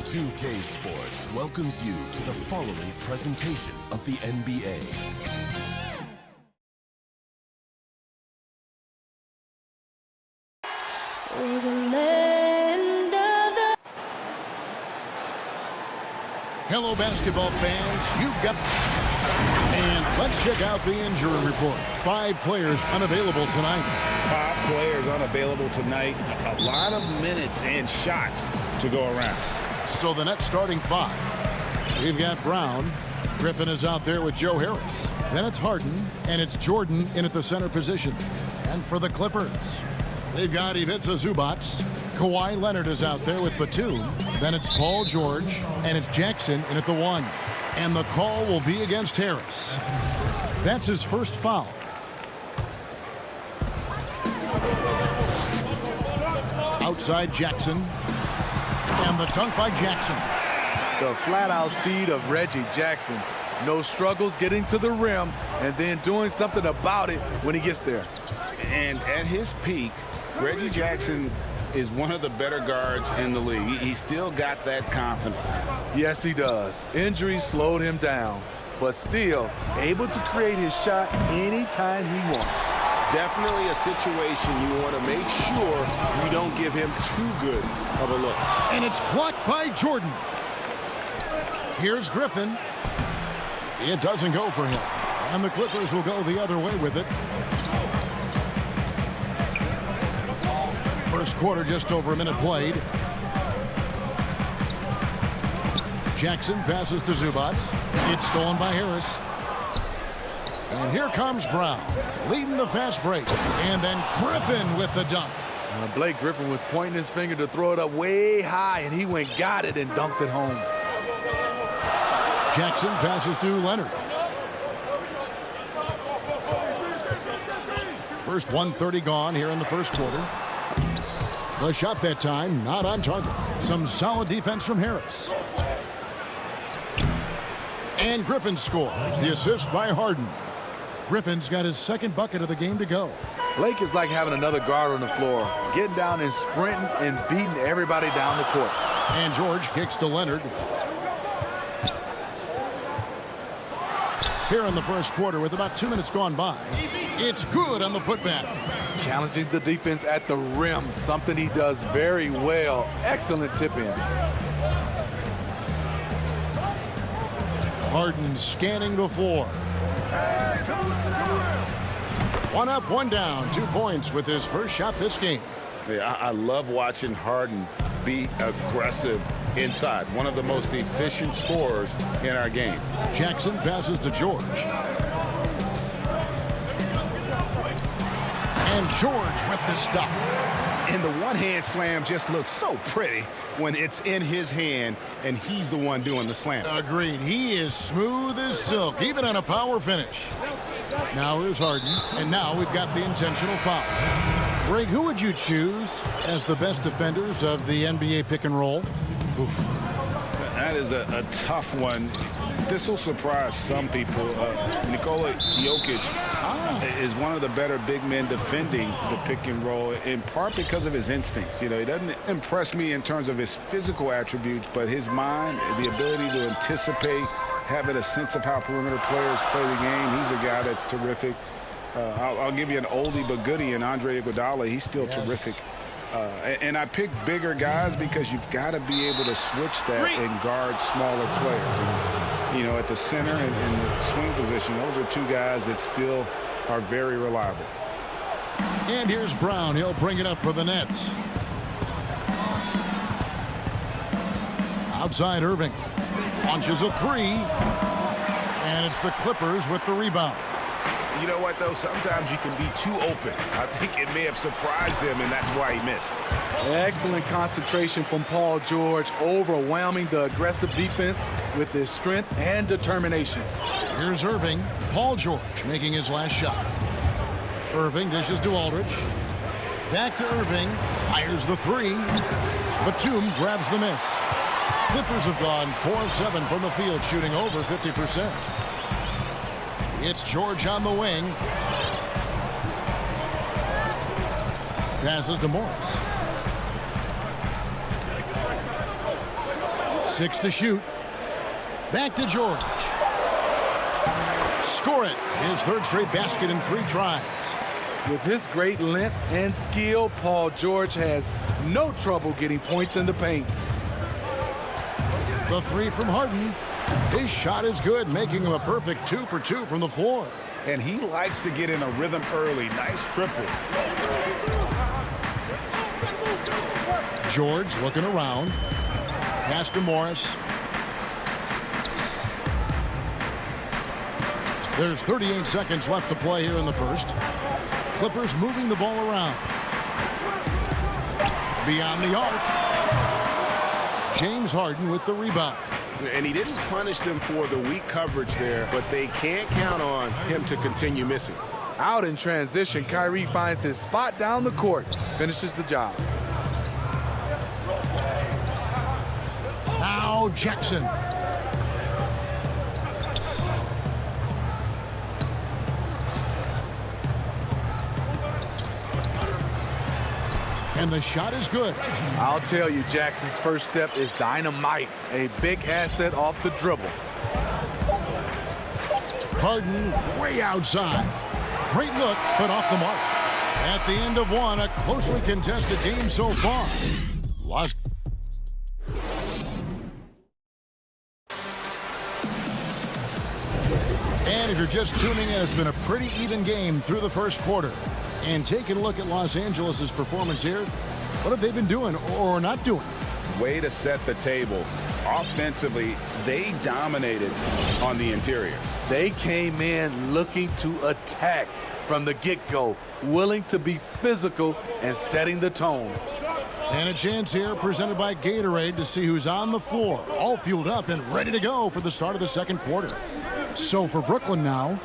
2K Sports welcomes you to the following presentation of the NBA. Hello, basketball fans. You've got... And let's check out the injury report. 5 players unavailable tonight. 5 players unavailable tonight. A lot of minutes and shots to go around. So the Nets starting 5. We've got Brown. Griffin is out there with Joe Harris. Then it's Harden, and it's Jordan in at the center position. And for the Clippers, they've got Ivica Zubac. Kawhi Leonard is out there with Batum. Then it's Paul George, and it's Jackson in at the 1. And the call will be against Harris. That's his first foul. Outside Jackson. And the dunk by Jackson. The flat-out speed of Reggie Jackson. No struggles getting to the rim and then doing something about it when he gets there. And at his peak, Reggie Jackson is one of the better guards in the league. He's still got that confidence. Yes, he does. Injury slowed him down, but still able to create his shot anytime he wants. Definitely a situation you want to make sure you don't give him too good of a look. And it's blocked by Jordan. Here's Griffin. It doesn't go for him. And the Clippers will go the other way with it. First quarter, just over a minute played. Jackson passes to Zubac. It's stolen by Harris. And here comes Brown, leading the fast break. And then Griffin with the dunk. Blake Griffin was pointing his finger to throw it up way high, and he went, got it, and dunked it home. Jackson passes to Leonard. First 1:30 gone here in the first quarter. The shot that time, not on target. Some solid defense from Harris. And Griffin scores. The assist by Harden. Griffin's got his second bucket of the game to go. Blake is like having another guard on the floor, getting down and sprinting and beating everybody down the court. And George kicks to Leonard. Here in the first quarter with about 2 minutes gone by. It's good on the putback. Challenging the defense at the rim, something he does very well. Excellent tip in. Harden scanning the floor. 1 up, 1 down. 2 points with his first shot this game. Yeah, I love watching Harden be aggressive inside. One of the most efficient scorers in our game. Jackson passes to George. And George with the stuff. And the one-hand slam just looks so pretty when it's in his hand and he's the one doing the slam. Agreed. He is smooth as silk, even on a power finish. Now here's Harden, and now we've got the intentional foul. Greg, who would you choose as the best defenders of the NBA pick and roll? Oof. That is a tough one. This will surprise some people. Nikola Jokic is one of the better big men defending the pick and roll, in part because of his instincts. You know, he doesn't impress me in terms of his physical attributes, but his mind, the ability to anticipate, having a sense of how perimeter players play the game. He's a guy that's terrific. I'll give you an oldie but goodie in Andre Iguodala. He's still terrific. And I pick bigger guys because you've got to be able to switch that and guard smaller players. And, you know, at the center and in the swing position, those are 2 guys that still are very reliable. And here's Brown. He'll bring it up for the Nets. Outside Irving. Launches a 3. And it's the Clippers with the rebound. You know what, though? Sometimes you can be too open. I think it may have surprised him, and that's why he missed. Excellent concentration from Paul George, overwhelming the aggressive defense with his strength and determination. Here's Irving. Paul George making his last shot. Irving dishes to Aldridge. Back to Irving. Fires the 3. Batum grabs the miss. Clippers have gone 4 of 7 from the field, shooting over 50%. It's George on the wing. Passes to Morris. 6 to shoot. Back to George. Score it. His third straight basket in 3 tries. With his great length and skill, Paul George has no trouble getting points in the paint. The 3 from Harden. His shot is good, making him a perfect 2 for 2 from the floor. And he likes to get in a rhythm early. Nice triple. George looking around. Pass to Morris. There's 38 seconds left to play here in the first. Clippers moving the ball around. Beyond the arc. James Harden with the rebound. And he didn't punish them for the weak coverage there, but they can't count on him to continue missing. Out in transition, Kyrie finds his spot down the court, finishes the job. Now Jackson. And the shot is good. I'll tell you, Jackson's first step is dynamite. A big asset off the dribble. Harden way outside. Great look, but off the mark. At the end of one, a closely contested game so far. Lost. And if you're just tuning in, it's been a pretty even game through the first quarter. And taking a look at Los Angeles' performance here, what have they been doing or not doing? Way to set the table. Offensively, they dominated on the interior. They came in looking to attack from the get-go, willing to be physical and setting the tone. And a chance here presented by Gatorade to see who's on the floor, all fueled up and ready to go for the start of the second quarter. So for Brooklyn now,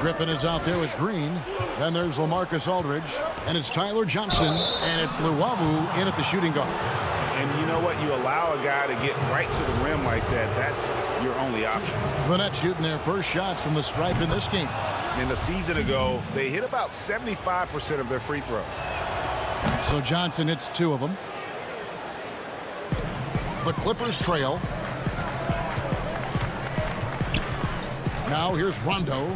Griffin is out there with Green. Then there's LaMarcus Aldridge, and it's Tyler Johnson, and it's Luwawu in at the shooting guard. And you know what? You allow a guy to get right to the rim like that, that's your only option. The Nets shooting their first shots from the stripe in this game. And a season ago, they hit about 75% of their free throws. So Johnson hits 2 of them. The Clippers trail. Now here's Rondo.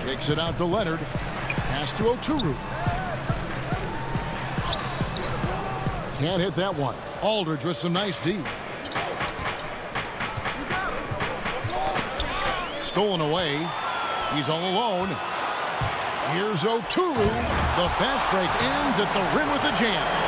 Kicks it out to Leonard. Pass to Oturu. Can't hit that one. Aldridge with some nice D. Stolen away. He's all alone. Here's Oturu. The fast break ends at the rim with a jam.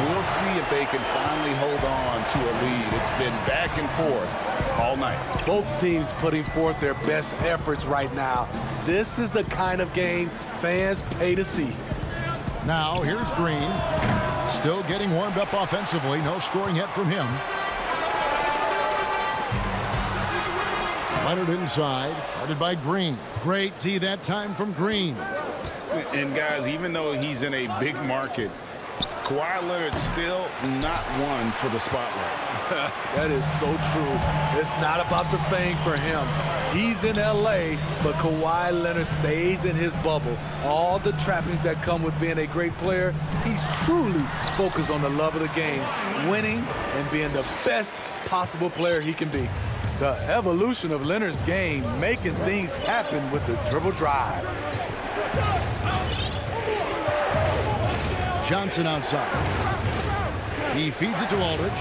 We'll see if they can finally hold on to a lead. It's been back and forth all night. Both teams putting forth their best efforts right now. This is the kind of game fans pay to see. Now here's Green. Still getting warmed up offensively. No scoring yet from him. Leonard inside. Guarded by Green. Great D that time from Green. And guys, even though he's in a big market, Kawhi Leonard's still not one for the spotlight. That is so true. It's not about the fame for him. He's in L.A., but Kawhi Leonard stays in his bubble. All the trappings that come with being a great player, he's truly focused on the love of the game, winning and being the best possible player he can be. The evolution of Leonard's game, making things happen with the dribble drive. Johnson outside. He feeds it to Aldridge.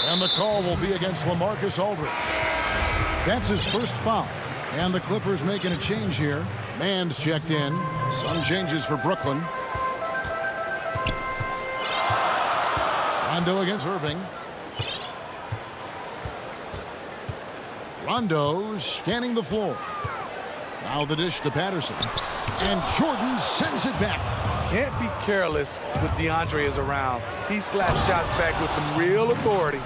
And the call will be against LaMarcus Aldridge. That's his first foul. And the Clippers making a change here. Mann's checked in. Some changes for Brooklyn. Rondo against Irving. Rondo scanning the floor. Now the dish to Patterson. And Jordan sends it back. Can't be careless with DeAndre is around. He slaps shots back with some real authority.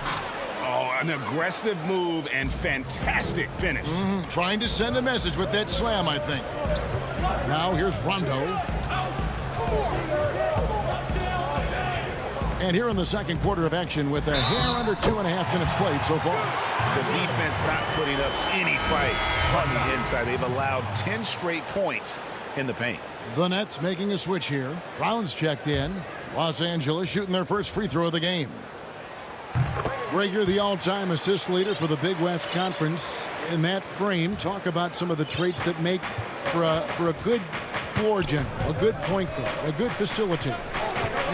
Oh, an aggressive move and fantastic finish. Trying to send a message with that slam, I think. Now here's Rondo. And here in the second quarter of action with a hair under 2.5 minutes played so far. The defense not putting up any fight on the inside. They've allowed 10 straight points in the paint. The Nets making a switch here. Brown's checked in. Los Angeles shooting their first free throw of the game. Greg, you're the all-time assist leader for the Big West Conference. In that frame, talk about some of the traits that make for a good floor general, a good point guard, a good facilitator.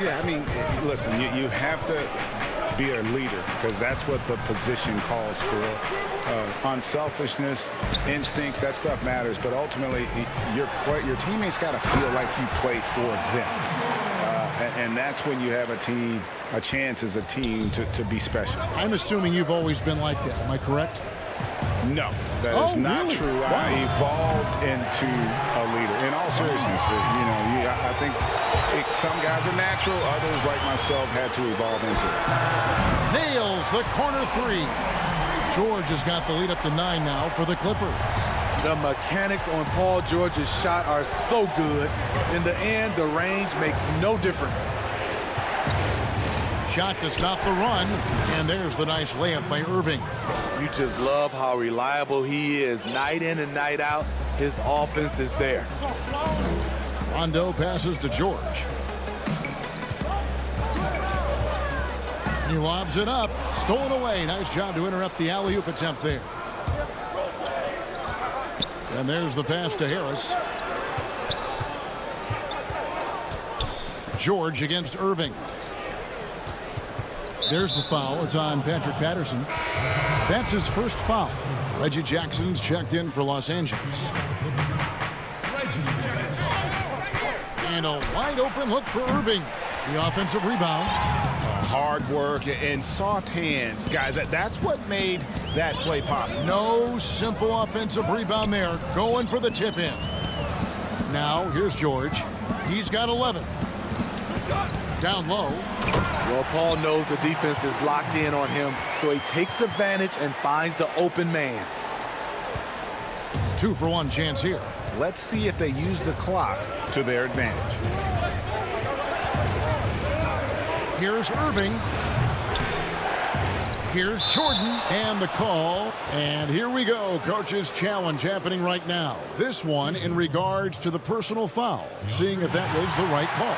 Yeah, I mean, listen, you have to be a leader because that's what the position calls for. Unselfishness, instincts, that stuff matters. But ultimately, your teammates got to feel like you played for them. And that's when you have a chance as a team to be special. I'm assuming you've always been like that. Am I correct? No, that is not really? true. Wow. I evolved into a leader. In all seriousness, I think some guys are natural. Others, like myself, had to evolve into it. Nails the corner three. George has got the lead up to 9 now for the Clippers. The mechanics on Paul George's shot are so good. In the end, the range makes no difference. Shot to stop the run, and there's the nice layup by Irving. You just love how reliable he is. Night in and night out, his offense is there. Rondo passes to George. He lobs it up. Stolen away. Nice job to interrupt the alley-oop attempt there. And there's the pass to Harris. George against Irving. There's the foul. It's on Patrick Patterson. That's his first foul. Reggie Jackson's checked in for Los Angeles. And a wide open look for Irving. The offensive rebound. Hard work and soft hands. Guys, that's what made that play possible. No simple offensive rebound there. Going for the tip in. Now, here's George. He's got 11. Down low. Well, Paul knows the defense is locked in on him, so he takes advantage and finds the open man. 2-for-1 chance here. Let's see if they use the clock to their advantage. Here's Irving. Here's Jordan and the call. And here we go. Coach's challenge happening right now. This one in regards to the personal foul. Seeing if that was the right call.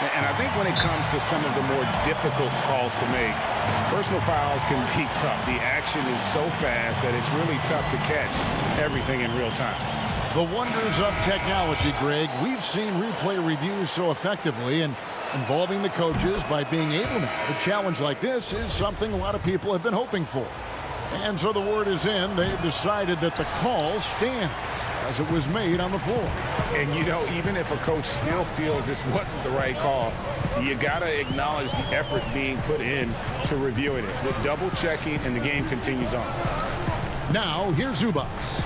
And I think when it comes to some of the more difficult calls to make, personal fouls can be tough. The action is so fast that it's really tough to catch everything in real time. The wonders of technology, Greg. We've seen replay reviews so effectively, and involving the coaches by being able to have a challenge like this is something a lot of people have been hoping for. And so the word is in. They've decided that the call stands as it was made on the floor. And, even if a coach still feels this wasn't the right call, you got to acknowledge the effort being put in to reviewing it. With double checking, and the game continues on. Now, here's Zubats.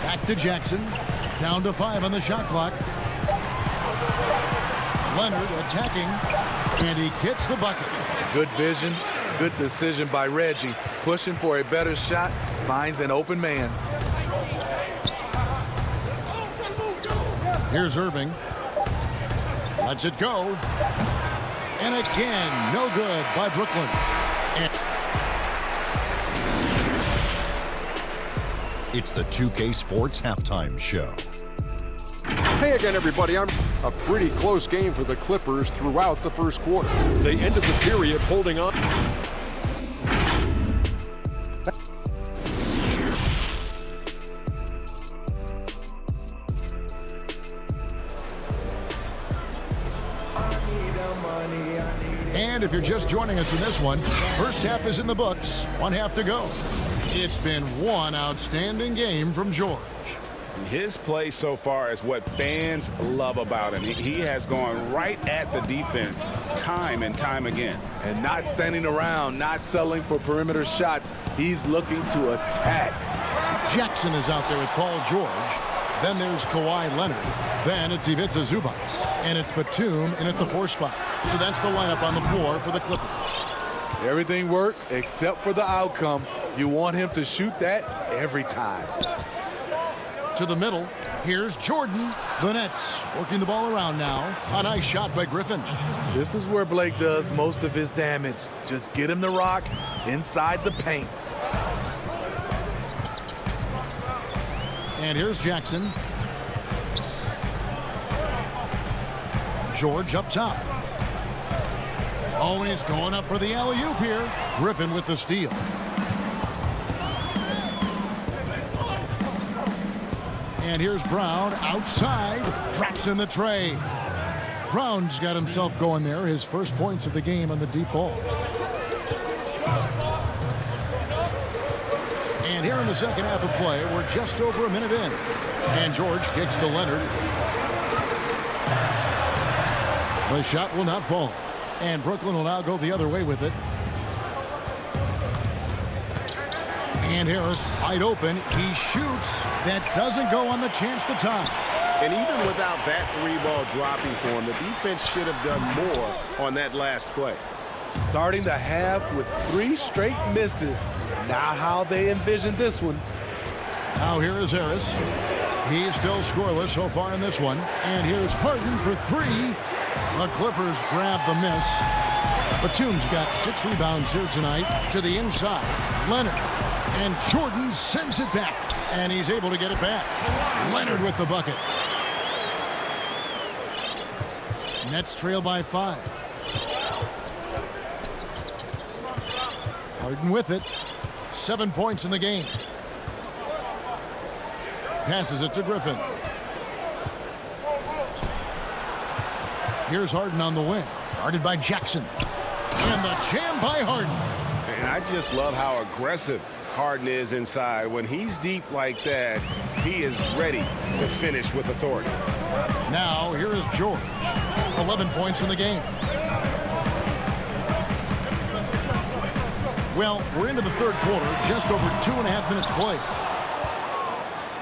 Back to Jackson. Down to 5 on the shot clock. Leonard attacking, and he gets the bucket. Good vision, good decision by Reggie. Pushing for a better shot, finds an open man. Here's Irving. Lets it go. And again, no good by Brooklyn. It's the 2K Sports Halftime Show. Hey again, everybody. A pretty close game for the Clippers throughout the first quarter. They ended the period holding on. And if you're just joining us in this one, first half is in the books. 1 half to go. It's been one outstanding game from George. His play so far is what fans love about him. He has gone right at the defense time and time again. And not standing around, not settling for perimeter shots. He's looking to attack. Jackson is out there with Paul George. Then there's Kawhi Leonard. Then it's Ivica Zubac. And it's Batum in at the 4 spot. So that's the lineup on the floor for the Clippers. Everything worked except for the outcome. You want him to shoot that every time. To the middle, here's Jordan. The Nets working the ball around now. A nice shot by Griffin. This is where Blake does most of his damage. Just get him the rock inside the paint. And here's Jackson. George up top. Oh, and he's going up for the alley-oop here. Griffin with the steal. And here's Brown outside. Drops in the tray. Brown's got himself going there. His first points of the game on the deep ball. And here in the second half of play, we're just over a minute in. And George kicks to Leonard. The shot will not fall. And Brooklyn will now go the other way with it. And Harris wide open. He shoots. That doesn't go on the chance to tie. And even without that three-ball dropping for him, the defense should have done more on that last play. Starting the half with 3 straight misses. Not how they envisioned this one. Now here is Harris. He's still scoreless so far in this one. And here's Harden for 3. The Clippers grab the miss. Batum's got 6 rebounds here tonight. To the inside. Leonard. And Jordan sends it back. And he's able to get it back. Leonard with the bucket. Nets trail by 5. Harden with it. 7 points in the game. Passes it to Griffin. Here's Harden on the wing. Guarded by Jackson. And the jam by Harden. And I just love how aggressive Harden is inside. When he's deep like that, he is ready to finish with authority. Now, here is George. 11 points in the game. Well, we're into the third quarter, just over 2.5 minutes played.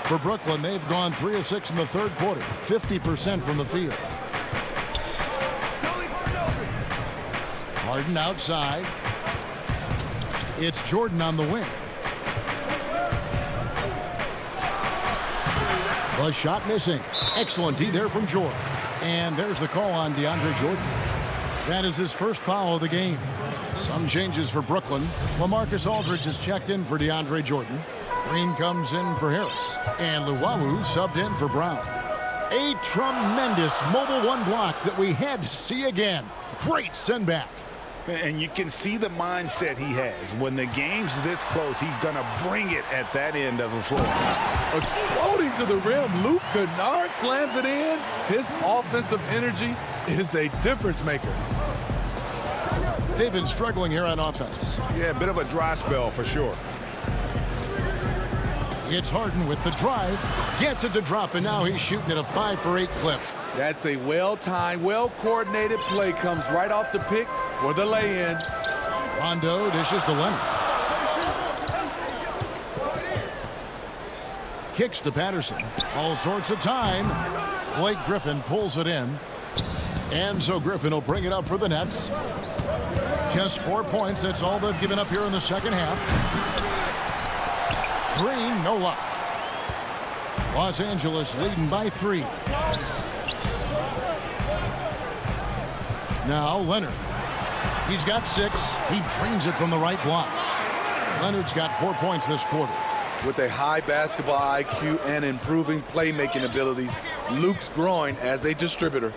For Brooklyn, they've gone 3 of 6 in the third quarter, 50% from the field. Harden outside. It's Jordan on the wing. The shot missing. Excellent D there from George. And there's the call on DeAndre Jordan. That is his first foul of the game. Some changes for Brooklyn. LaMarcus Aldridge is checked in for DeAndre Jordan. Green comes in for Harris. And Luwawu subbed in for Brown. A tremendous mobile 1 block that we had to see again. Great send back. And you can see the mindset he has. When the game's this close, he's going to bring it at that end of the floor. Exploding to the rim, Luke Kennard slams it in. His offensive energy is a difference maker. They've been struggling here on offense. Yeah, a bit of a dry spell for sure. It's Harden with the drive. Gets it to drop, and now he's shooting at a 5 for 8 clip. That's a well-timed, well-coordinated play. Comes right off the pick for the lay-in. Rondo dishes to Leonard. Kicks to Patterson. All sorts of time. Blake Griffin pulls it in. And so Griffin will bring it up for the Nets. Just 4 points. That's all they've given up here in the second half. Green, no luck. Los Angeles leading by 3. Now Leonard. He's got 6. He drains it from the right block. Leonard's got 4 points this quarter. With a high basketball IQ and improving playmaking abilities, Luke's growing as a distributor.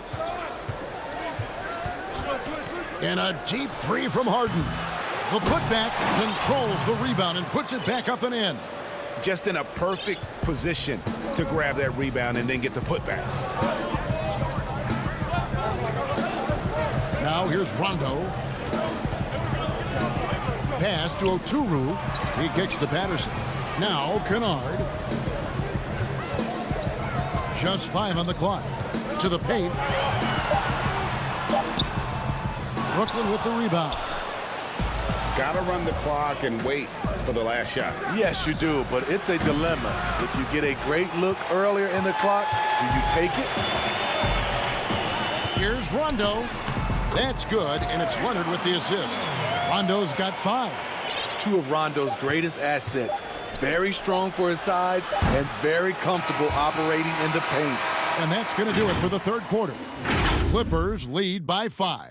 And a deep 3 from Harden. The putback controls the rebound and puts it back up and in. Just in a perfect position to grab that rebound and then get the putback. Now here's Rondo. Pass to Oturu. He kicks to Patterson. Now Kennard. Just 5 on the clock. To the paint. Brooklyn with the rebound. Got to run the clock and wait for the last shot. Yes, you do, but it's a dilemma. If you get a great look earlier in the clock, do you take it? Here's Rondo. That's good, and it's Leonard with the assist. Rondo's got 5. 2 of Rondo's greatest assets. Very strong for his size and very comfortable operating in the paint. And that's going to do it for the third quarter. Clippers lead by 5.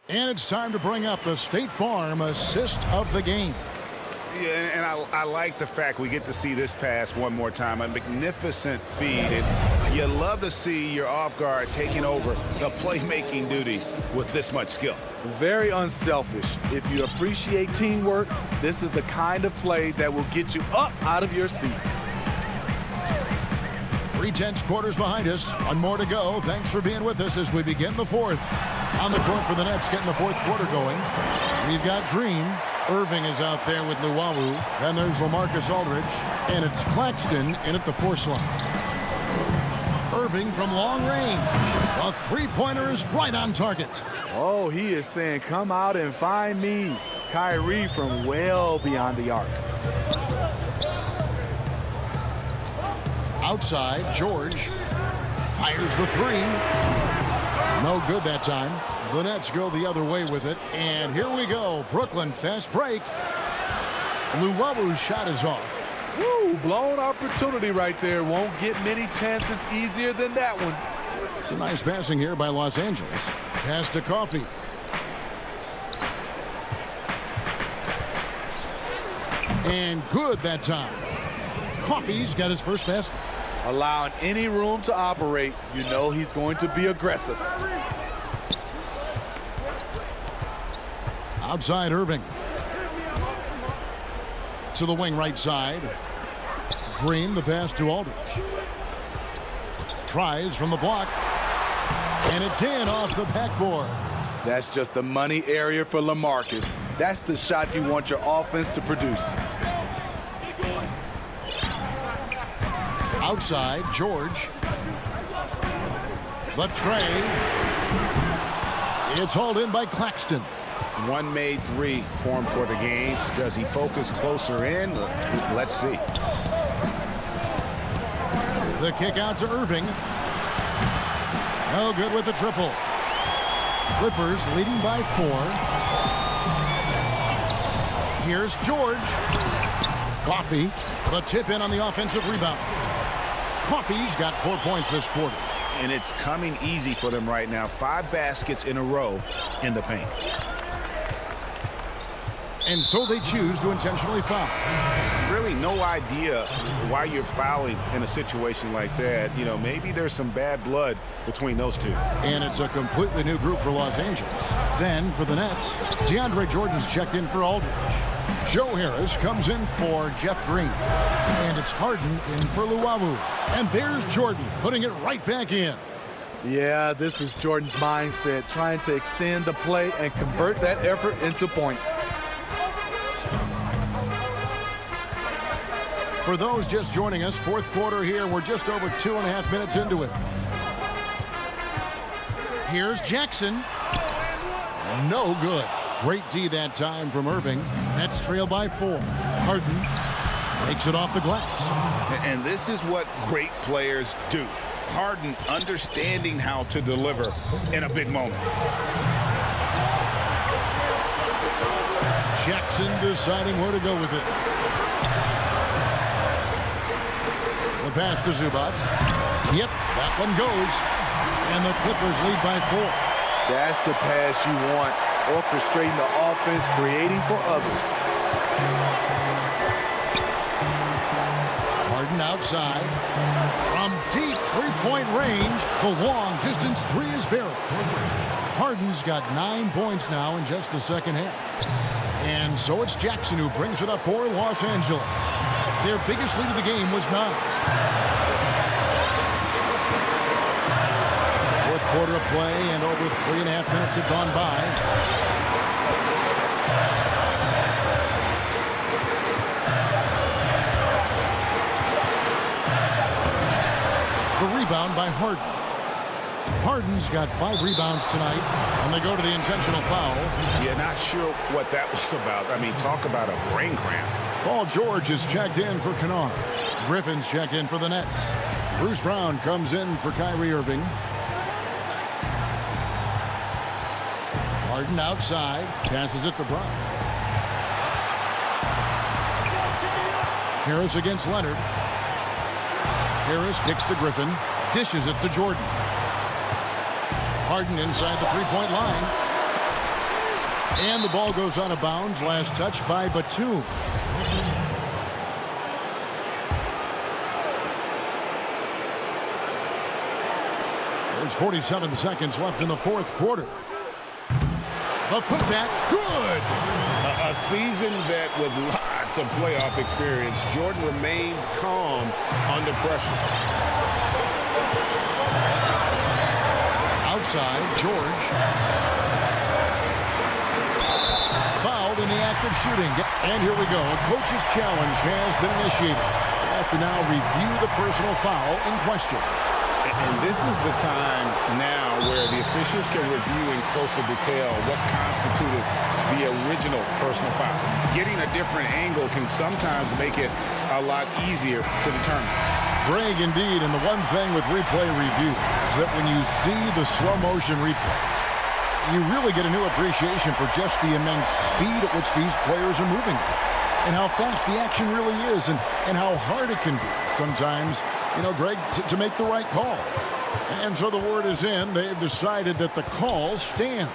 And it's time to bring up the State Farm assist of the game. Yeah, and I like the fact we get to see this pass one more time. A magnificent feed. And you love to see your off guard taking over the playmaking duties with this much skill. Very unselfish. If you appreciate teamwork, this is the kind of play that will get you up out of your seat. 3/10 quarters behind us. One more to go. Thanks for being with us as we begin the fourth. On the court for the Nets, getting the fourth quarter going. We've got Green. Irving is out there with Luwawu. Then there's LaMarcus Aldridge. And it's Claxton in at the 4 slot. Irving from long range. A three-pointer is right on target. Oh, he is saying, come out and find me. Kyrie from well beyond the arc. Outside, George fires the three. No good that time. The Nets go the other way with it. And here we go. Brooklyn, fast break. Luwawu's shot is off. Woo, blown opportunity right there. Won't get many chances easier than that one. Some nice passing here by Los Angeles. Pass to Coffee. And good that time. Coffee's got his first basket. Allowing any room to operate, you know he's going to be aggressive. Outside Irving. To the wing right side. Green, the pass to Aldridge. Tries from the block. And it's in off the backboard. That's just the money area for LaMarcus. That's the shot you want your offense to produce. Outside, George. The tray. It's hauled in by Claxton. One made three for him for the game. Does he focus closer in? Let's see. The kick out to Irving. No good with the triple. Clippers leading by 4. Here's George. Coffee. The tip in on the offensive rebound. Coffee's got 4 points this quarter. And it's coming easy for them right now. 5 baskets in a row in the paint. And so they choose to intentionally foul. Really no idea why you're fouling in a situation like that. You know, maybe there's some bad blood between those two. And it's a completely new group for Los Angeles. Then for the Nets, DeAndre Jordan's checked in for Aldridge. Joe Harris comes in for Jeff Green. And it's Harden in for Luwawu. And there's Jordan putting it right back in. Yeah, this is Jordan's mindset, trying to extend the play and convert that effort into points. For those just joining us, fourth quarter here. We're just over 2.5 minutes into it. Here's Jackson. No good. Great D that time from Irving. Nets trail by 4. Harden makes it off the glass. And this is what great players do. Harden understanding how to deliver in a big moment. Jackson deciding where to go with it. The pass to Zubac. Yep, that one goes. And the Clippers lead by 4. That's the pass you want. Orchestrating the offense, creating for others. Harden outside. From deep three-point range, the long distance three is buried. Harden's got 9 points now in just the second half. And so it's Jackson who brings it up for Los Angeles. Their biggest lead of the game was 9. Fourth quarter of play, and over 3.5 minutes have gone by. The rebound by Harden. Harden's got 5 rebounds tonight, and they go to the intentional foul. Yeah, not sure what that was about. I mean, talk about a brain cramp. Paul George is checked in for Kennard. Griffin's checked in for the Nets. Bruce Brown comes in for Kyrie Irving. Harden outside, passes it to Brown. Harris against Leonard. Harris kicks to Griffin, dishes it to Jordan. Harden inside the three-point line. And the ball goes out of bounds. Last touch by Batum. There's 47 seconds left in the fourth quarter. The putback, good. A seasoned vet with lots of playoff experience, Jordan remained calm under pressure. Outside, George. Fouled in the act of shooting. And here we go. A coach's challenge has been initiated. They have to now review the personal foul in question. And this is the time now where the officials can review in closer detail what constituted the original personal foul. Getting a different angle can sometimes make it a lot easier to determine. Greg, indeed, and the one thing with replay review is that when you see the slow motion replay, you really get a new appreciation for just the immense speed at which these players are moving and how fast the action really is and how hard it can be sometimes, you know, Greg, to make the right call. And so the word is in. They've decided that the call stands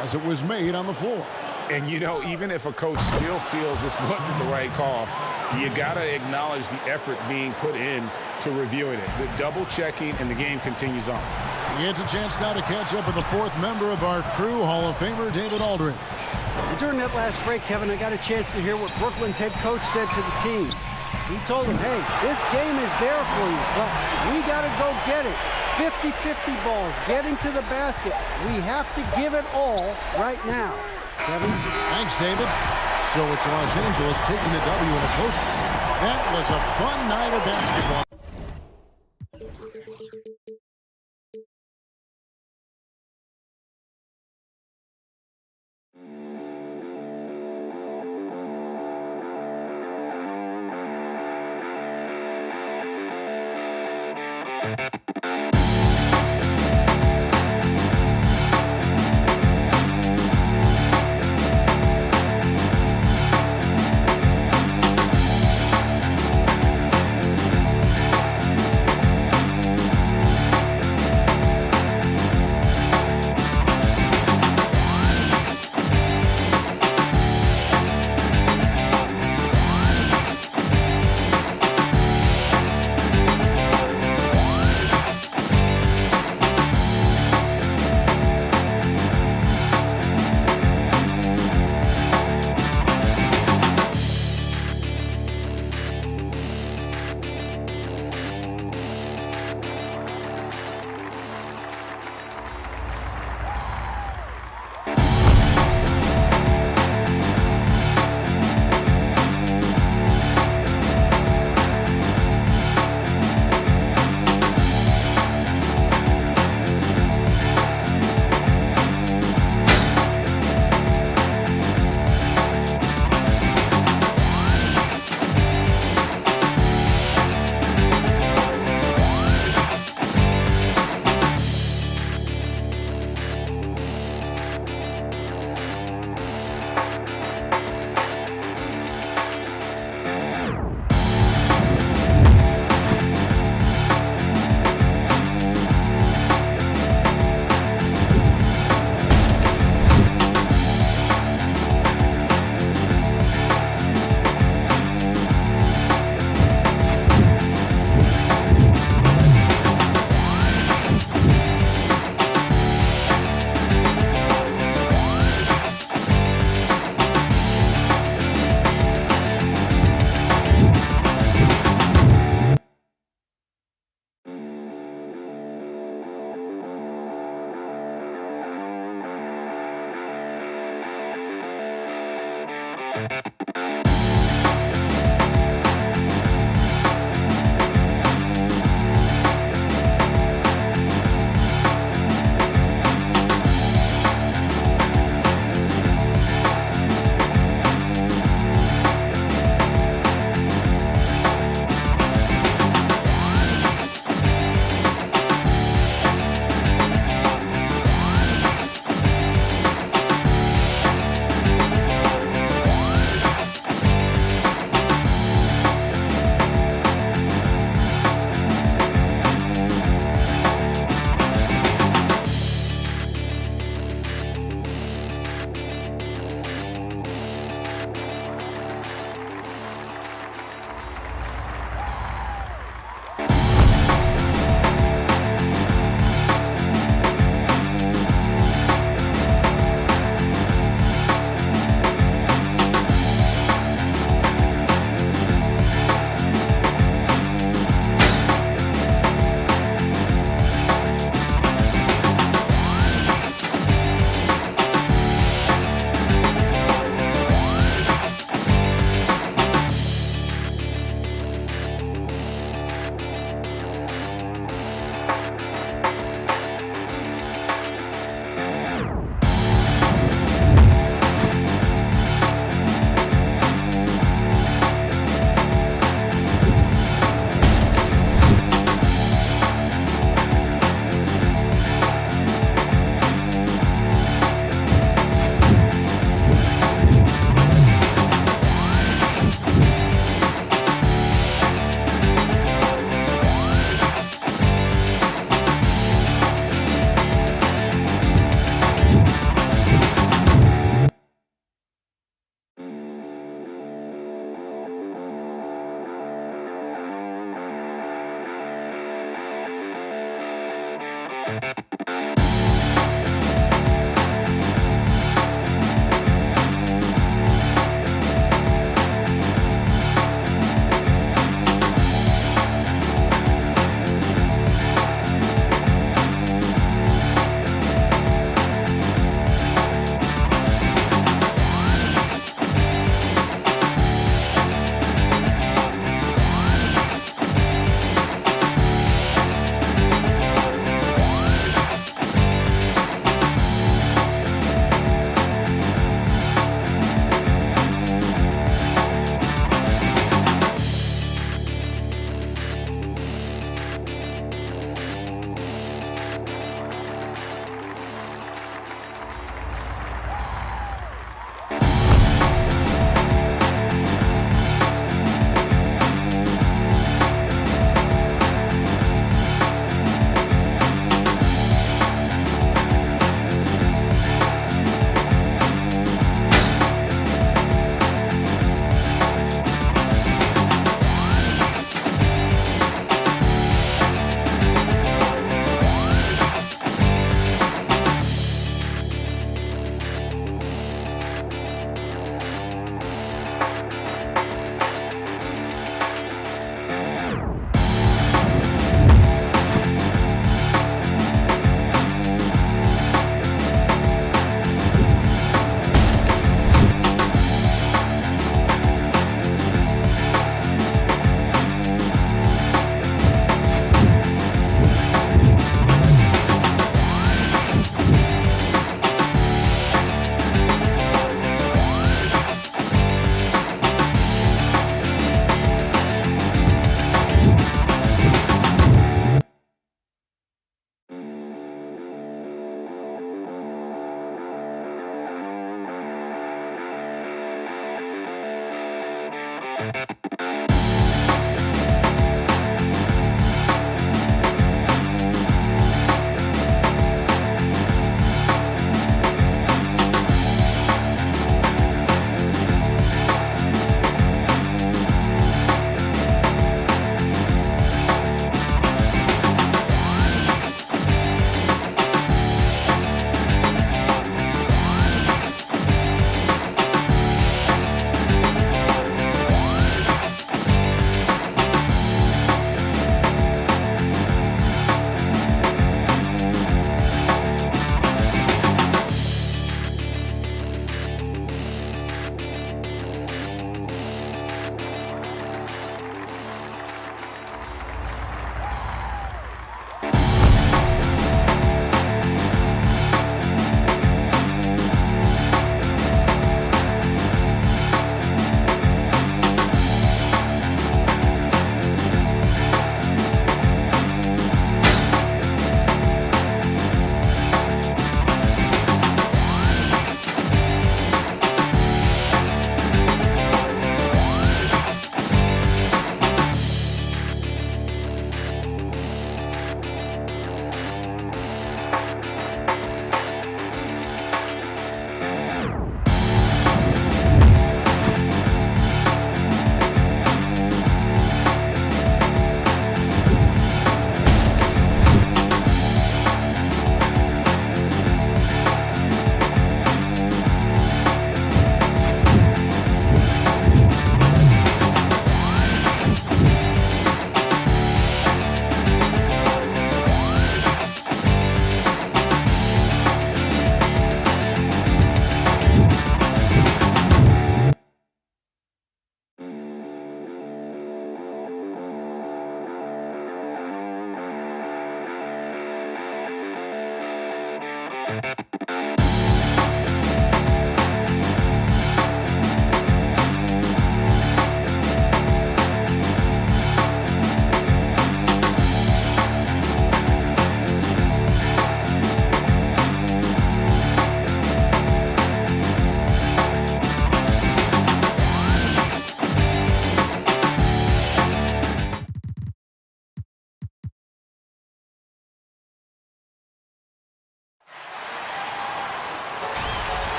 as it was made on the floor. And, you know, even if a coach still feels this wasn't the right call, you got to acknowledge the effort being put in to reviewing it. The double checking, and the game continues on. He gets a chance now to catch up with the fourth member of our crew, Hall of Famer David Aldridge. During that last break, Kevin, I got a chance to hear what Brooklyn's head coach said to the team. He told them, hey, this game is there for you, but we got to go get it. 50-50 balls, getting to the basket. We have to give it all right now. Kevin? Thanks, David. So it's Los Angeles taking the W in a close one. That was a fun night of basketball.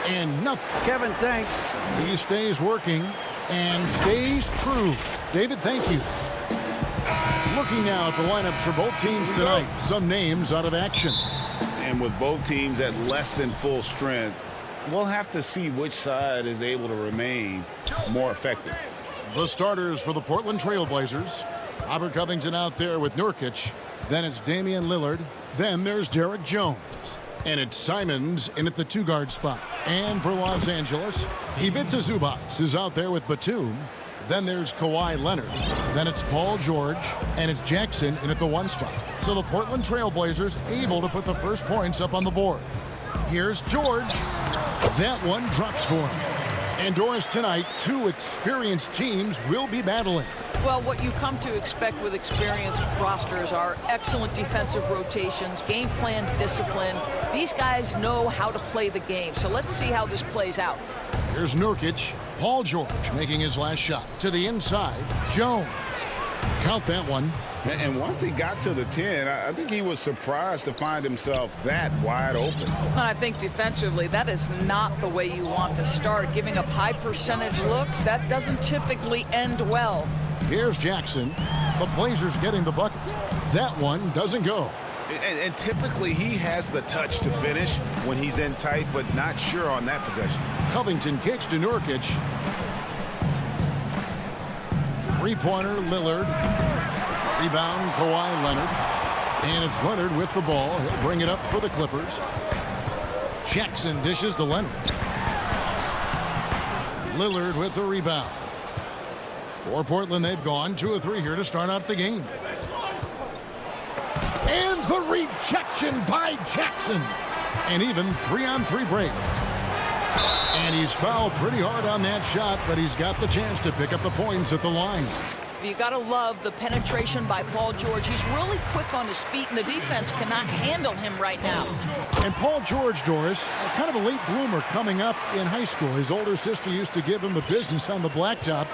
And nothing. Kevin, thanks. He stays working. and stays true. David, thank you. Looking now at the lineups for both teams tonight. Some names out of action. And with both teams at less than full strength, we'll have to see which side is able to remain more effective. The starters for the Portland Trail Blazers. Robert Covington out there with Nurkic. Then it's Damian Lillard. Then there's Derek Jones. And it's Simons in at the 2-guard spot. And for Los Angeles, Ivica Zubac is out there with Batum. Then there's Kawhi Leonard. Then it's Paul George. And it's Jackson in at the 1 spot. So the Portland Trail Blazers able to put the first points up on the board. Here's George. That one drops for him. And Doris, tonight, 2 experienced teams will be battling. Well, what you come to expect with experienced rosters are excellent defensive rotations, game plan discipline. These guys know how to play the game. So let's see how this plays out. Here's Nurkic. Paul George making his last shot. To the inside, Jones. Count that one. And once he got to the 10, I think he was surprised to find himself that wide open. I think defensively, that is not the way you want to start. Giving up high percentage looks, that doesn't typically end well. Here's Jackson. The Blazers getting the bucket. That one doesn't go. And typically he has the touch to finish when he's in tight, but not sure on that possession. Covington kicks to Nurkic. 3-pointer, Lillard. Rebound, Kawhi Leonard. And it's Leonard with the ball. He'll bring it up for the Clippers. Jackson dishes to Leonard. Lillard with the rebound. For Portland, they've gone 2 of 3 here to start out the game. And the rejection by Jackson. And even 3-on-3 break. And he's fouled pretty hard on that shot, but he's got the chance to pick up the points at the line. You got to love the penetration by Paul George. He's really quick on his feet, and the defense cannot handle him right now. And Paul George, Doris, kind of a late bloomer coming up in high school. His older sister used to give him the business on the blacktop.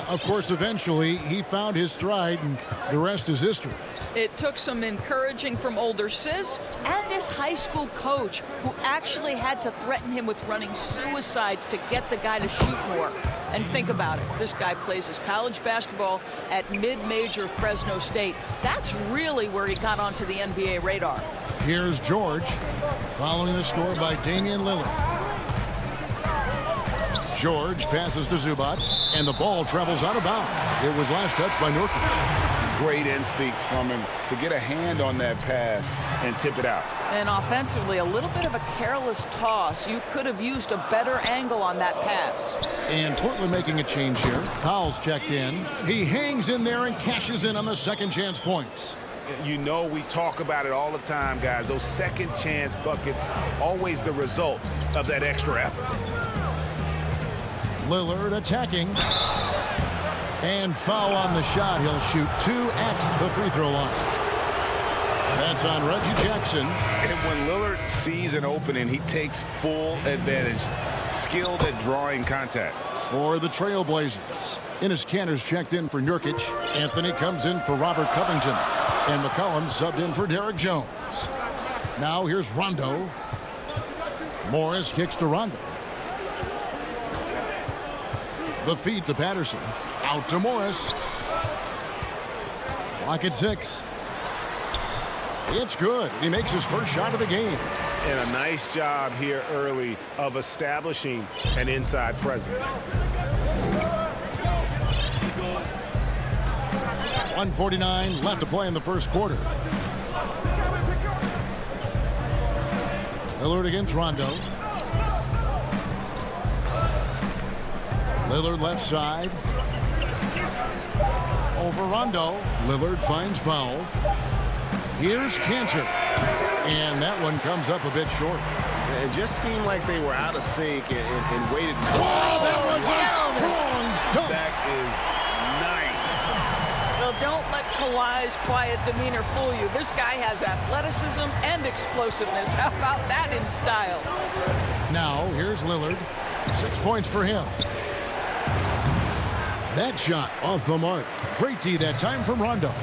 Of course, eventually, he found his stride, and the rest is history. It took some encouraging from older sis and his high school coach, who actually had to threaten him with running suicides to get the guy to shoot more. And think about it. This guy plays his college basketball at mid-major Fresno State. That's really where he got onto the NBA radar. Here's George, following the score by Damian Lillard. George passes to Zubac, and the ball travels out of bounds. It was last touched by Nurkic. Great instincts from him to get a hand on that pass and tip it out. And offensively, a little bit of a careless toss. You could have used a better angle on that pass. And Portland making a change here. Powell's checked in. He hangs in there and cashes in on the second chance points. You know, we talk about it all the time, guys. Those second chance buckets, always the result of that extra effort. Lillard attacking. And foul on the shot. He'll shoot 2 at the free throw line. That's on Reggie Jackson. And when Lillard sees an opening, he takes full advantage. Skilled at drawing contact. For the Trailblazers, Enes Kanter's checked in for Nurkic. Anthony comes in for Robert Covington. And McCollum subbed in for Derek Jones. Now here's Rondo. Morris kicks to Rondo. The feed to Patterson. Out to Morris. Clock at 6. It's good. He makes his first shot of the game. And a nice job here early of establishing an inside presence. 1:49 left to play in the first quarter. Lillard against Rondo. Lillard left side. Over Rondo. Lillard finds Powell. Here's Kanter. And that one comes up a bit short. It just seemed like they were out of sync and waited. Wow, that was a strong dunk. That is nice. Well, don't let Kawhi's quiet demeanor fool you. This guy has athleticism and explosiveness. How about that in style? Now, here's Lillard. 6 points for him. That shot off the mark. Great D that time from Rondo.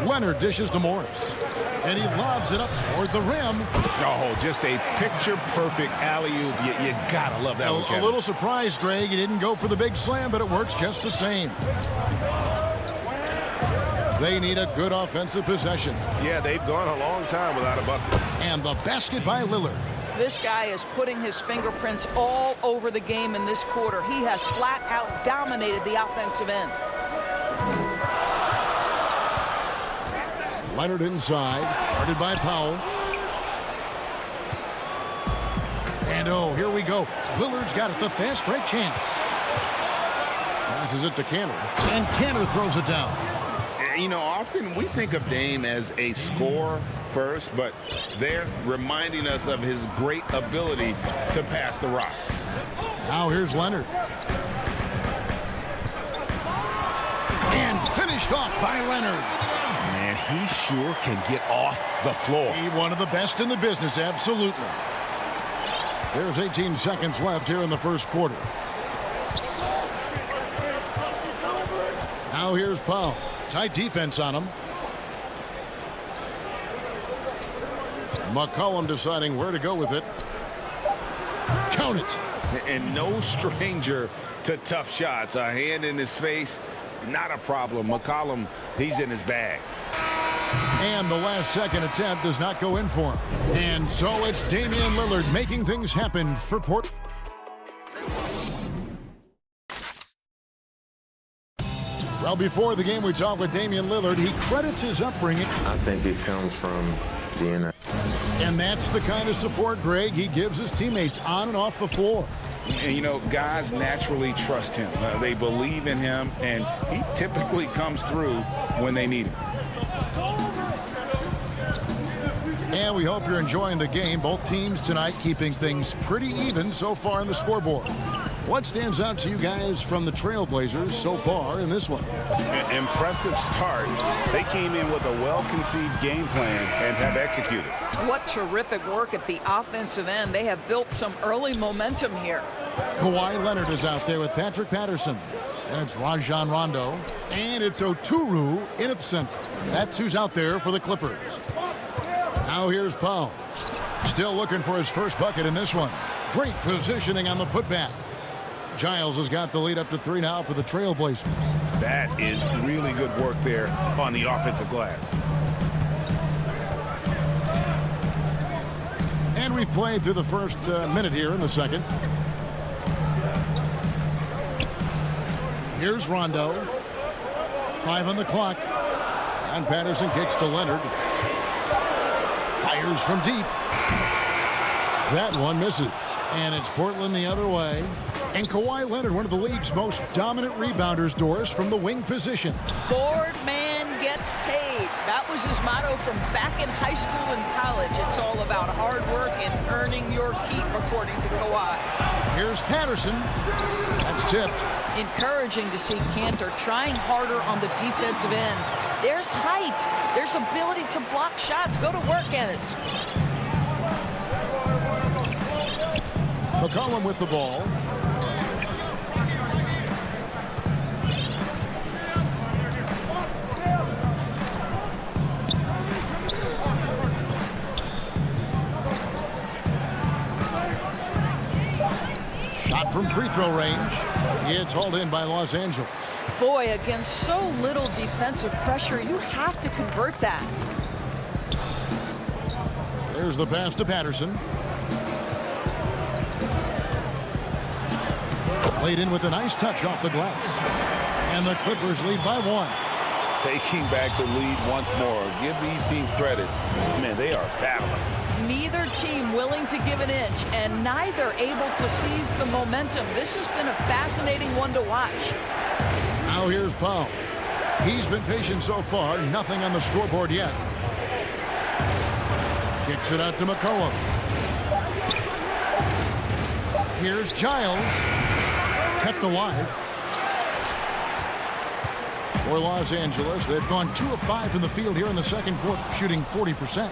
Leonard dishes to Morris. And he lobs it up toward the rim. Oh, just a picture-perfect alley-oop. You gotta love that one, Kevin. A little surprised, Greg. He didn't go for the big slam, but it works just the same. They need a good offensive possession. Yeah, they've gone a long time without a bucket. And the basket by Lillard. This guy is putting his fingerprints all over the game in this quarter. He has flat out dominated the offensive end. Leonard inside, guarded by Powell. And oh, here we go. Lillard's got it, the fast break chance. Passes it to Canner, and Canner throws it down. You know, often we think of Dame as a scorer first, but they're reminding us of his great ability to pass the rock. Now here's Leonard. And finished off by Leonard. Man, he sure can get off the floor. He one of the best in the business, absolutely. There's 18 seconds left here in the first quarter. Now here's Powell. Tight defense on him. McCollum deciding where to go with it. Count it. And no stranger to tough shots. A hand in his face, not a problem. McCollum, he's in his bag. And the last second attempt does not go in for him. And so it's Damian Lillard making things happen for Portland. Well, before the game, we talked with Damian Lillard. He credits his upbringing. I think it comes from being a... And that's the kind of support, Greg, he gives his teammates on and off the floor. And, you know, guys naturally trust him. They believe in him, and he typically comes through when they need him. And we hope you're enjoying the game. Both teams tonight keeping things pretty even so far in the scoreboard. What stands out to you guys from the Trailblazers so far in this one? Impressive start. They came in with a well-conceived game plan and have executed. What terrific work at the offensive end. They have built some early momentum here. Kawhi Leonard is out there with Patrick Patterson. That's Rajon Rondo. And it's Oturu in at the center. That's who's out there for the Clippers. Now here's Powell. Still looking for his first bucket in this one. Great positioning on the putback. Giles has got the lead up to 3 now for the Trailblazers. That is really good work there on the offensive glass. And we've played through the first minute here in the second. Here's Rondo. 5 on the clock. And Patterson kicks to Leonard. Fires from deep. That one misses. And it's Portland the other way. And Kawhi Leonard, one of the league's most dominant rebounders, Doris, from the wing position. Board man gets paid. That was his motto from back in high school and college. It's all about hard work and earning your keep, according to Kawhi. Here's Patterson. That's tipped. Encouraging to see Cantor trying harder on the defensive end. There's height. There's ability to block shots. Go to work, Ennis. McCollum with the ball. Shot from free throw range. It's hauled in by Los Angeles. Boy, against so little defensive pressure, you have to convert that. There's the pass to Patterson. Laid in with a nice touch off the glass. And the Clippers lead by 1. Taking back the lead once more. Give these teams credit. Man, they are battling. Neither team willing to give an inch, and neither able to seize the momentum. This has been a fascinating one to watch. Now here's Powell. He's been patient so far. Nothing on the scoreboard yet. Kicks it out to McCollum. Here's Giles. Kept alive. For Los Angeles, they've gone 2 of 5 from the field here in the second quarter, shooting 40%.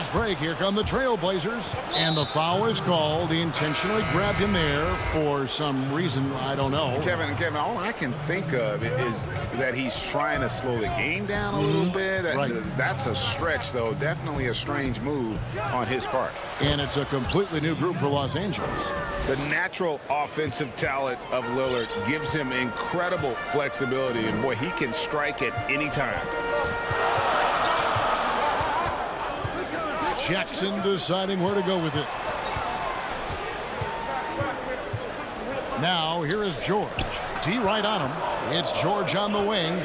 Fast break. Here come the Trailblazers. And the foul is called. He intentionally grabbed him there for some reason. I don't know. Kevin, all I can think of is that he's trying to slow the game down a little bit. Right. That's a stretch, though. Definitely a strange move on his part. And it's a completely new group for Los Angeles. The natural offensive talent of Lillard gives him incredible flexibility. And, boy, he can strike at any time. Jackson deciding where to go with it. Now, here is George. D right on him. It's George on the wing.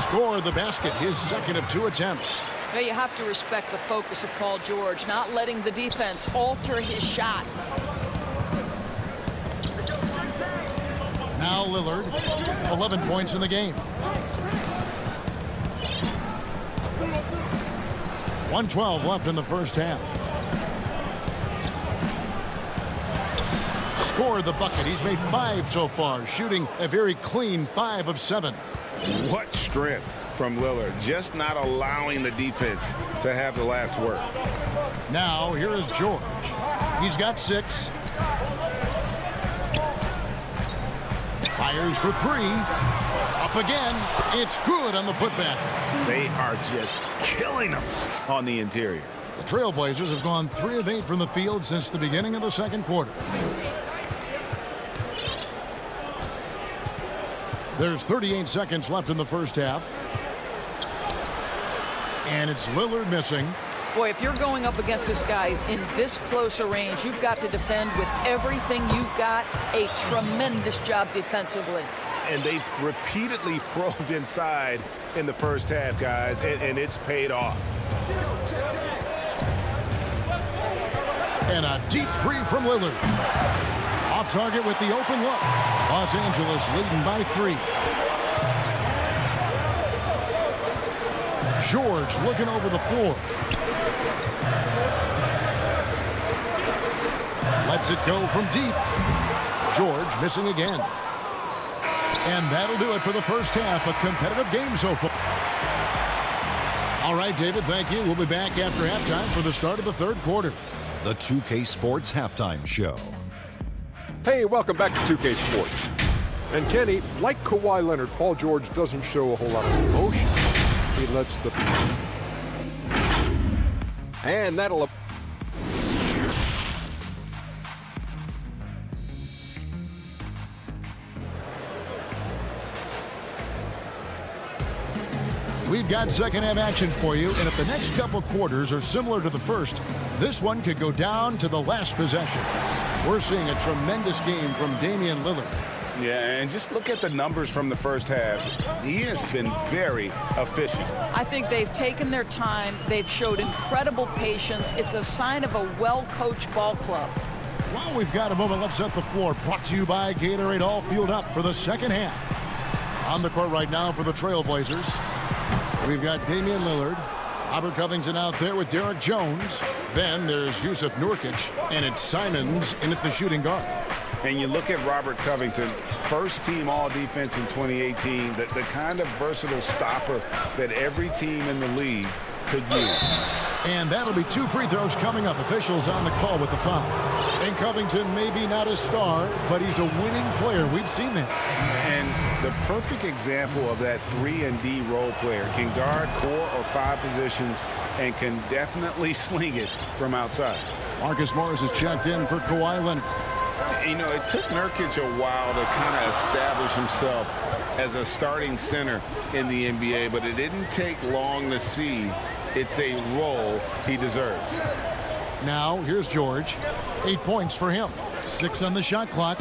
Score the basket, his second of 2 attempts. Well, you have to respect the focus of Paul George, not letting the defense alter his shot. Now Lillard, 11 points in the game. 1:12 left in the first half. Scored the bucket. He's made 5 so far, shooting a very clean 5 of 7. What strength from Lillard, just not allowing the defense to have the last word. Now here is George. He's got 6. Fires for 3. Up again. It's good on the putback. They are just killing them on the interior. The Trailblazers have gone 3 of 8 from the field since the beginning of the second quarter. There's 38 seconds left in the first half. And it's Lillard missing. Boy, if you're going up against this guy in this close a range, you've got to defend with everything you've got. A tremendous job defensively. And they've repeatedly probed inside in the first half, guys, and it's paid off. And a deep 3 from Lillard. Off target with the open look. Los Angeles leading by 3. George looking over the floor. Lets it go from deep. George missing again. And that'll do it for the first half. A competitive game so far. All right, David, thank you. We'll be back after halftime for the start of the third quarter. The 2K Sports Halftime Show. Hey, welcome back to 2K Sports. And Kenny, like Kawhi Leonard, Paul George doesn't show a whole lot of emotion. He lets the... And that'll... We've got second half action for you, and if the next couple quarters are similar to the first, this one could go down to the last possession. We're seeing a tremendous game from Damian Lillard. Yeah, and just look at the numbers from the first half. He has been very efficient. I think they've taken their time. They've showed incredible patience. It's a sign of a well-coached ball club. Well, we've got a moment. Let's set the floor. Brought to you by Gatorade. All fueled up for the second half. On the court right now for the Trailblazers, we've got Damian Lillard. Robert Covington out there with Derek Jones. Then there's Yusuf Nurkic, and it's Simons in at the shooting guard. And you look at Robert Covington, first-team all-defense in 2018, the kind of versatile stopper that every team in the league could use. And that'll be 2 free throws coming up. Officials on the call with the foul. And Covington maybe not a star, but he's a winning player. We've seen that. And the perfect example of that 3-and-D role player. Can guard 4 or 5 positions and can definitely sling it from outside. Marcus Morris is checked in for Kawhi Leonard. You know, it took Nurkic a while to kind of establish himself as a starting center in the NBA, but it didn't take long to see it's a role he deserves. Now, here's George. 8 points for him. 6 on the shot clock.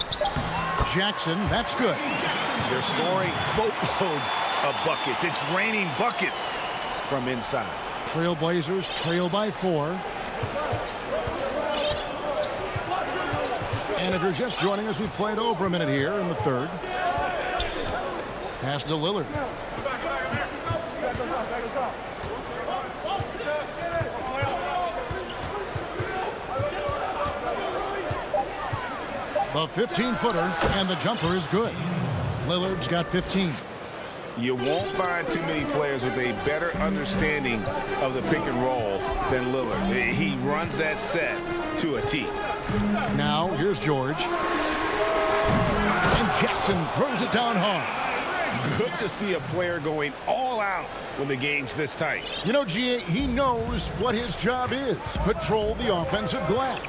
Jackson, that's good. They're scoring boatloads of buckets. It's raining buckets from inside. Trailblazers trail by 4. And if you're just joining us, we played over a minute here in the third. Pass to Lillard. The 15-footer, and the jumper is good. Lillard's got 15. You won't find too many players with a better understanding of the pick and roll than Lillard. He runs that set to a T. Now here's George. And Jackson throws it down hard. Good to see a player going all out when the game's this tight. You know, G.A., he knows what his job is. Patrol the offensive glass.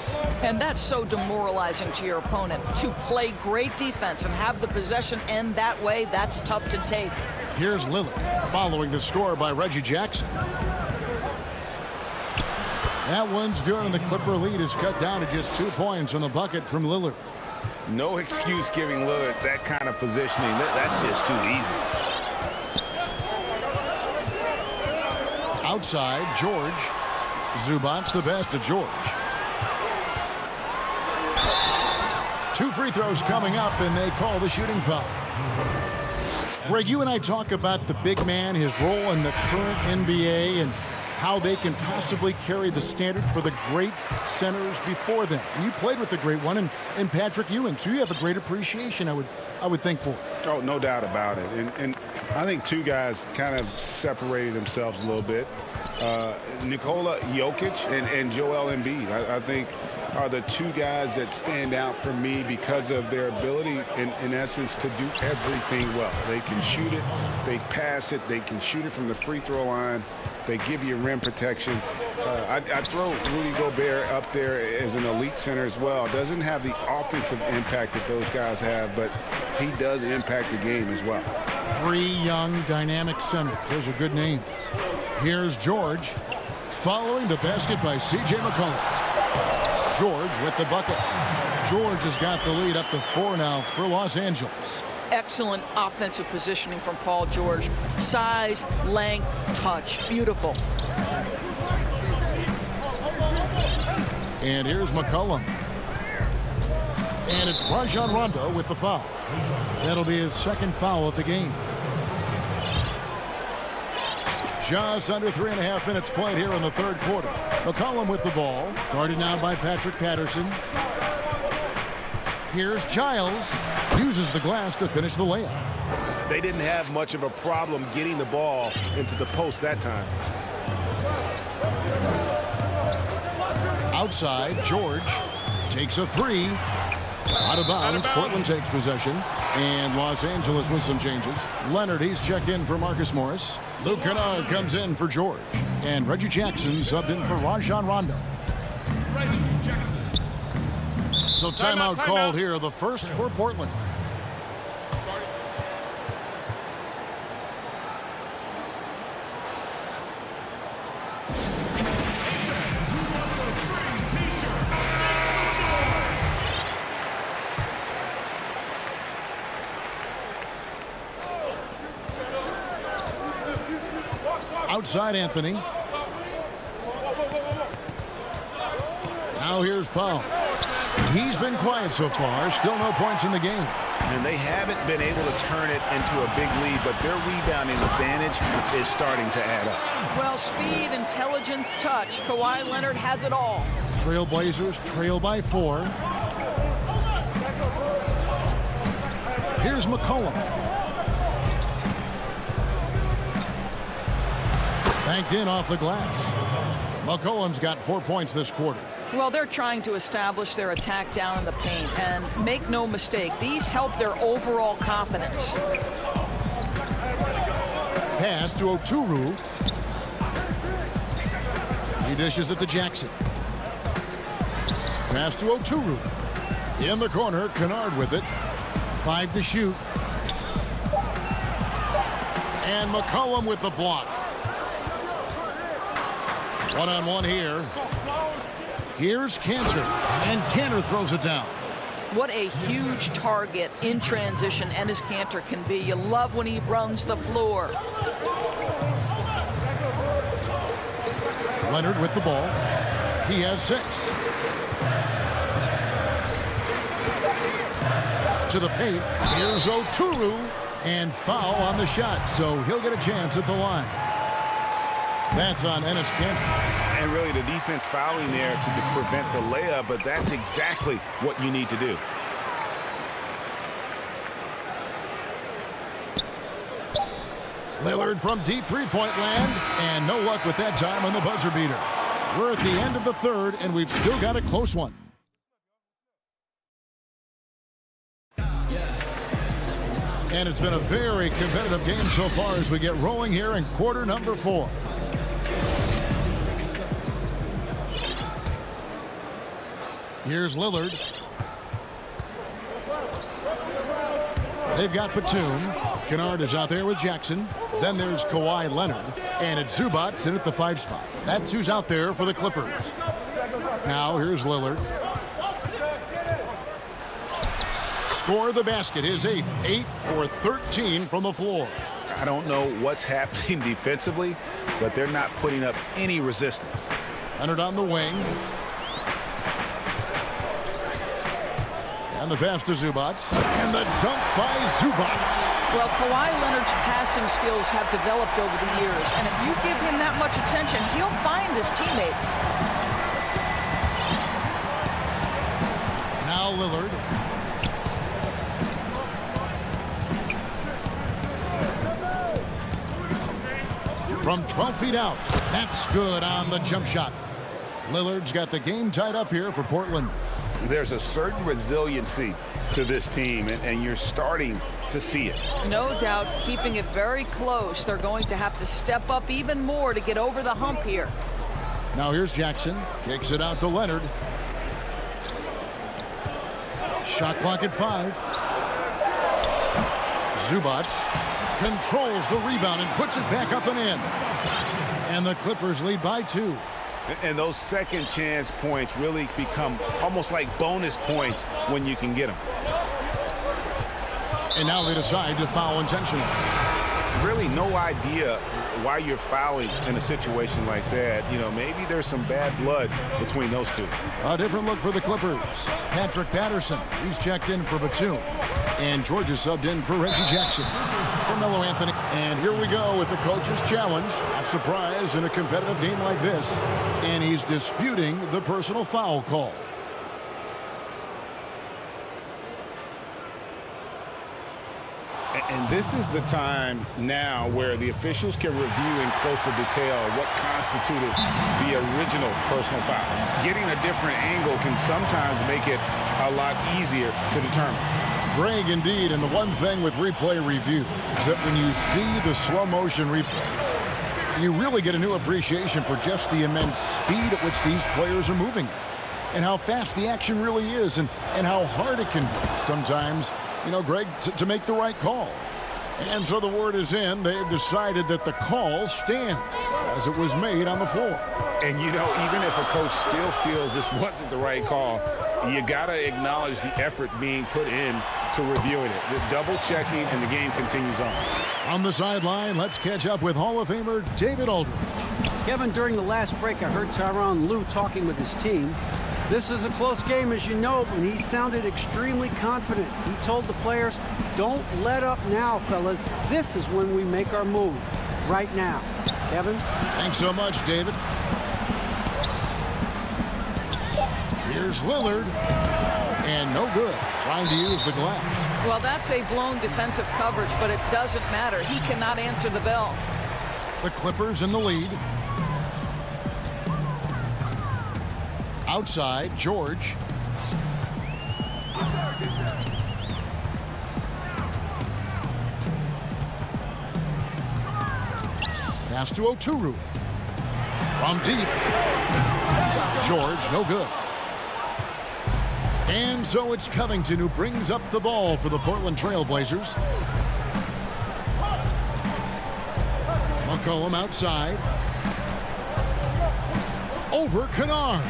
And that's so demoralizing to your opponent. To play great defense and have the possession end that way, that's tough to take. Here's Lillard following the score by Reggie Jackson. That one's good, and the Clipper lead is cut down to just 2 points on the bucket from Lillard. No excuse giving Lillard that kind of positioning. That's just too easy. Outside, George. Zubac's the best to George. 2 free throws coming up, and they call the shooting foul. Greg, you and I talk about the big man, his role in the current NBA, and how they can possibly carry the standard for the great centers before them. And you played with the great one in Patrick Ewing, so you have a great appreciation, I would think, for it. Oh, no doubt about it. And I think two guys kind of separated themselves a little bit. Nikola Jokic and Joel Embiid, I think, are the two guys that stand out for me because of their ability, in essence, to do everything well. They can shoot it, they pass it, they can shoot it from the free throw line. They give you rim protection. I throw Rudy Gobert up there as an elite center as well. Doesn't have the offensive impact that those guys have, but he does impact the game as well. 3 young, dynamic centers. Those are good names. Here's George following the basket by C.J. McCollum. George with the bucket. George has got the lead up to 4 now for Los Angeles. Excellent offensive positioning from Paul George. Size, length, touch. Beautiful. And here's McCollum. And it's Rajon Rondo with the foul. That'll be his 2nd foul of the game. Just under 3.5 minutes played here in the 3rd quarter. McCollum with the ball. Guarded now by Patrick Patterson. Here's Giles. Uses the glass to finish the layup. They didn't have much of a problem getting the ball into the post that time. Outside, George takes a 3. Out of bounds. Portland takes possession. And Los Angeles with some changes. Leonard, he's checked in for Marcus Morris. Luke Kennard comes in for George. And Reggie Jackson subbed in for Rajon Rondo. Reggie Jackson. So timeout called here, the first for Portland. Outside Anthony. Now here's Paul. He's been quiet so far. Still no points in the game. And they haven't been able to turn it into a big lead, but their rebounding advantage is starting to add up. Well, speed, intelligence, touch. Kawhi Leonard has it all. Trailblazers trail by 4. Here's McCollum. Banked in off the glass. McCollum's got 4 points this quarter. Well, they're trying to establish their attack down in the paint. And make no mistake, these help their overall confidence. Pass to Oturu. He dishes it to Jackson. Pass to Oturu. In the corner, Kennard with it. 5 to shoot. And McCollum with the block. One-on-one here. Here's Cantor. And Cantor throws it down. What a huge target in transition Enes Kanter can be. You love when he runs the floor. Leonard with the ball. He has 6. To the paint. Here's Oturu. And foul on the shot. So he'll get a chance at the line. That's on Enes Kanter. And really the defense fouling there to prevent the layup, but that's exactly what you need to do. Lillard from deep three-point land, and no luck with that time on the buzzer beater. We're at the end of the third, and we've still got a close one. And it's been a very competitive game so far as we get rolling here in quarter number 4. Here's Lillard. They've got Batum. Kennard is out there with Jackson. Then there's Kawhi Leonard. And it's Zubac in at the 5 spot. That's who's out there for the Clippers. Now here's Lillard. Score the basket, his 8th. 8 for 13 from the floor. I don't know what's happening defensively, but they're not putting up any resistance. Leonard on the wing. And the pass to Zubac. And the dunk by Zubac. Well, Kawhi Leonard's passing skills have developed over the years, and if you give him that much attention, he'll find his teammates. Now Lillard. From 12 feet out. That's good on the jump shot. Lillard's got the game tied up here for Portland. There's a certain resiliency to this team, and you're starting to see it. No doubt, keeping it very close. They're going to have to step up even more to get over the hump here. Now here's Jackson. Kicks it out to Leonard. Shot clock at 5. Zubac controls the rebound and puts it back up and in. And the Clippers lead by 2. And those second chance points really become almost like bonus points when you can get them. And now they decide to foul intentionally. Really no idea why you're fouling in a situation like that. You know, maybe there's some bad blood between those two. A different look for the Clippers. Patrick Patterson, he's checked in for Batum. And George is subbed in for Reggie Jackson. Carmelo Anthony. And here we go with the coach's challenge. Not surprised in a competitive game like this. And he's disputing the personal foul call. And this is the time now where the officials can review in closer detail what constituted the original personal foul. Getting a different angle can sometimes make it a lot easier to determine. Greg, indeed, and the one thing with replay review is that when you see the slow motion replay, you really get a new appreciation for just the immense speed at which these players are moving and how fast the action really is and how hard it can be sometimes, you know, Greg, to make the right call. And so the word is in. They've decided that the call stands as it was made on the floor. And, you know, even if a coach still feels this wasn't the right call, you got to acknowledge the effort being put in to reviewing it. The double checking, and the game continues on. On the sideline, let's catch up with Hall of Famer David Aldridge. Kevin, during the last break, I heard Tyronn Lue talking with his team. This is a close game, as you know, and he sounded extremely confident. He told the players, don't let up now, fellas. This is when we make our move. Right now. Kevin? Thanks so much, David. Here's Lillard. And no good. Trying to use the glass. Well, that's a blown defensive coverage, but it doesn't matter. He cannot answer the bell. The Clippers in the lead. Outside, George. Pass to Oturu. From deep. George, no good. And so it's Covington who brings up the ball for the Portland Trail Blazers. McCollum outside. Over Kennard.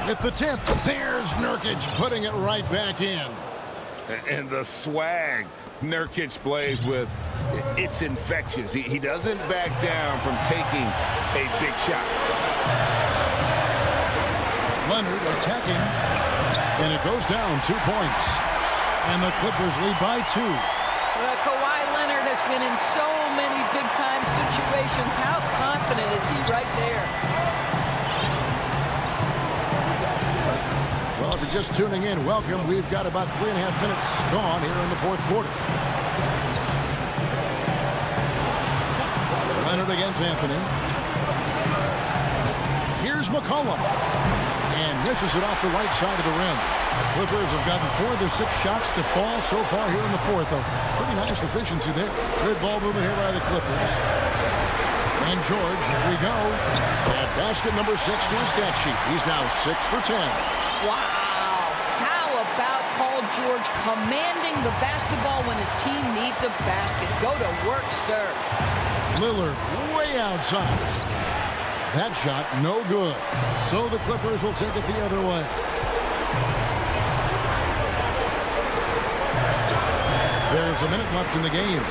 At the tip, there's Nurkic putting it right back in. And the swag Nurkic plays with, it's infectious. He doesn't back down from taking a big shot. Leonard attacking, and it goes down 2 points. And the Clippers lead by 2. Kawhi Leonard has been in so many big-time situations. How confident is he right there? Well, if you're just tuning in, welcome. We've got about 3.5 minutes gone here in the fourth quarter. Lillard against Anthony. Here's McCollum. And misses it off the right side of the rim. Clippers have gotten 4 of their 6 shots to fall so far here in the fourth. A pretty nice efficiency there. Good ball movement here by the Clippers. And George, here we go. At basket number 6 to his stat sheet. He's now 6 for 10. Wow. How about Paul George commanding the basketball when his team needs a basket? Go to work, sir. Lillard way outside. That shot no good. So the Clippers will take it the other way. There's a minute left in the game.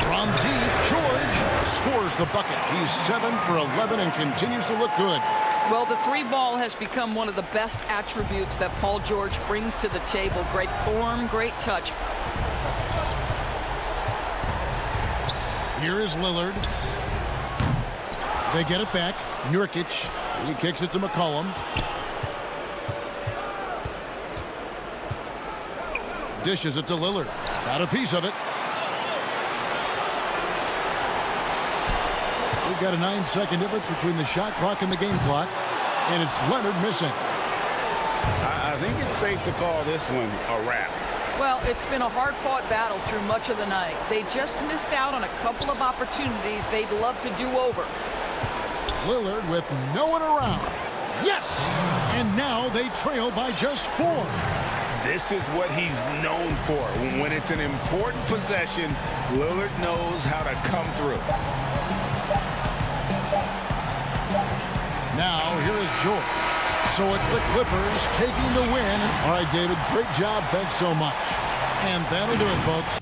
From deep, George scores the bucket. He's 7 for 11 and continues to look good. Well, the 3 ball has become one of the best attributes that Paul George brings to the table. Great form, great touch. Here is Lillard. They get it back. Nurkic. He kicks it to McCollum. Dishes it to Lillard. Got a piece of it. We've got a 9-second difference between the shot clock and the game clock. And it's Leonard missing. I think it's safe to call this one a wrap. Well, it's been a hard-fought battle through much of the night. They just missed out on a couple of opportunities they'd love to do over. Lillard with no one around. Yes! And now they trail by just 4. This is what he's known for. When it's an important possession, Lillard knows how to come through. Now, here is George. So it's the Clippers taking the win. All right, David, great job. Thanks so much. And that'll do it, folks.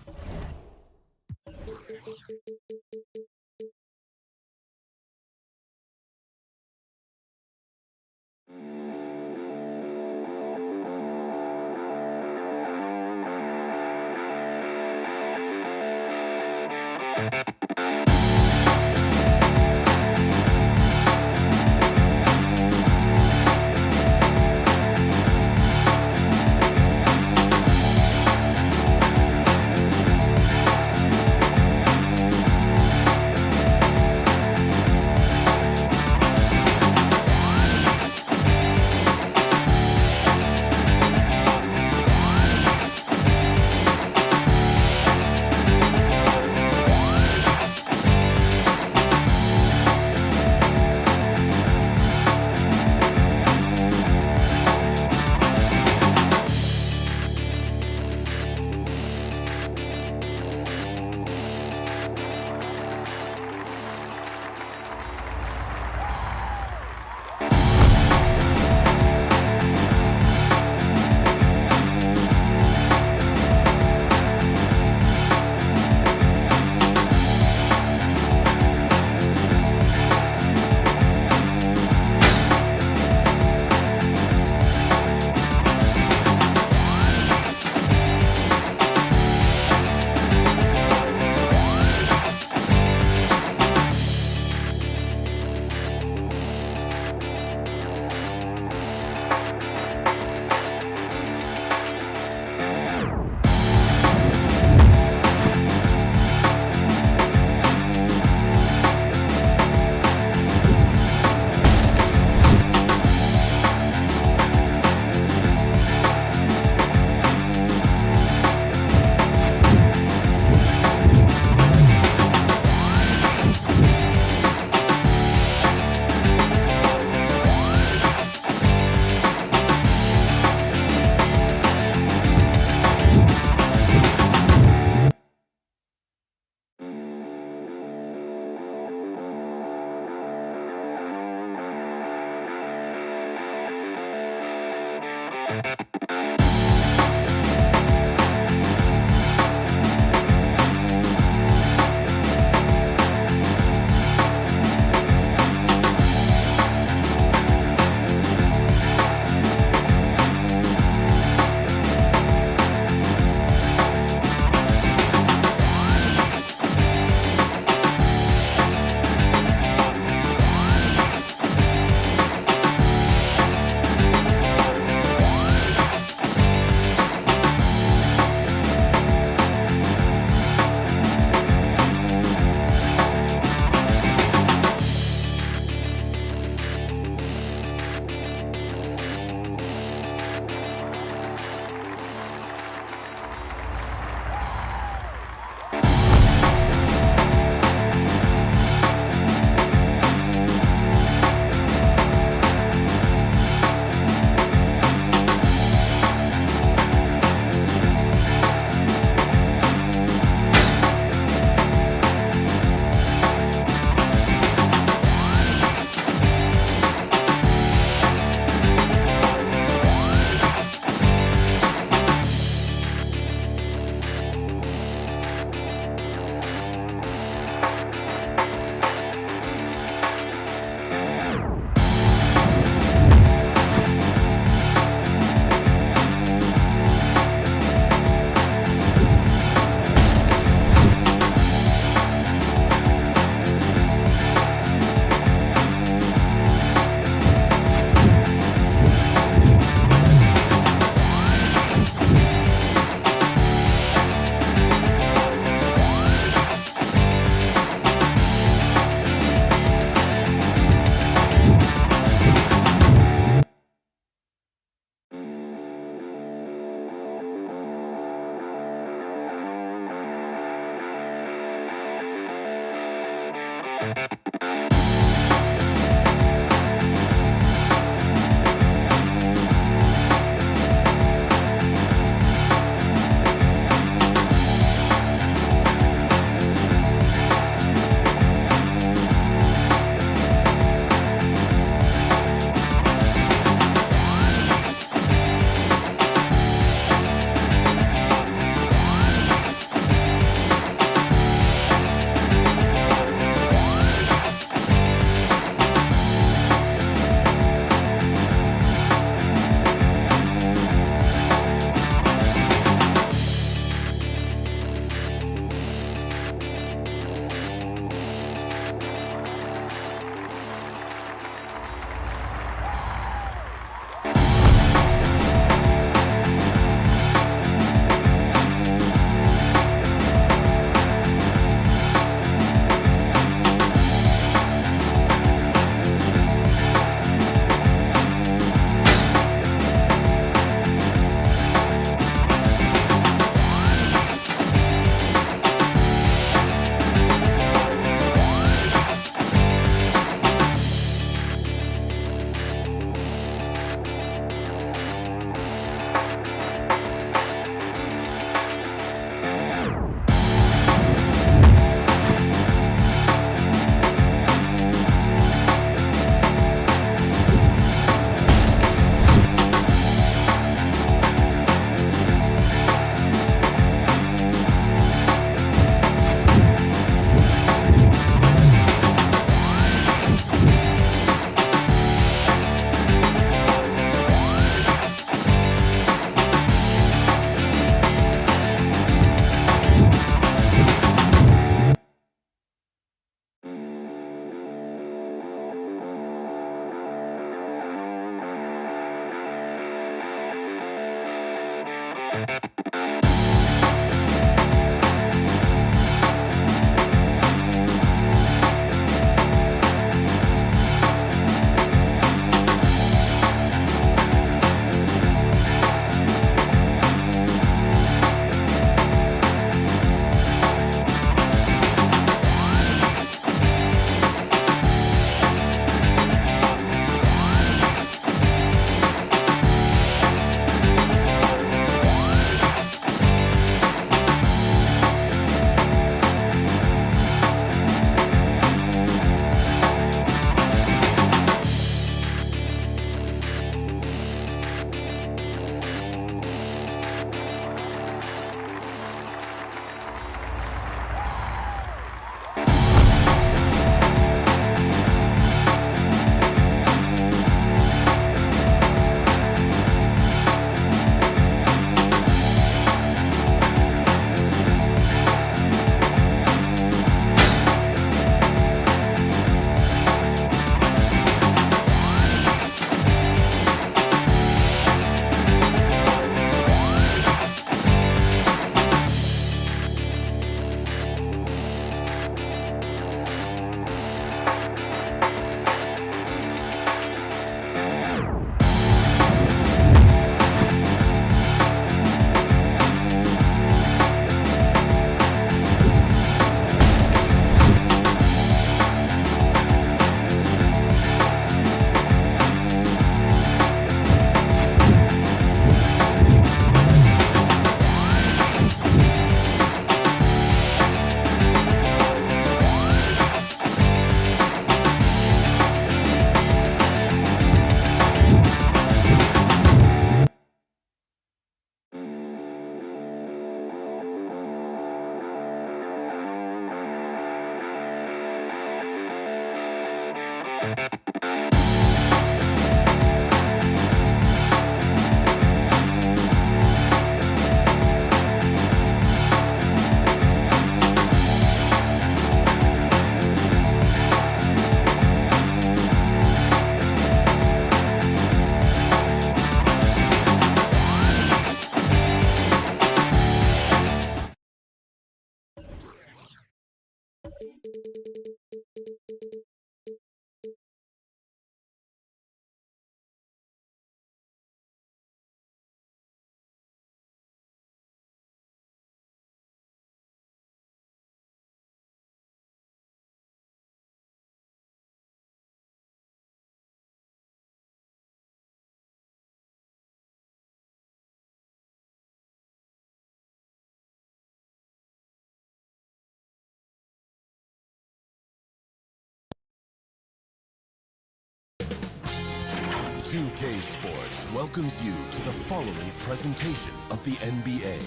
2K Sports welcomes you to the following presentation of the NBA.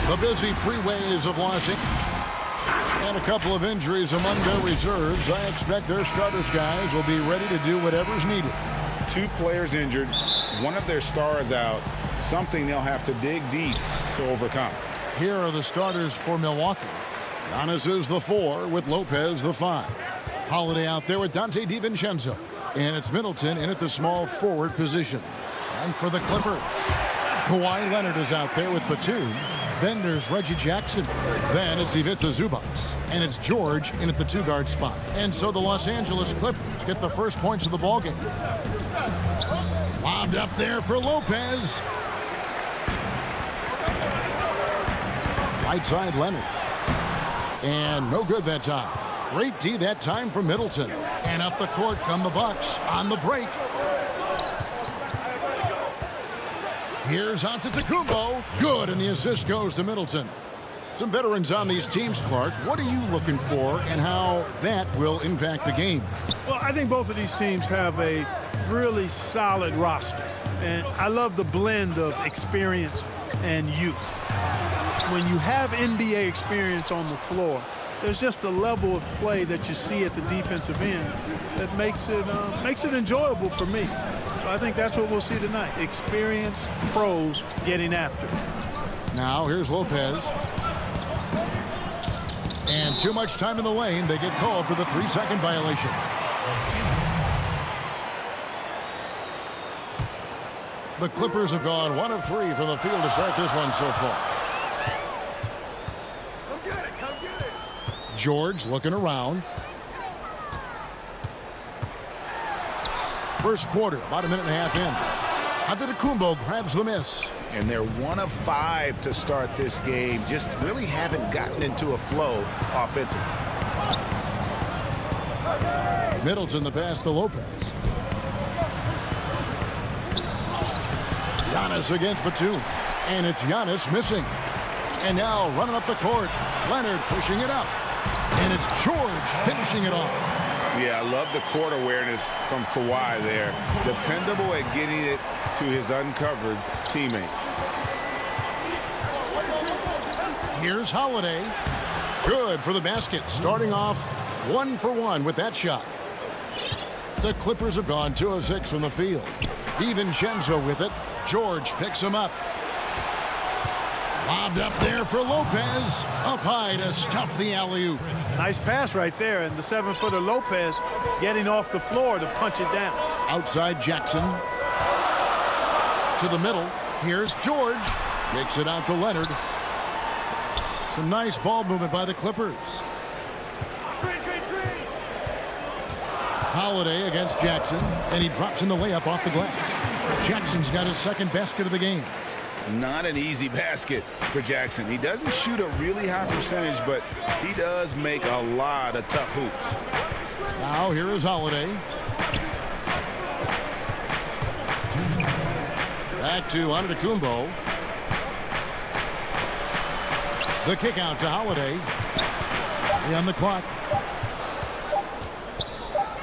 The busy freeways of Los Angeles and a couple of injuries among their reserves. I expect their starters guys will be ready to do whatever's needed. 2 players injured, one of their stars out, something they'll have to dig deep to overcome. Here are the starters for Milwaukee. Giannis is the 4 with Lopez the 5. Holiday out there with Dante DiVincenzo. And it's Middleton in at the small forward position. And for the Clippers, Kawhi Leonard is out there with Batum. Then there's Reggie Jackson. Then it's Ivica Zubac. And it's George in at the 2-guard spot. And so the Los Angeles Clippers get the first points of the ballgame. Lobbed up there for Lopez. Right side Leonard. And no good that time. Great D that time from Middleton. And up the court come the Bucks on the break. Here's Antetokounmpo. Good, and the assist goes to Middleton. Some veterans on these teams, Clark. What are you looking for and how that will impact the game? Well, I think both of these teams have a really solid roster. And I love the blend of experience and youth. When you have NBA experience on the floor, there's just a level of play that you see at the defensive end that makes it enjoyable for me. So I think that's what we'll see tonight. Experienced pros getting after it. Now here's Lopez. And too much time in the lane. They get called for the 3-second violation. The Clippers have gone 1 of 3 from the field to start this one so far. George looking around. First quarter, about a minute and a half in. Antetokounmpo grabs the miss. And they're 1 of 5 to start this game. Just really haven't gotten into a flow offensively. Middleton the pass to Lopez. Giannis against Batum. And it's Giannis missing. And now running up the court. Leonard pushing it up. And it's George finishing it off. Yeah, I love the court awareness from Kawhi there. Dependable at getting it to his uncovered teammates. Here's Holiday. Good for the basket. Starting off 1 for 1 with that shot. The Clippers have gone 2 of 6 from the field. DiVincenzo with it. George picks him up. Lobbed up there for Lopez. Up high to stuff the alley-oop. Nice pass right there, and the 7-footer Lopez getting off the floor to punch it down. Outside Jackson. To the middle. Here's George. Kicks it out to Leonard. Some nice ball movement by the Clippers. Holiday against Jackson, and he drops in the layup off the glass. Jackson's got his second basket of the game. Not an easy basket for Jackson. He doesn't shoot a really high percentage, but he does make a lot of tough hoops. Now here is Holiday. Back to Antetokounmpo. The kick out to Holiday. On the clock.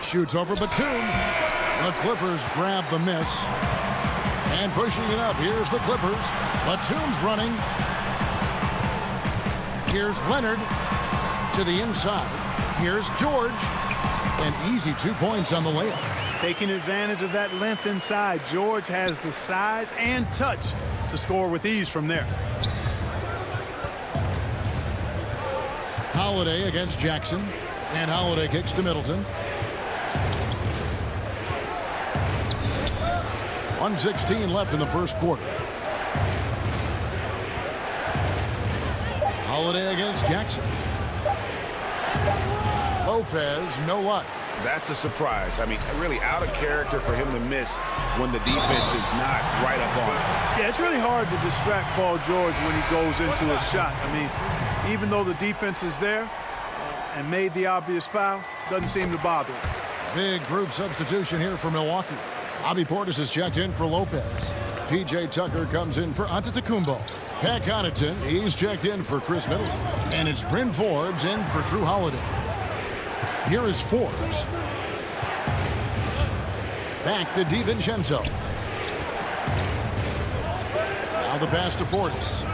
Shoots over Batum. The Clippers grab the miss. And pushing it up. Here's the Clippers. Batum's running. Here's Leonard to the inside. Here's George. An easy 2 points on the layup. Taking advantage of that length inside. George has the size and touch to score with ease from there. Holiday against Jackson. And Holiday kicks to Middleton. 1:16 left in the first quarter. Holiday against Jackson. Lopez, no luck. That's a surprise. I mean, really out of character for him to miss when the defense is not right up on him. Yeah, it's really hard to distract Paul George when he goes into a shot. I mean, even though the defense is there and made the obvious foul, doesn't seem to bother him. Big group substitution here for Milwaukee. Bobby Portis is checked in for Lopez. P.J. Tucker comes in for Antetokounmpo. Pat Connaughton, he's checked in for Chris Middleton. And it's Bryn Forbes in for Drew Holiday. Here is Forbes. Back to DiVincenzo. Now the pass to Portis.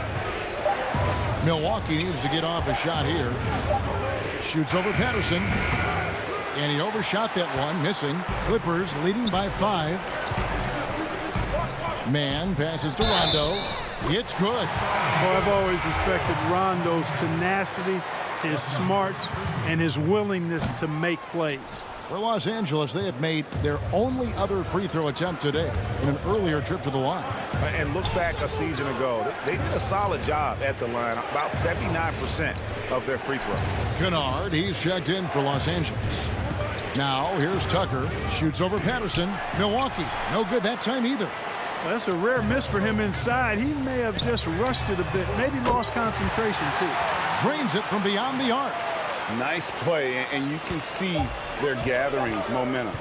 Milwaukee needs to get off a shot here. Shoots over Patterson. And he overshot that one, missing. Clippers leading by 5. Man passes to Rondo. It's good. Well, I've always respected Rondo's tenacity, his smarts, and his willingness to make plays. For Los Angeles, they have made their only other free throw attempt today in an earlier trip to the line. And look back a season ago. They did a solid job at the line, about 79% of their free throw. Kennard, he's checked in for Los Angeles. Now, here's Tucker. Shoots over Patterson. Milwaukee, no good that time either. Well, that's a rare miss for him inside. He may have just rushed it a bit, maybe lost concentration too. Drains it from beyond the arc. Nice play, and you can see they're gathering momentum.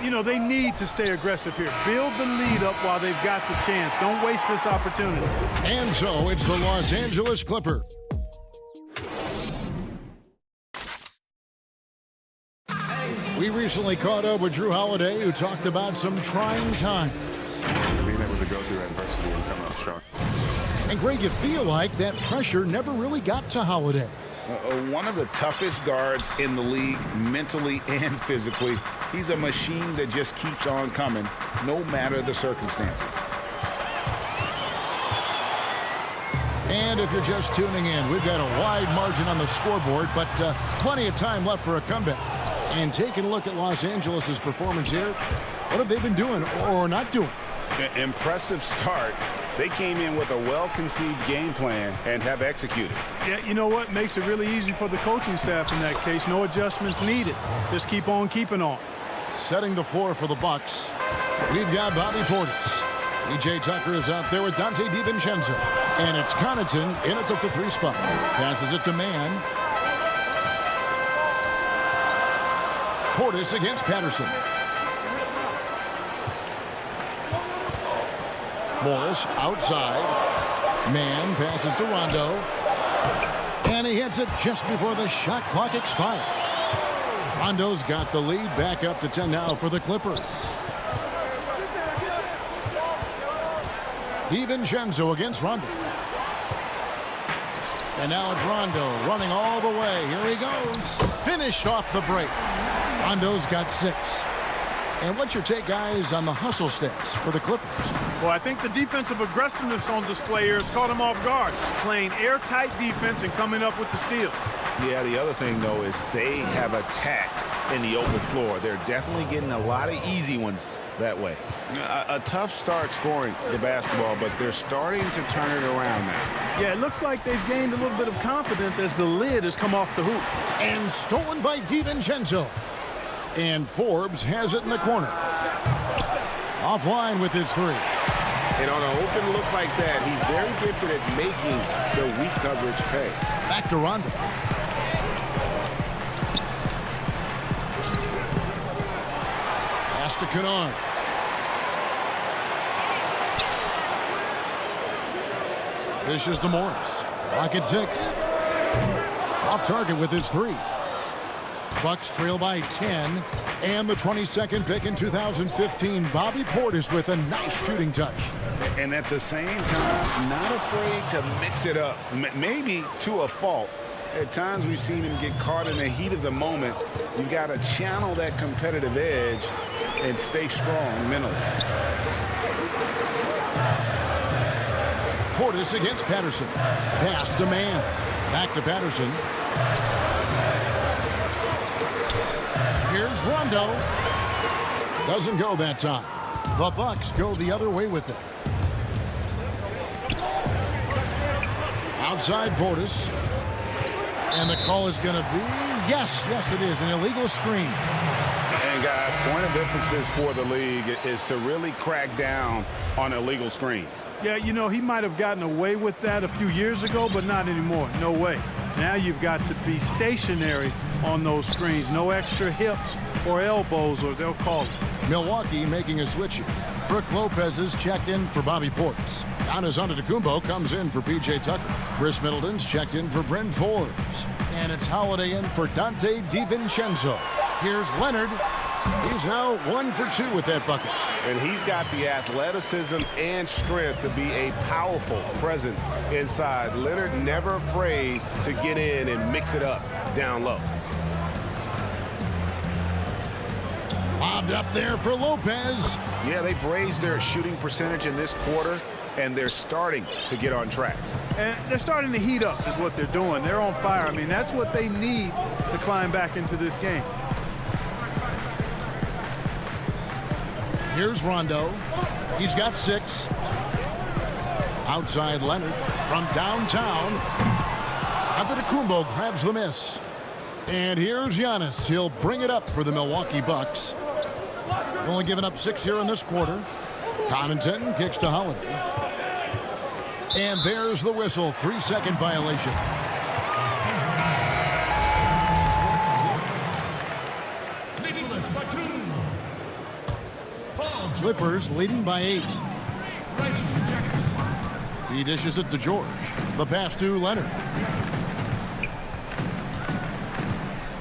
You know, they need to stay aggressive here. Build the lead up while they've got the chance. Don't waste this opportunity. And so it's the Los Angeles Clippers. We recently caught up with Drew Holiday, who talked about some trying times. Being able to go through adversity and come out strong. And Greg, you feel like that pressure never really got to Holiday. One of the toughest guards in the league, mentally and physically. He's a machine that just keeps on coming, no matter the circumstances. And if you're just tuning in, we've got a wide margin on the scoreboard, but plenty of time left for a comeback. And taking a look at Los Angeles' performance here, what have they been doing or not doing? Impressive start. They came in with a well-conceived game plan and have executed. Yeah, you know what? Makes it really easy for the coaching staff in that case. No adjustments needed. Just keep on keeping on. Setting the floor for the Bucks, we've got Bobby Portis. P.J. Tucker is out there with Dante DiVincenzo. And it's Connaughton in at the 3 spot. Passes it to Mann. Portis against Patterson. Morris outside. Mann passes to Rondo. And he hits it just before the shot clock expires. Rondo's got the lead back up to 10 now for the Clippers. DiVincenzo against Rondo. And now it's Rondo running all the way. Here he goes. Finished off the break. Rondo's got 6. And what's your take, guys, on the hustle stats for the Clippers? Well, I think the defensive aggressiveness on display here has caught him off guard. Playing airtight defense and coming up with the steal. Yeah, the other thing, though, is they have attacked in the open floor. They're definitely getting a lot of easy ones that way. A tough start scoring the basketball, but they're starting to turn it around now. Yeah, it looks like they've gained a little bit of confidence as the lid has come off the hoop. And stolen by DiVincenzo. And Forbes has it in the corner. Offline with his 3. And on an open look like that, he's very gifted at making the weak coverage pay. Back to Rondo. Pass to Kennard. Dishes to Morris. Rocket 6. Off target with his 3. Bucks trail by 10. And the 22nd pick in 2015, Bobby Portis with a nice shooting touch. And at the same time, not afraid to mix it up. Maybe to a fault. At times we've seen him get caught in the heat of the moment. You got to channel that competitive edge and stay strong mentally. Portis against Patterson. Pass to Mann. Back to Patterson. Here's Rondo. Doesn't go that time. The Bucks go the other way with it. Outside Portis. And the call is going to be, yes, it is, an illegal screen. And guys, point of emphasis for the league is to really crack down on illegal screens. Yeah, you know, he might have gotten away with that a few years ago, but not anymore. No way. Now you've got to be stationary on those screens. No extra hips or elbows, or they'll call it. Milwaukee making a switch here. Brook Lopez is checked in for Bobby Portis. Giannis Antetokounmpo comes in for P.J. Tucker. Chris Middleton's checked in for Bryn Forbes. And it's Holiday in for Dante DiVincenzo. Here's Leonard. He's now 1 for 2 with that bucket. And he's got the athleticism and strength to be a powerful presence inside. Leonard never afraid to get in and mix it up down low. Lobbed up there for Lopez. Yeah, they've raised their shooting percentage in this quarter, and they're starting to get on track. And they're starting to heat up is what they're doing. They're on fire. I mean, that's what they need to climb back into this game. Here's Rondo. He's got 6. Outside Leonard from downtown. Antetokounmpo grabs the miss. And here's Giannis. He'll bring it up for the Milwaukee Bucks. Only giving up 6 here in this quarter. Connaughton kicks to Holiday. And there's the whistle. 3-second violation. Clippers leading by 8. He dishes it to George. The pass to Leonard.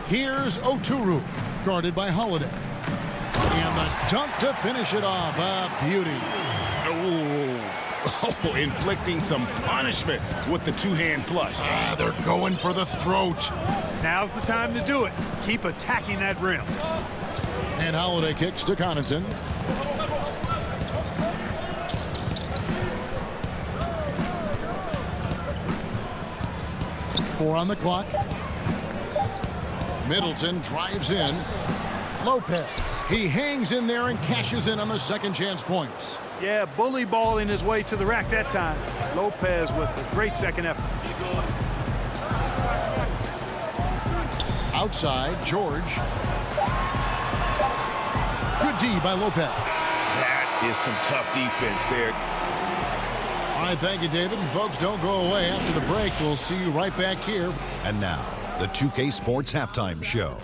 Here's Oturu, guarded by Holiday. And the dunk to finish it off. A beauty. Oh, inflicting some punishment with the two-hand flush. They're going for the throat. Now's the time to do it. Keep attacking that rim. And Holiday kicks to Connaughton. Four on the clock. Middleton drives in. Lopez. He hangs in there and cashes in on the second chance points. Yeah, bully balling his way to the rack that time. Lopez with a great second effort. Outside, George. Good D by Lopez. That is some tough defense there. All right, thank you, David. And folks, don't go away. After the break, we'll see you right back here. And now, the 2K Sports Halftime Show.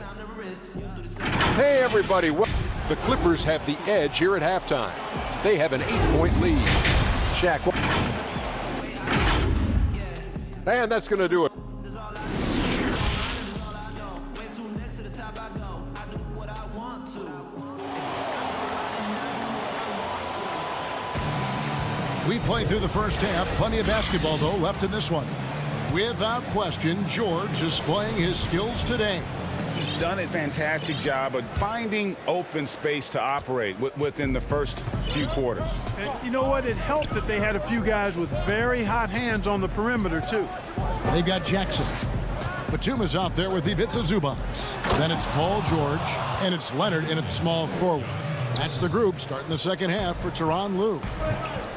Hey, everybody. The Clippers have the edge here at halftime. They have an 8-point lead. Shaq. And that's going to do it. We played through the first half. Plenty of basketball, though, left in this one. Without question, George is displaying his skills today. He's done a fantastic job of finding open space to operate within the first few quarters. And you know what? It helped that they had a few guys with very hot hands on the perimeter, too. They've got Jackson. Batuma's out there with Ivica Zubac. Then it's Paul George, and it's Leonard in at small forward. That's the group starting the second half for Tyronn Lue.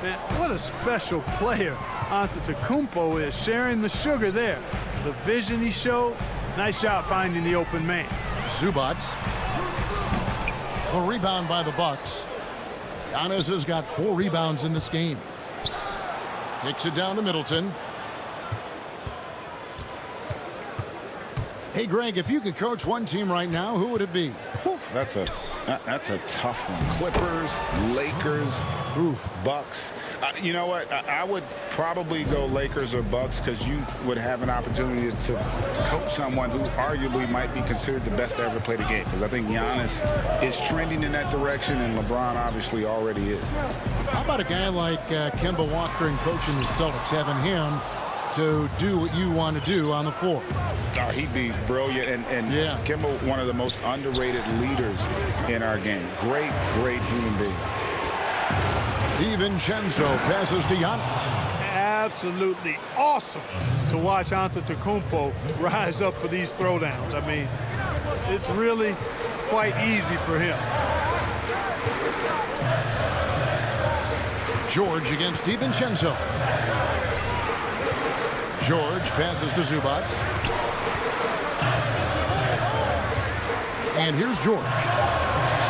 Man, what a special player Antetokounmpo is, sharing the sugar there. The vision he showed, nice job finding the open man. Zubac. A rebound by the Bucks. Giannis has got 4 rebounds in this game. Kicks it down to Middleton. Hey, Greg, if you could coach one team right now, who would it be? That's a tough one. Clippers, Lakers, Bucks. You know what? I would probably go Lakers or Bucks because you would have an opportunity to coach someone who arguably might be considered the best to ever play the game. Because I think Giannis is trending in that direction, and LeBron obviously already is. How about a guy like Kemba Walker and coaching the Celtics, having him to do what you want to do on the floor? Oh, he'd be brilliant, and yeah. Kemba, one of the most underrated leaders in our game. Great human being. DiVincenzo passes to Giannis. Absolutely awesome to watch Antetokounmpo rise up for these throwdowns. I mean, it's really quite easy for him. George against DiVincenzo. George passes to Zubac. And here's George.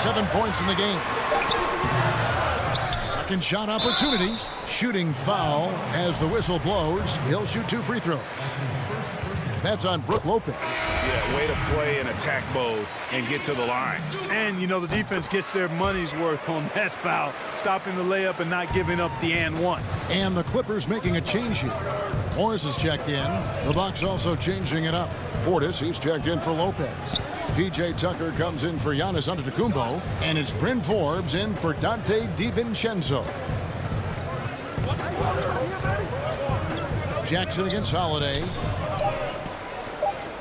7 points in the game. Second shot opportunity. Shooting foul as the whistle blows. He'll shoot 2 free throws. That's on Brook Lopez. Yeah, way to play in attack mode and get to the line. And, you know, the defense gets their money's worth on that foul, stopping the layup and not giving up the and one. And the Clippers making a change here. Morris is checked in. The Bucks also changing it up. Portis, he's checked in for Lopez. P.J. Tucker comes in for Giannis Antetokounmpo. And it's Bryn Forbes in for Dante DiVincenzo. Jackson against Holiday.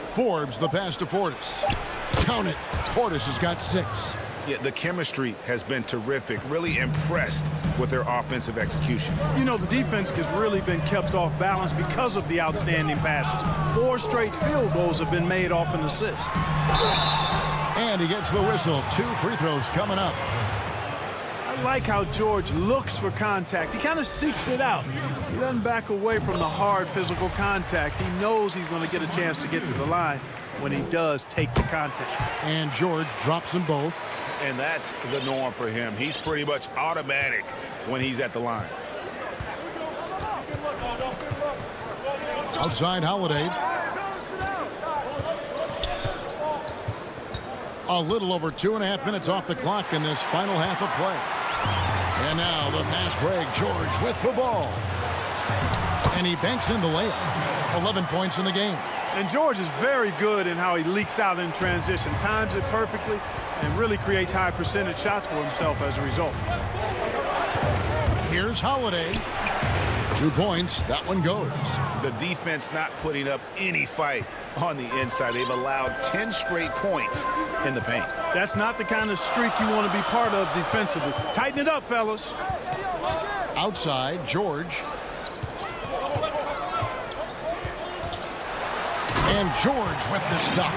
Forbes, the pass to Portis. Count it. Portis has got 6. Yeah, the chemistry has been terrific. Really impressed with their offensive execution. You know, the defense has really been kept off balance because of the outstanding passes. 4 straight field goals have been made off an assist. And he gets the whistle. 2 free throws coming up. I like how George looks for contact. He kind of seeks it out. He doesn't back away from the hard physical contact. He knows he's going to get a chance to get to the line when he does take the contact. And George drops them both. And that's the norm for him. He's pretty much automatic when he's at the line. Outside Holiday. A little over 2.5 minutes off the clock in this final half of play. And now the fast break. George with the ball. And he banks in the layup. 11 points in the game. And George is very good in how he leaks out in transition. Times it perfectly and really creates high percentage shots for himself as a result. Here's Holiday. 2 points. That one goes. The defense not putting up any fight on the inside. They've allowed 10 straight points in the paint. That's not the kind of streak you want to be part of defensively. Tighten it up, fellas. Outside, George. And George with the stuff.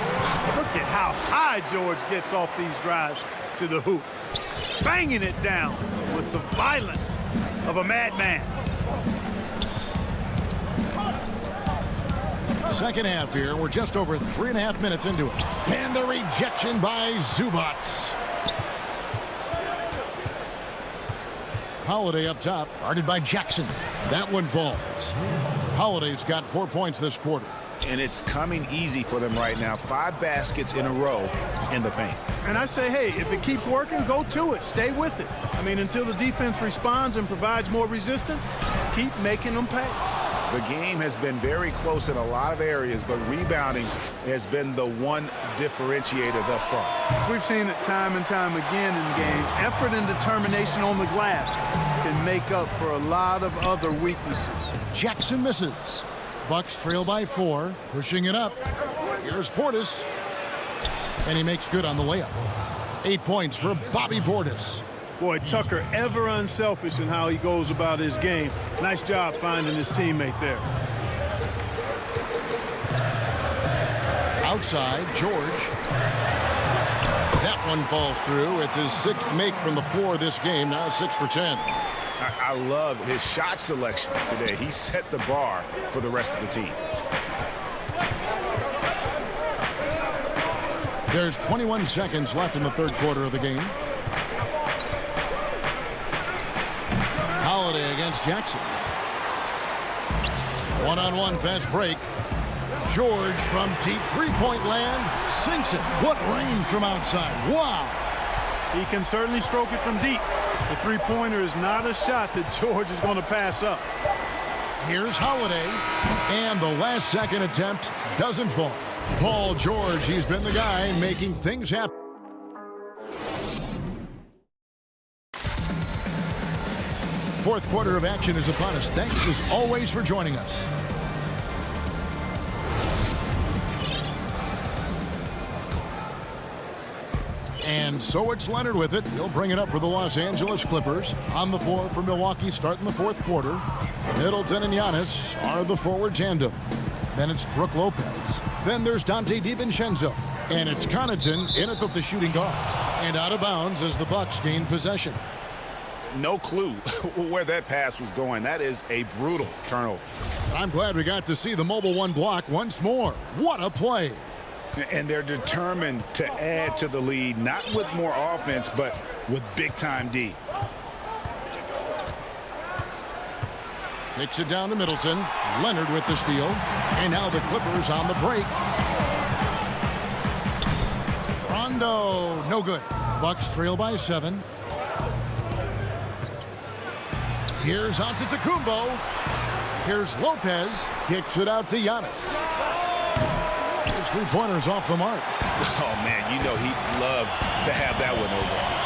Look at how high George gets off these drives to the hoop. Banging it down with the violence of a madman. Second half here. We're just over 3.5 minutes into it. And the rejection by Zubats. Holiday up top, guarded by Jackson. That one falls. Holiday's got 4 points this quarter. And it's coming easy for them right now. 5 baskets in a row in the paint. And I say, hey, if it keeps working, go to it. Stay with it. I mean, until the defense responds and provides more resistance, keep making them pay. The game has been very close in a lot of areas, but rebounding has been the one differentiator thus far. We've seen it time and time again in games. Effort and determination on the glass can make up for a lot of other weaknesses. Jackson misses. Bucks trail by 4, pushing it up. Here's Portis. And he makes good on the layup. 8 points for Bobby Portis. Boy, Tucker ever unselfish in how he goes about his game. Nice job finding his teammate there. Outside, George. That one falls through. It's his 6th make from the floor this game. Now 6 for 10. I love his shot selection today. He set the bar for the rest of the team. There's 21 seconds left in the third quarter of the game. Holiday against Jackson. One-on-one fast break. George from deep three-point land sinks it. What range from outside. Wow. He can certainly stroke it from deep. The three-pointer is not a shot that George is going to pass up. Here's Holiday. And the last second attempt doesn't fall. Paul George, he's been the guy making things happen. Fourth quarter of action is upon us. Thanks as always for joining us. And so it's Leonard with it. He'll bring it up for the Los Angeles Clippers. On the floor for Milwaukee starting the fourth quarter. Middleton and Giannis are the forward tandem. Then it's Brook Lopez. Then there's Dante DiVincenzo. And it's Connaughton in it with the shooting guard. And out of bounds as the Bucks gain possession. No clue where that pass was going. That is a brutal turnover. I'm glad we got to see the mobile one block once more. What a play. And they're determined to add to the lead, not with more offense, but with big-time D. Kicks it down to Middleton. Leonard with the steal. And now the Clippers on the break. Rondo, no good. Bucks trail by 7. Here's Antetokounmpo. Here's Lopez. Kicks it out to Giannis. His three-pointer's off the mark. Oh, man, you know he'd love to have that one over.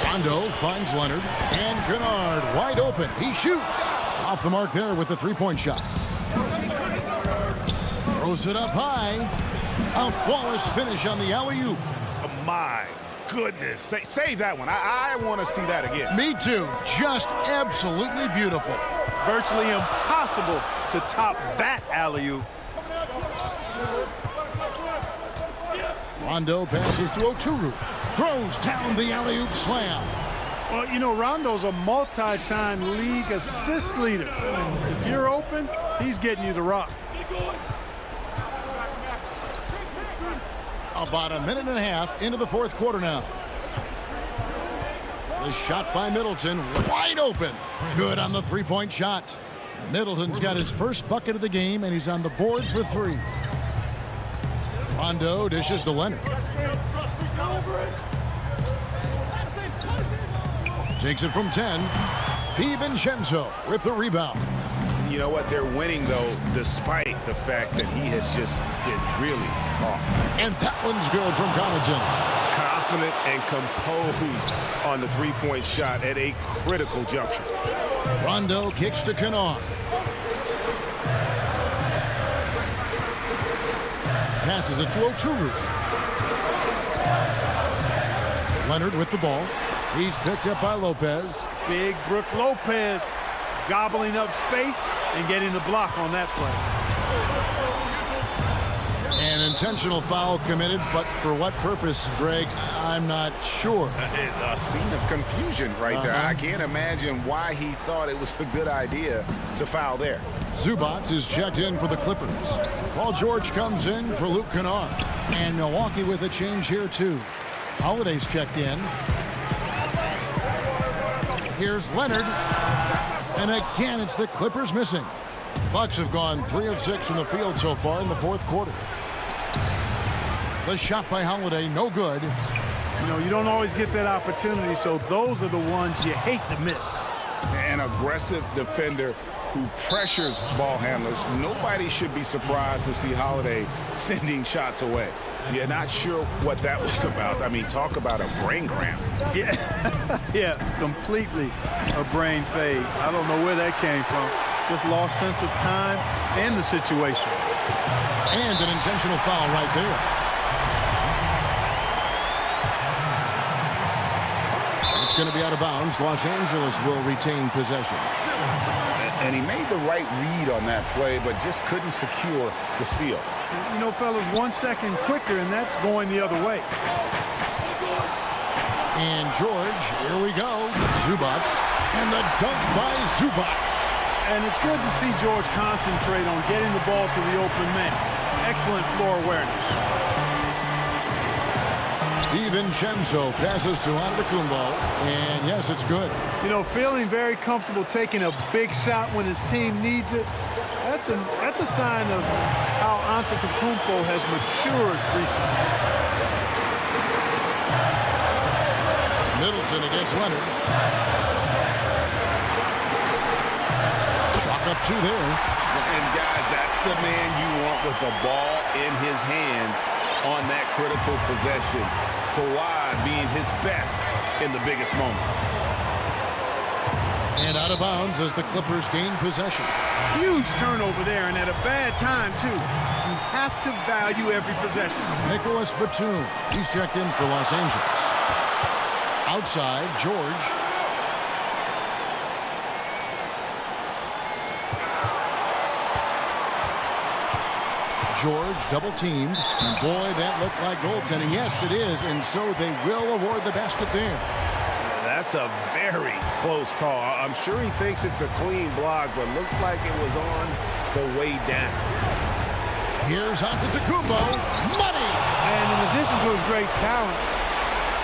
Rondo finds Leonard. And Kennard wide open. He shoots. Off the mark there with the three-point shot. Throws it up high. A flawless finish on the alley-oop. Oh, my goodness. Save that one. I want to see that again. Me too. Just absolutely beautiful. Virtually impossible to top that alley-oop. Rondo passes to Oturu. Throws down the alley-oop slam. Well, you know, Rondo's a multi-time league assist leader. If you're open, he's getting you the rock. About a minute and a half into the fourth quarter now. The shot by Middleton, wide open. Good on the three-point shot. Middleton's got his first bucket of the game, and he's on the board for 3. Rondo dishes to Leonard. Takes it from 10. DiVincenzo with the rebound. You know what? They're winning, though, despite the fact that he has just been really off. And that one's good from Connaughton. Confident and composed on the three-point shot at a critical juncture. Rondo kicks to Kennard. Passes it to Oturu. Leonard with the ball. He's picked up by Lopez. Big Brook Lopez gobbling up space and getting the block on that play. An intentional foul committed, but for what purpose, Greg? I'm not sure. A scene of confusion right there. I can't imagine why he thought it was a good idea to foul there. Zubac is checked in for the Clippers. Paul George comes in for Luke Kennard. And Milwaukee with a change here, too. Holiday's checked in. Here's Leonard. And again, it's the Clippers missing. Bucks have gone 3 of 6 from the field so far in the fourth quarter. The shot by Holiday, no good. You know, you don't always get that opportunity, so those are the ones you hate to miss. An aggressive defender who pressures ball handlers. Nobody should be surprised to see Holiday sending shots away. You're not sure what that was about. I mean, talk about a brain cramp. Yeah, yeah, completely a brain fade. I don't know where that came from. Just lost sense of time and the situation. And an intentional foul right there. It's going to be out of bounds. Los Angeles will retain possession. And he made the right read on that play, but just couldn't secure the steal. You know, fellas, 1 second quicker, and that's going the other way. And George, here we go. Zubac, and the dunk by Zubac. And it's good to see George concentrate on getting the ball to the open man. Excellent floor awareness. DiVincenzo passes to Antetokounmpo, and yes, it's good. You know, feeling very comfortable taking a big shot when his team needs it. That's a sign of how Antetokounmpo has matured recently. Middleton against Leonard. Chalk up 2 there. And guys, that's the man you want with the ball in his hands on that critical possession. Kawhi being his best in the biggest moments. And out of bounds as the Clippers gain possession. Huge turnover there, and at a bad time, too. You have to value every possession. Nicholas Batum, he's checked in for Los Angeles. Outside, George. George double teamed, and boy, that looked like goaltending. Yes, it is, and so they will award the basket there. That's a very close call. I'm sure he thinks it's a clean block, but looks like it was on the way down. Here's Antetokounmpo, money! And in addition to his great talent,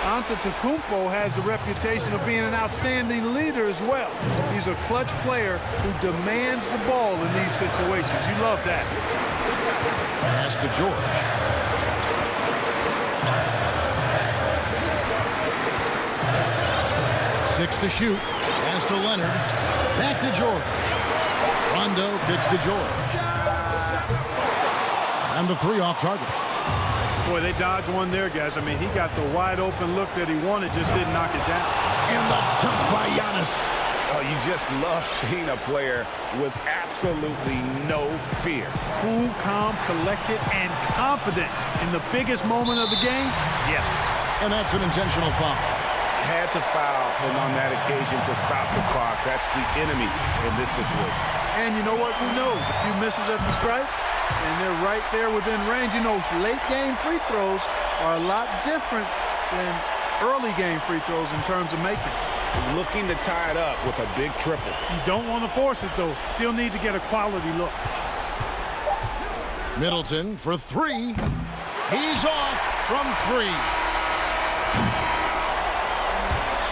Antetokounmpo has the reputation of being an outstanding leader as well. He's a clutch player who demands the ball in these situations. You love that. Pass to George. Six to shoot. Pass to Leonard. Back to George. Rondo kicks to George. And the 3 off target. Boy, they dodged one there, guys. I mean, he got the wide open look that he wanted, just didn't knock it down. And the dunk by Giannis. Oh, you just love seeing a player with absolutely no fear. Cool, calm, collected, and confident in the biggest moment of the game. Yes. And that's an intentional foul. Had to foul, and on that occasion to stop the clock. That's the enemy in this situation. And you know what? Who knows? A few misses at the stripe, and they're right there within range. You know, late game free throws are a lot different than early game free throws in terms of making. Looking to tie it up with a big triple. You don't want to force it, though. Still need to get a quality look. Middleton for 3. He's off from 3.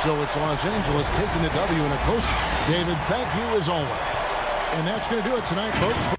So it's Los Angeles taking the W in a close. David, thank you as always. And that's going to do it tonight, folks.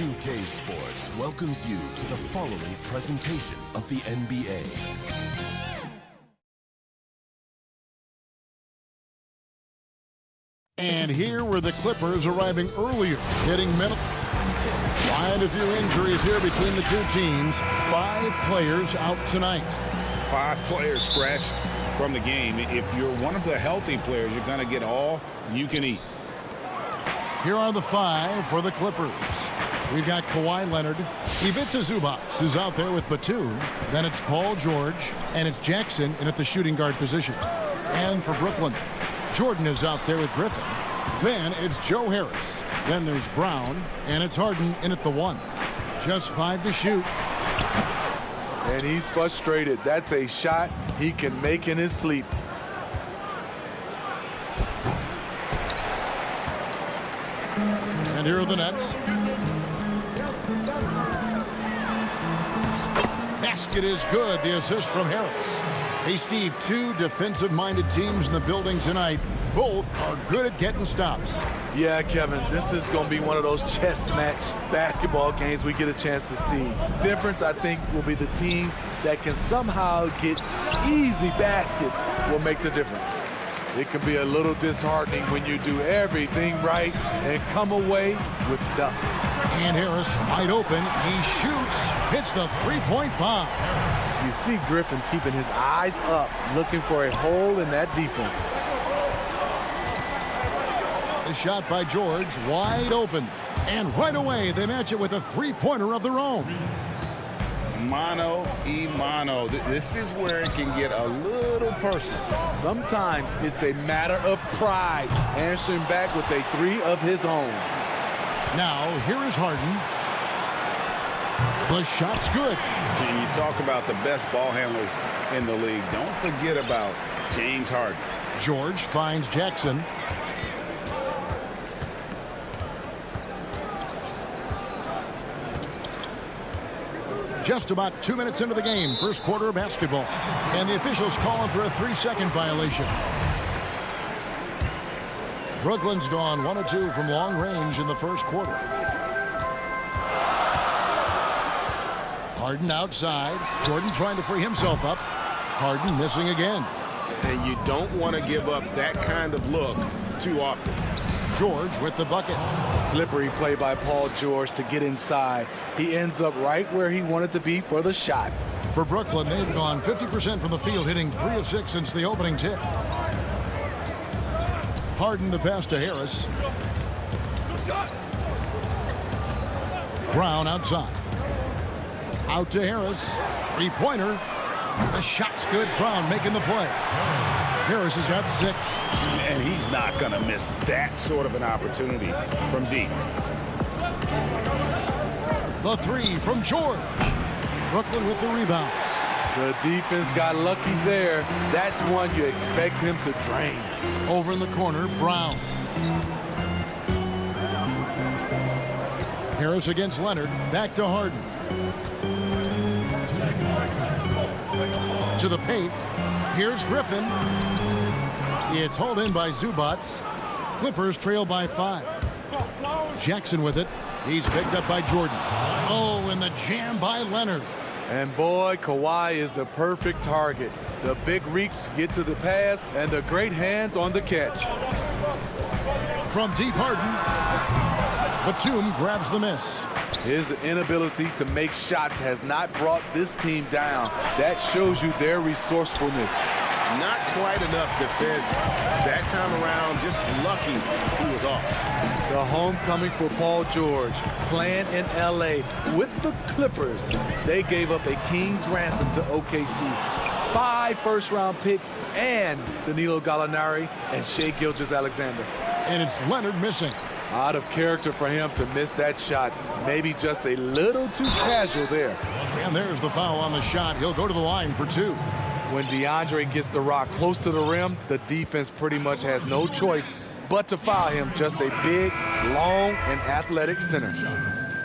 2K Sports welcomes you to the following presentation of the NBA. And here were the Clippers arriving earlier, hitting middle. Quite a few injuries here between the two teams. 5 players out tonight. 5 players scratched from the game. If you're one of the healthy players, you're going to get all you can eat. Here are the 5 for the Clippers. We've got Kawhi Leonard. Ivica Zubac is out there with Batum. Then it's Paul George. And it's Jackson in at the shooting guard position. And for Brooklyn, Jordan is out there with Griffin. Then it's Joe Harris. Then there's Brown. And it's Harden in at the 1. Just 5 to shoot. And he's frustrated. That's a shot he can make in his sleep. And here are the Nets. Basket is good. The assist from Harris. Hey, Steve, 2 defensive-minded teams in the building tonight. Both are good at getting stops. Yeah, Kevin, this is going to be one of those chess match basketball games we get a chance to see. Difference, I think, will be the team that can somehow get easy baskets will make the difference. It can be a little disheartening when you do everything right and come away with nothing. And Harris wide open. He shoots, hits the three-point bomb. You see Griffin keeping his eyes up, looking for a hole in that defense. The shot by George, wide open. And right away, they match it with a three-pointer of their own. Mano y mano. This is where it can get a little personal. Sometimes it's a matter of pride, answering back with a 3 of his own. Now, here is Harden. The shot's good. And you talk about the best ball handlers in the league. Don't forget about James Harden. George finds Jackson. Just about 2 minutes into the game, first quarter of basketball. And the officials calling for a 3-second violation. Brooklyn's gone 1 of 2 from long range in the first quarter. Harden outside. Jordan trying to free himself up. Harden missing again. And you don't want to give up that kind of look too often. George with the bucket. Slippery play by Paul George to get inside. He ends up right where he wanted to be for the shot. For Brooklyn, they've gone 50% from the field, hitting 3 of 6 since the opening tip. Harden the pass to Harris. Brown outside. Out to Harris. Three-pointer. The shot's good. Brown making the play. Harris has got 6. And he's not going to miss that sort of an opportunity from deep. The 3 from George. Brooklyn with the rebound. The defense got lucky there. That's one you expect him to drain. Over in the corner, Brown. Harris against Leonard. Back to Harden. To the paint. Here's Griffin. It's hauled in by Zubac. Clippers trail by 5. Jackson with it. He's picked up by Jordan. Oh, and the jam by Leonard. And boy, Kawhi is the perfect target. The big reach to get to the pass and the great hands on the catch. From deep, Harden. Batum grabs the miss. His inability to make shots has not brought this team down. That shows you their resourcefulness. Not quite enough defense that time around. Just lucky he was off. The homecoming for Paul George, playing in LA with the Clippers. They gave up a king's ransom to OKC. 5 first-round picks and Danilo Gallinari and Shai Gilgeous-Alexander. And it's Leonard missing. Out of character for him to miss that shot. Maybe just a little too casual there. And there's the foul on the shot. He'll go to the line for 2. When DeAndre gets the rock close to the rim, the defense pretty much has no choice but to foul him. Just a big, long, and athletic center.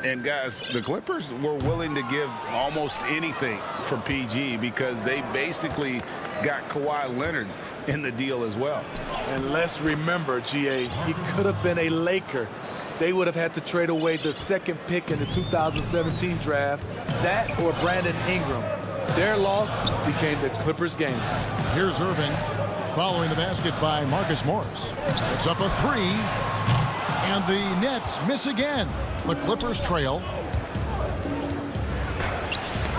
And guys, the Clippers were willing to give almost anything for PG because they basically got Kawhi Leonard in the deal as well. And let's remember, GA, he could have been a Laker they would have had to trade away the second pick in the 2017 draft, that or Brandon Ingram. Their loss became the Clippers' game. Here's Irving following the basket by Marcus Morris. It's up a three, and the Nets miss again. The Clippers trail.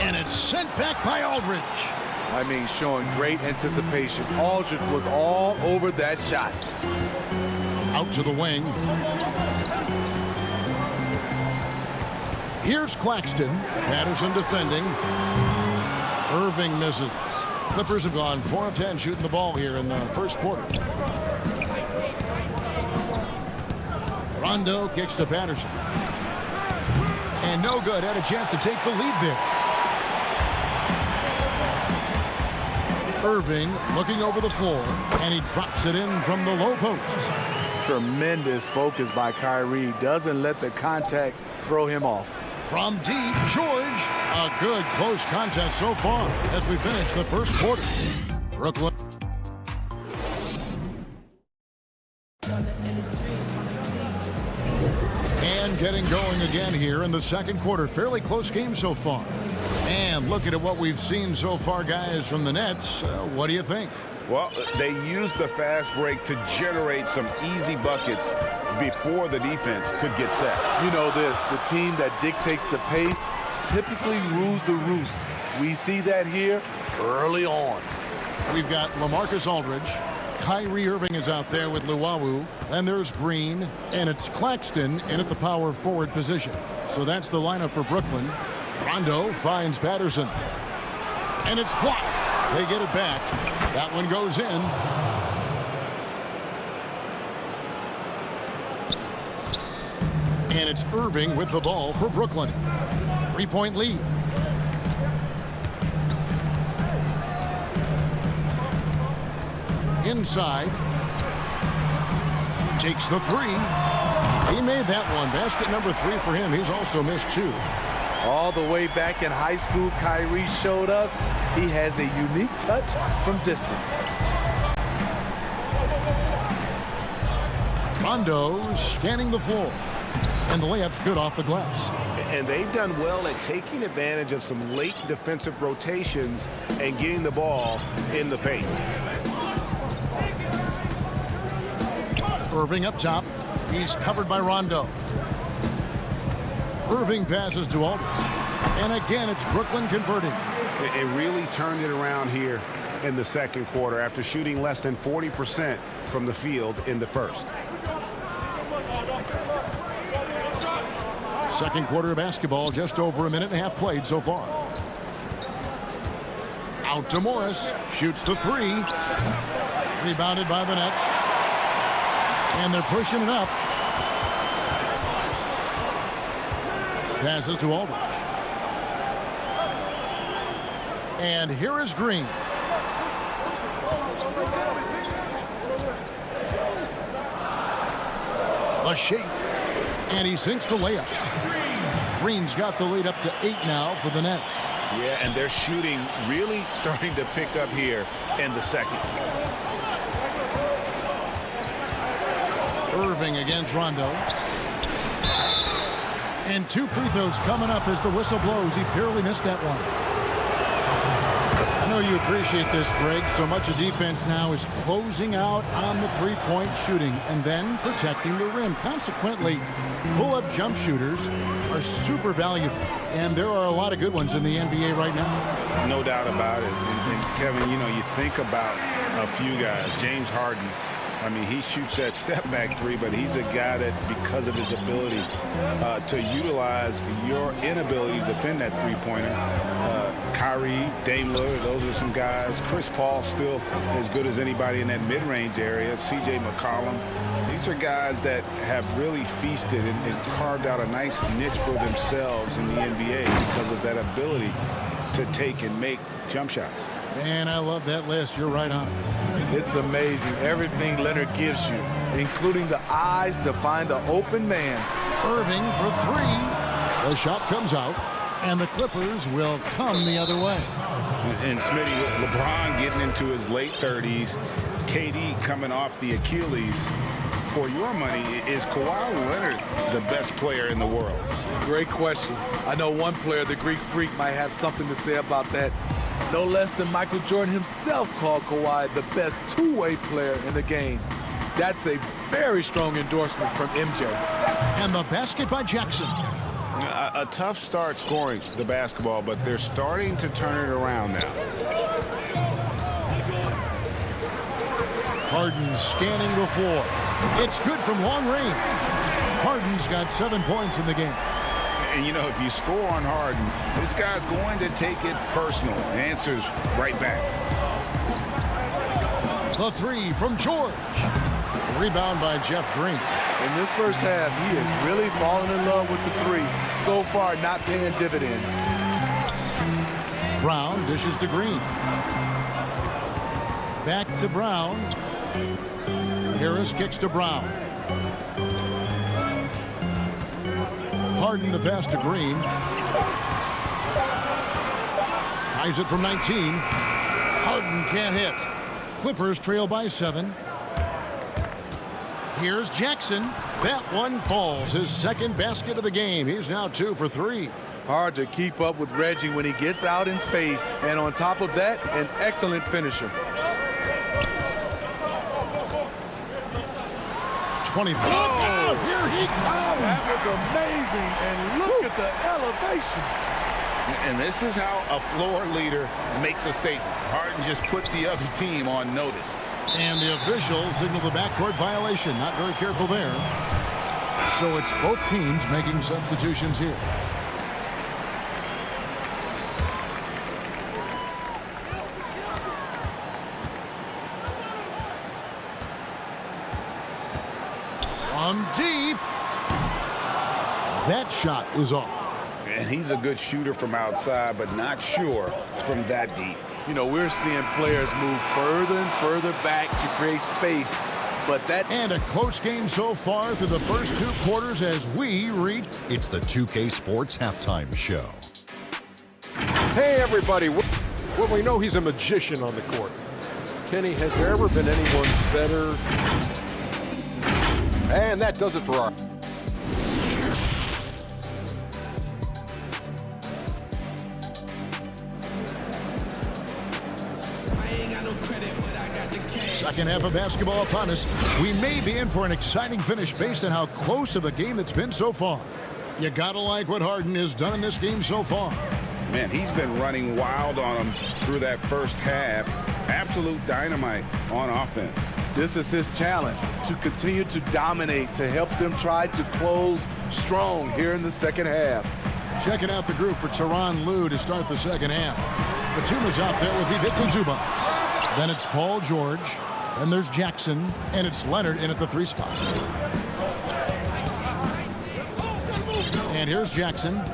And it's sent back by Aldridge. I mean, showing great anticipation. Aldridge was all over that shot. Out to the wing. Here's Claxton. Patterson defending. Irving misses. Clippers have gone 4 of 10 shooting the ball here in the first quarter. Rondo kicks to Patterson. And no good. Had a chance to take the lead there. Irving looking over the floor, and he drops it in from the low post. Tremendous focus by Kyrie. Doesn't let the contact throw him off. From deep, George. A good close contest so far as we finish the first quarter. Brooklyn. And getting going again here in the second quarter. Fairly close game so far. And looking at what we've seen so far, guys, from the Nets, what do you think? Well, they used the fast break to generate some easy buckets before the defense could get set. You know this, the team that dictates the pace typically rules the roost. We see that here early on. We've got LaMarcus Aldridge. Kyrie Irving is out there with Luwawu. And there's Green. And it's Claxton in at the power forward position. So that's the lineup for Brooklyn. Rondo finds Patterson. And it's blocked. They get it back. That one goes in. And it's Irving with the ball for Brooklyn. 3-point lead. Inside. Takes the three. He made that one. Basket number 3 for him. He's also missed 2. All the way back in high school, Kyrie showed us he has a unique touch from distance. Rondo scanning the floor. And the layup's good off the glass. And they've done well at taking advantage of some late defensive rotations and getting the ball in the paint. Irving up top. He's covered by Rondo. Irving passes to Aldridge. And again, it's Brooklyn converting. It really turned it around here in the second quarter after shooting less than 40% from the field in the first. Second quarter of basketball, just over a minute and a half played so far. Out to Morris. Shoots the 3. Rebounded by the Nets. And they're pushing it up. Passes to Aldridge. And here is Green. A shake. And he sinks the layup. Green's got the lead up to 8 now for the Nets. Yeah, and their shooting really starting to pick up here in the second. Irving against Rondo. And 2 free throws coming up as the whistle blows. He barely missed that one. I know you appreciate this, Greg. So much of defense now is closing out on the three-point shooting and then protecting the rim. Consequently, pull-up jump shooters are super valuable. And there are a lot of good ones in the NBA right now. No doubt about it. And Kevin, you know, you think about a few guys. James Harden. I mean, he shoots that step-back 3, but he's a guy that, because of his ability to utilize your inability to defend that three-pointer, Kyrie, Dame Lillard, those are some guys. Chris Paul still as good as anybody in that mid-range area. C.J. McCollum. These are guys that have really feasted and carved out a nice niche for themselves in the NBA because of that ability to take and make jump shots. And I love that list. You're right on it. It's amazing everything Leonard gives you, including the eyes to find the open man. Irving for 3. The shot comes out, and the Clippers will come the other way. And Smitty, LeBron getting into his late 30s, KD coming off the Achilles. for your money, is Kawhi Leonard the best player in the world? Great question. I know one player, the Greek Freak, might have something to say about that. No less than Michael Jordan himself called Kawhi the best two-way player in the game. That's a very strong endorsement from MJ. And the basket by Jackson. A tough start scoring the basketball, but they're starting to turn it around now. Harden scanning the floor. It's good from long range. Harden's got 7 points in the game. And, you know, if you score on Harden, this guy's going to take it personal. Answers right back. The three from George. Rebound by Jeff Green. In this first half, he is really falling in love with the three. So far, not paying dividends. Brown dishes to Green. Back to Brown. Harris kicks to Brown. Harden the pass to Green. Tries it from 19. Harden can't hit. Clippers trail by 7. Here's Jackson. That one falls. His second basket of the game. He's now 2 for 3. Hard to keep up with Reggie when he gets out in space. And on top of that, an excellent finisher. 24. Oh, here he comes. That was amazing. And look at the elevation. And this is how a floor leader makes a statement. Harden just put the other team on notice. And the official signaled the backcourt violation. Not very careful there. So it's both teams making substitutions here. From deep. That shot is off. And he's a good shooter from outside, but not sure from that deep. You know, we're seeing players move further and further back to create space. But that... And a close game so far through the first 2 quarters as we read. It's the 2K Sports Halftime Show. Hey, everybody. Well, we know he's a magician on the court. Kenny, has there ever been anyone better? And that does it for our... Second half of basketball upon us. We may be in for an exciting finish based on how close of a game it's been so far. You gotta like what Harden has done in this game so far. Man, he's been running wild on him through that first half. Absolute dynamite on offense. This is his challenge, to continue to dominate, to help them try to close strong here in the second half. Checking out the group for Tyronn Lue to start the second half. Batum is out there with Ivica Zubac. Then it's Paul George. Then there's Jackson. And it's Leonard in at the 3 spot. And here's Jackson.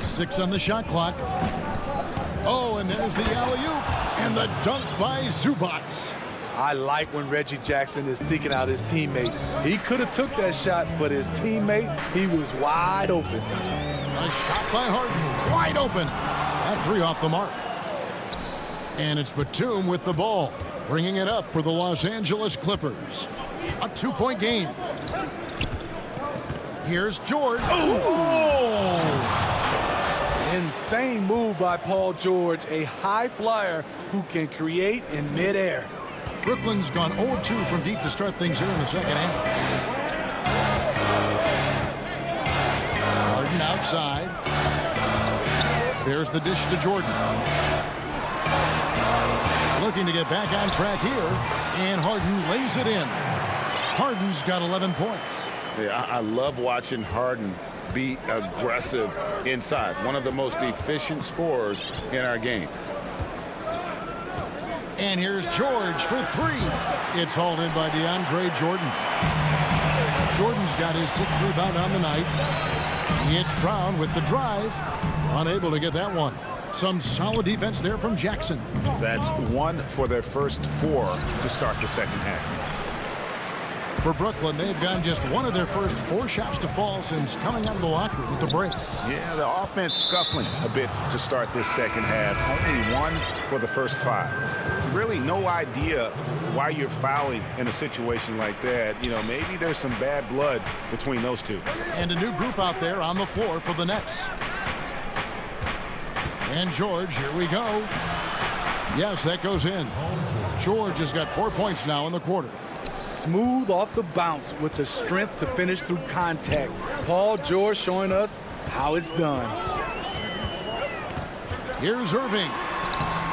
Six on the shot clock. Oh, and there's the alley-oop. And the dunk by Zubac. I like when Reggie Jackson is seeking out his teammates. He could have took that shot, but his teammate, he was wide open. A shot by Harden, wide open. That 3 off the mark. And it's Batum with the ball, bringing it up for the Los Angeles Clippers. A 2-point game. Here's George. Oh! Insane move by Paul George, a high flyer who can create in midair. Brooklyn's gone 0 of 2 from deep to start things here in the second half. Harden outside. There's the dish to Jordan. Looking to get back on track here. And Harden lays it in. Harden's got 11 points. Yeah, I love watching Harden be aggressive inside. One of the most efficient scorers in our game. And here's George for 3. It's hauled in by DeAndre Jordan. Jordan's got his 6th rebound on the night. It's Brown with the drive. Unable to get that one. Some solid defense there from Jackson. That's 1 for their first 4 to start the second half. For Brooklyn, they've gotten just one of their first 4 shots to fall since coming out of the locker room at the break. Yeah, the offense scuffling a bit to start this second half. Only 1 for the first 5. Really no idea why you're fouling in a situation like that. You know, maybe there's some bad blood between those two. And a new group out there on the floor for the Nets. And George, here we go. Yes, that goes in. George has got 4 points now in the quarter. Smooth off the bounce with the strength to finish through contact. Paul George showing us how it's done. Here's Irving.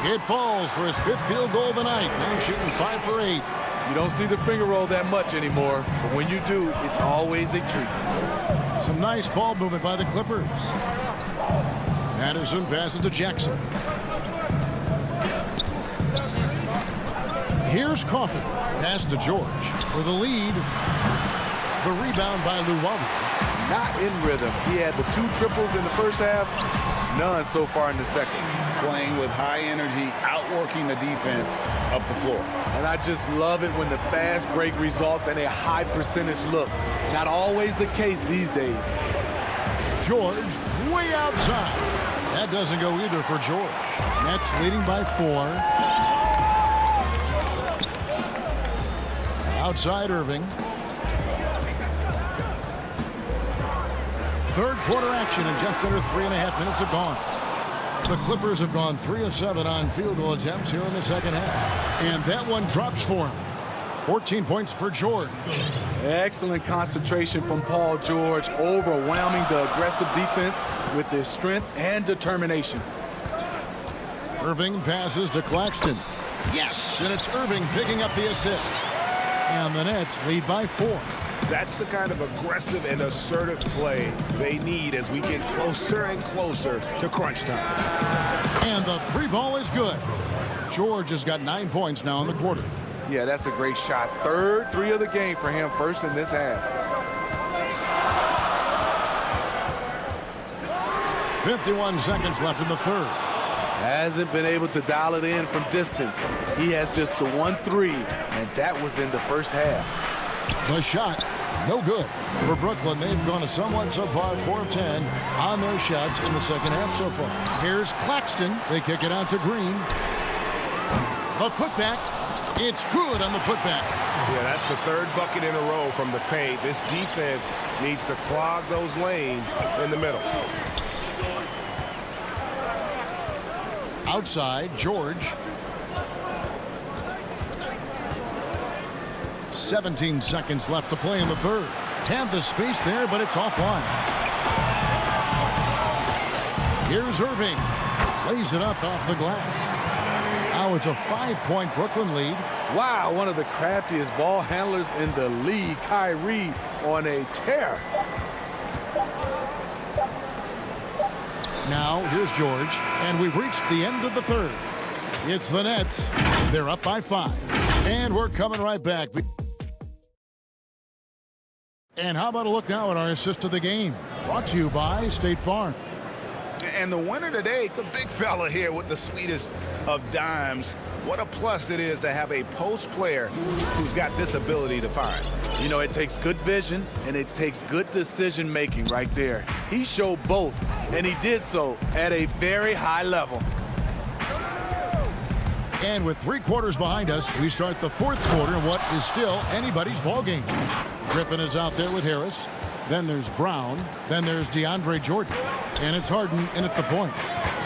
It falls for his 5th field goal of the night. Now shooting 5 for 8. You don't see the finger roll that much anymore, but when you do, it's always a treat. Some nice ball movement by the Clippers. Madison passes to Jackson. Here's Coffin. Pass to George for the lead. The rebound by Luwawu. Not in rhythm. He had the 2 triples in the first half, none so far in the second. Playing with high energy, outworking the defense up the floor. And I just love it when the fast break results in a high percentage look. Not always the case these days. George way outside. That doesn't go either for George. Nets leading by 4. Outside Irving. Third quarter action and just under 3.5 minutes have gone. The Clippers have gone 3 of 7 on field goal attempts here in the second half. And that one drops for him. 14 points for George. Excellent concentration from Paul George, overwhelming the aggressive defense with his strength and determination. Irving passes to Claxton. Yes, and it's Irving picking up the assist. And the Nets lead by 4. That's the kind of aggressive and assertive play they need as we get closer and closer to crunch time. And the 3 ball is good. George has got 9 points now in the quarter. Yeah, that's a great shot. Third 3 of the game for him, first in this half. 51 seconds left in the third. Hasn't been able to dial it in from distance. He has just the 1 3, and that was in the first half. The shot, no good. For Brooklyn, they've gone a somewhat subpar 4 of 10 on their shots in the second half so far. Here's Claxton. They kick it out to Green. A putback. It's good on the putback. Yeah, that's the 3rd bucket in a row from the paint. This defense needs to clog those lanes in the middle. Outside, George. 17 seconds left to play in the third. Had the space there, but it's offline. Here's Irving. Lays it up off the glass. Now it's a 5-point Brooklyn lead. Wow, one of the craftiest ball handlers in the league. Kyrie on a tear. Now here's George, and we've reached the end of the third. It's the Nets. They're up by 5. And we're coming right back. And how about a look now at our assist of the game? Brought to you by State Farm. And the winner today, the big fella here with the sweetest of dimes. What a plus it is to have a post player who's got this ability to find. You know, it takes good vision and it takes good decision making right there. He showed both, and he did so at a very high level. And with 3 quarters behind us, we start the 4th quarter in what is still anybody's ball game. Griffin is out there with Harris. Then there's Brown. Then there's DeAndre Jordan. And it's Harden in at the point.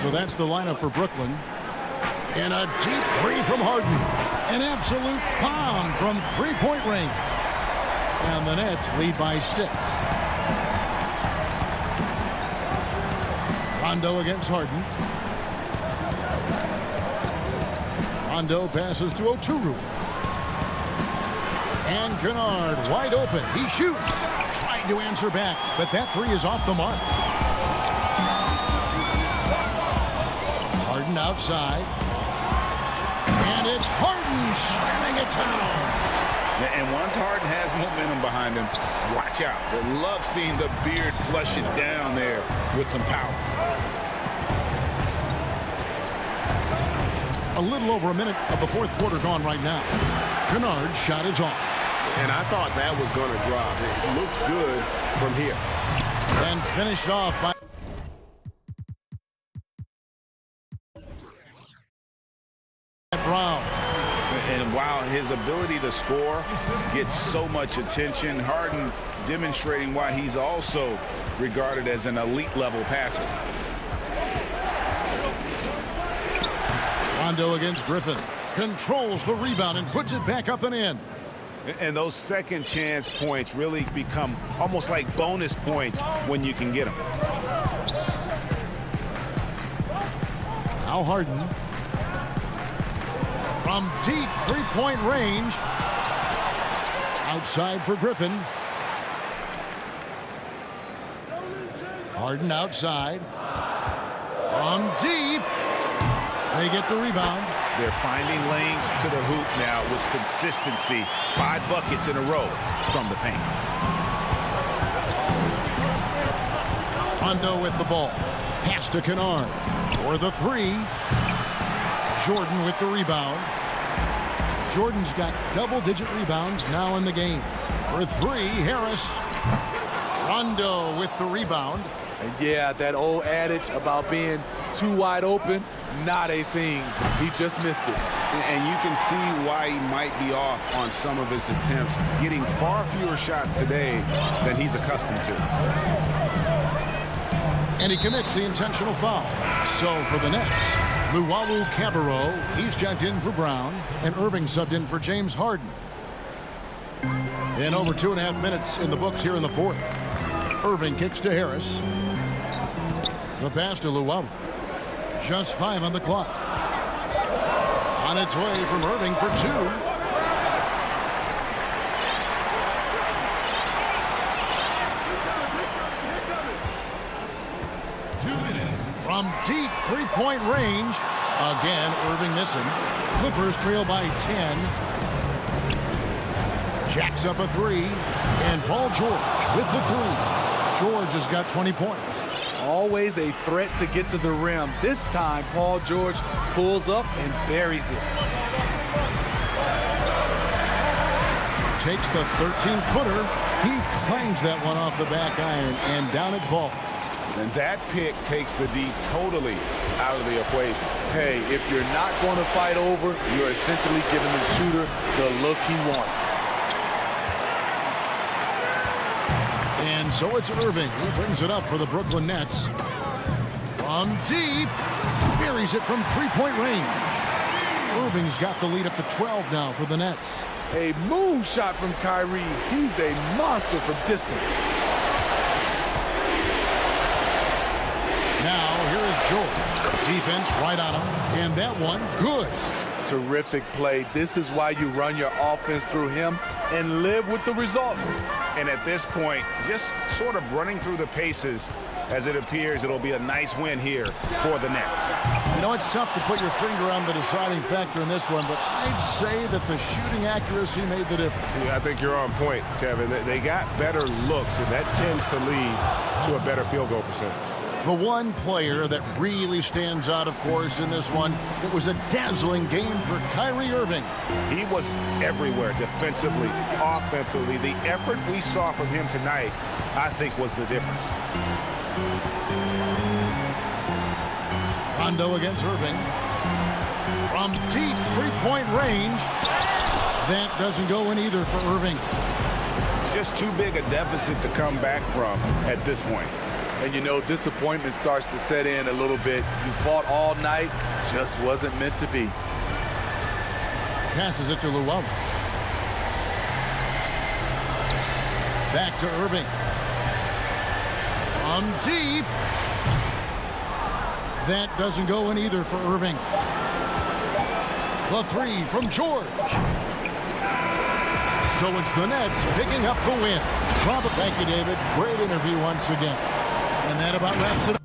So that's the lineup for Brooklyn. And a deep 3 from Harden. An absolute bomb from 3-point range. And the Nets lead by 6. Rondo against Harden. Rondo passes to Oturu. And Kennard wide open. He shoots. Trying to answer back, but that 3 is off the mark. Harden outside. And it's Harden slamming it down. And once Harden has momentum behind him, watch out. I love seeing the beard flush it down there with some power. A little over a minute of the 4th quarter gone right now. Kennard's shot is off. And I thought that was going to drop. It looked good from here. And finished off by Brown. And while his ability to score gets so much attention, Harden demonstrating why he's also regarded as an elite-level passer. Rondo against Griffin. Controls the rebound and puts it back up and in. And those second chance points really become almost like bonus points when you can get them. Now Harden. From deep three-point range. Outside for Griffin. Harden outside. From deep. They get the rebound. They're finding lanes to the hoop now with consistency. 5 buckets in a row from the paint. Rondo with the ball. Pass to Kennard. For the three. Jordan with the rebound. Jordan's got double-digit rebounds now in the game. For three, Harris. Rondo with the rebound. And yeah, that old adage about being too wide open, not a thing. He just missed it. And you can see why he might be off on some of his attempts, getting far fewer shots today than he's accustomed to. And he commits the intentional foul. So for the Nets, Luwawu Cabarro, he's checked in for Brown, and Irving subbed in for James Harden. In over 2.5 minutes in the books here in the fourth. Irving kicks to Harris. The pass to Luwawu. Just 5 on the clock. On its way from Irving for 2. From deep three-point range. Again, Irving missing. Clippers trail by 10. Jacks up a 3. And Paul George with the 3. George has got 20 points. Always a threat to get to the rim. This time, Paul George pulls up and buries it. Takes the 13-footer. He clangs that one off the back iron, and down it falls. And that pick takes the D totally out of the equation. Hey, if you're not going to fight over, you're essentially giving the shooter the look he wants. And so it's Irving. He brings it up for the Brooklyn Nets. From deep. Buries it from three-point range. Irving's got the lead up to 12 now for the Nets. A move shot from Kyrie. He's a monster from distance. Now here is George. Defense right on him. And that one, good. Terrific play. This is why you run your offense through him and live with the results. And at this point, just sort of running through the paces, as it appears it'll be a nice win here for the Nets. You know, it's tough to put your finger on the deciding factor in this one, but I'd say that the shooting accuracy made the difference. Yeah, I think you're on point, Kevin. They got better looks, and that tends to lead to a better field goal percentage. The one player that really stands out, of course, in this one, it was a dazzling game for Kyrie Irving. He was everywhere defensively, offensively. The effort we saw from him tonight, I think, was the difference. Rondo against Irving. From deep three-point range. That doesn't go in either for Irving. Just too big a deficit to come back from at this point. And you know, disappointment starts to set in a little bit. You fought all night, just wasn't meant to be. Passes it to Luwawu. Back to Irving. From deep. That doesn't go in either for Irving. The three from George. So it's the Nets picking up the win. Thank you, David. Great interview once again. And that about wraps it up.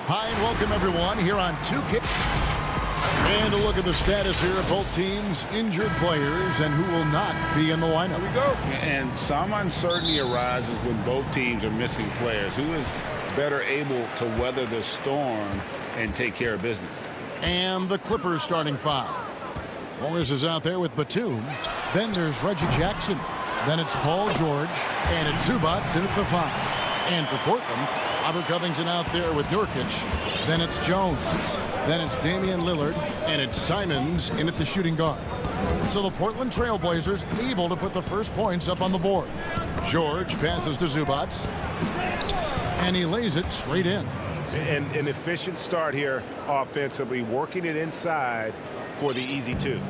Hi, and welcome everyone here on 2K. And a look at the status here of both teams' injured players and who will not be in the lineup. Here we go. And some uncertainty arises when both teams are missing players. Who is better able to weather the storm and take care of business? And the Clippers starting five. Morris is out there with Batum. Then there's Reggie Jackson. Then it's Paul George. And it's Zubats in at the five. And for Portland, Robert Covington out there with Nurkic. Then it's Jones. Then it's Damian Lillard. And it's Simons in at the shooting guard. So the Portland Trail Blazers able to put the first points up on the board. George passes to Zubats. And he lays it straight in. And an efficient start here offensively, working it inside for the easy two.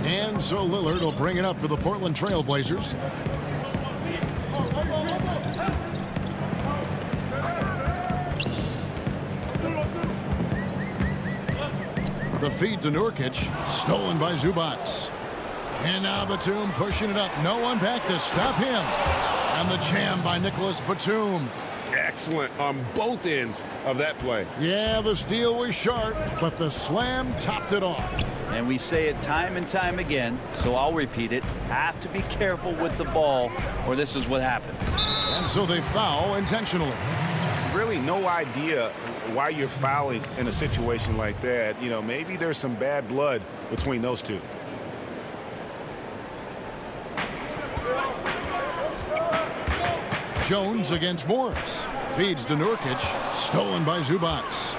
And so Lillard will bring it up for the Portland Trail Blazers. The feed to Nurkic, stolen by Zubats. And now Batum pushing it up. No one back to stop him. And the jam by Nicholas Batum. Excellent on both ends of that play. Yeah, the steal was sharp, but the slam topped it off. And we say it time and time again, so I'll repeat it. Have to be careful with the ball, or this is what happens. And so they foul intentionally. Really no idea why you're fouling in a situation like that. You know, maybe there's some bad blood between those two. Jones against Morris. Feeds to Nurkic. Stolen by Zubats.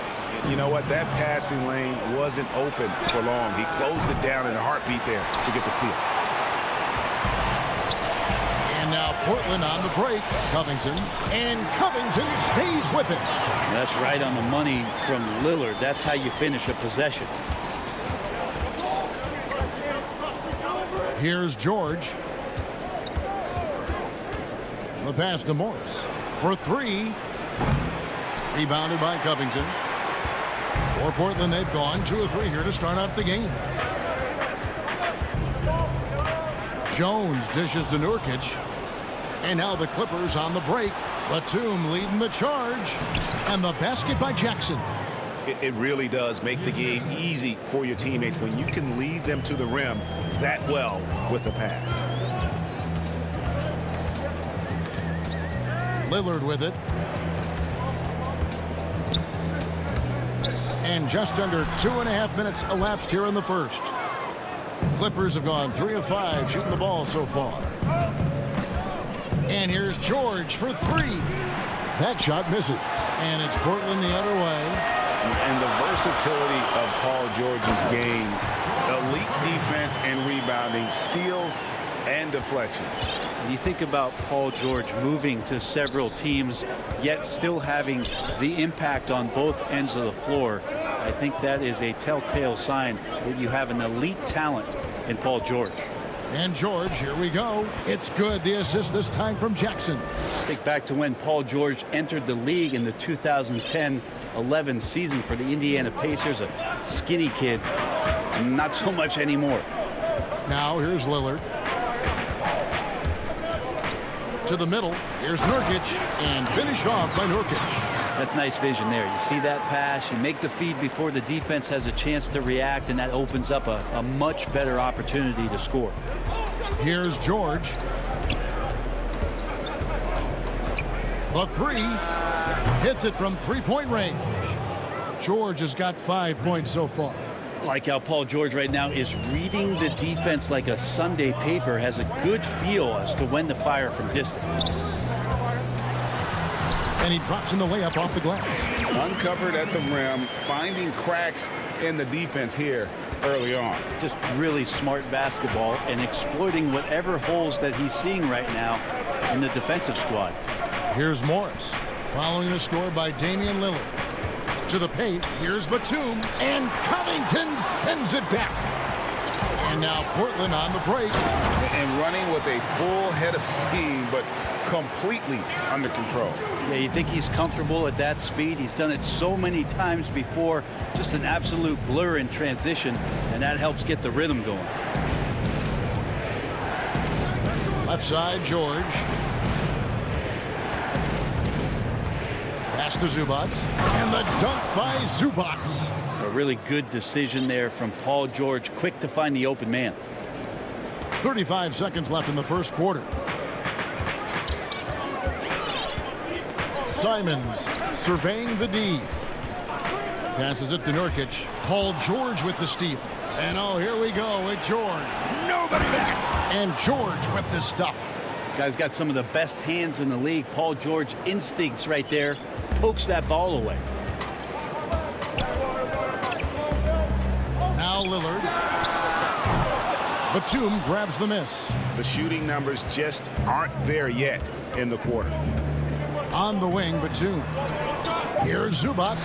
You know what? That passing lane wasn't open for long. He closed it down in a heartbeat there to get the steal. And now Portland on the break. Covington. And Covington stays with it. That's right on the money from Lillard. That's how you finish a possession. Here's George. The pass to Morris. For three. Rebounded by Covington. For Portland, they've gone 2 of 3 here to start out the game. Jones dishes to Nurkic. And now the Clippers on the break. Batum leading the charge. And the basket by Jackson. It really does make the game easy for your teammates when you can lead them to the rim that well with a pass. Lillard with it. And just under 2.5 minutes elapsed here in the first. The Clippers have gone 3 of 5 shooting the ball so far. And here's George for 3. That shot misses. And it's Portland the other way. And the versatility of Paul George's game, elite defense and rebounding, steals and deflections. And you think about Paul George moving to several teams, yet still having the impact on both ends of the floor. I think that is a telltale sign that you have an elite talent in Paul George. And George, here we go. It's good. The assist this time from Jackson. Think back to when Paul George entered the league in the 2010-11 season for the Indiana Pacers, a skinny kid. Not so much anymore. Now here's Lillard. To the middle. Here's Nurkic. And finished off by Nurkic. That's nice vision there. You see that pass, you make the feed before the defense has a chance to react, and that opens up a much better opportunity to score. Here's George. The 3. Hits it from 3-point range. George has got 5 points so far. I like how Paul George right now is reading the defense like a Sunday paper, has a good feel as to when to fire from distance. And he drops in the layup off the glass. Uncovered at the rim, finding cracks in the defense here early on. Just really smart basketball and exploiting whatever holes that he's seeing right now in the defensive squad. Here's Morris, following the score by Damian Lillard. To the paint, here's Batum, and Covington sends it back. And now Portland on the break. And running with a full head of steam, but completely under control. Yeah, you think he's comfortable at that speed. He's done it so many times before. Just an absolute blur in transition, and that helps get the rhythm going. Left side, George. Pass to Zubac. And the dunk by Zubac. A really good decision there from Paul George. Quick to find the open man. 35 seconds left in the first quarter. Simons surveying the D. Passes it to Nurkic. Paul George with the steal. And oh, here we go with George. Nobody back. And George with the stuff. Guy's got some of the best hands in the league. Paul George instincts right there. Pokes that ball away. Now Lillard. Batum grabs the miss. The shooting numbers just aren't there yet in the quarter. On the wing, Batum. Here's Zubac.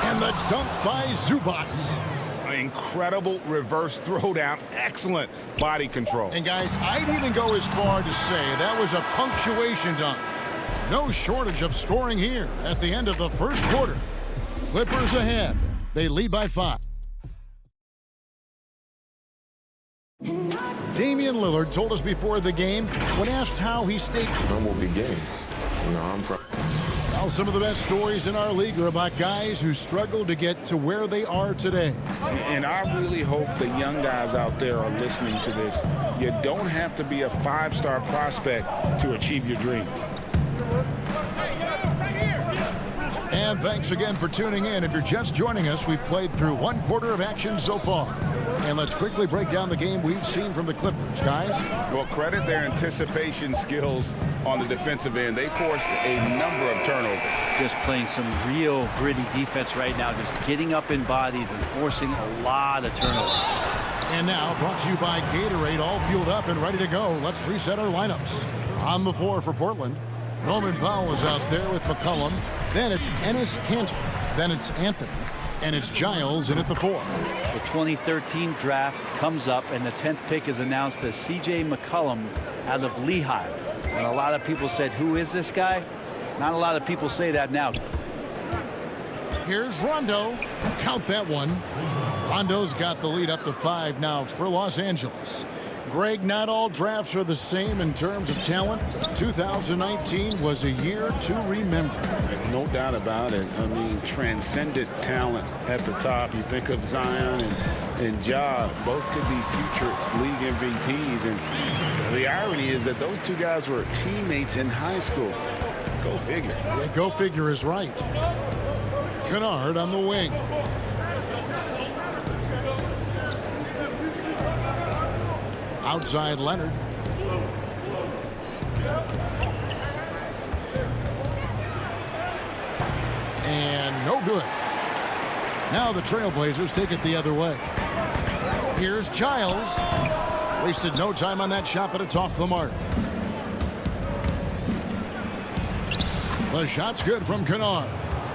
And the dunk by Zubac. An incredible reverse throwdown. Excellent body control. And guys, I'd even go as far to say that was a punctuation dunk. No shortage of scoring here at the end of the first quarter. Clippers ahead. They lead by 5. Damian Lillard told us before the game, when asked how he stayed Humble beginnings. You know, I'm from. Well, some of the best stories in our league are about guys who struggled to get to where they are today. And I really hope the young guys out there are listening to this. You don't have to be a 5-star prospect to achieve your dreams. And thanks again for tuning in. If you're just joining us, we've played through 1 quarter of action so far. And let's quickly break down the game we've seen from the Clippers, guys. Well, credit their anticipation skills on the defensive end. They forced a number of turnovers. Just playing some real gritty defense right now. Just getting up in bodies and forcing a lot of turnovers. And now, brought to you by Gatorade, all fueled up and ready to go. Let's reset our lineups. On the floor for Portland, Norman Powell is out there with McCollum. Then it's Enes Kanter. Then it's Anthony. And it's Giles in at the 4. The 2013 draft comes up, and the 10th pick is announced as C.J. McCollum out of Lehigh. And a lot of people said, who is this guy? Not a lot of people say that now. Here's Rondo. Count that one. Rondo's got the lead up to 5 now for Los Angeles. Greg, not all drafts are the same in terms of talent. 2019 was a year to remember. No doubt about it. I mean, transcendent talent at the top. You think of Zion and Ja, both could be future league MVPs. And the irony is that those two guys were teammates in high school. Go figure. Yeah, go figure is right. Kennard on the wing. Outside Leonard. And no good. Now the Trailblazers take it the other way. Here's Giles. Wasted no time on that shot, but it's off the mark. The shot's good from Kennard.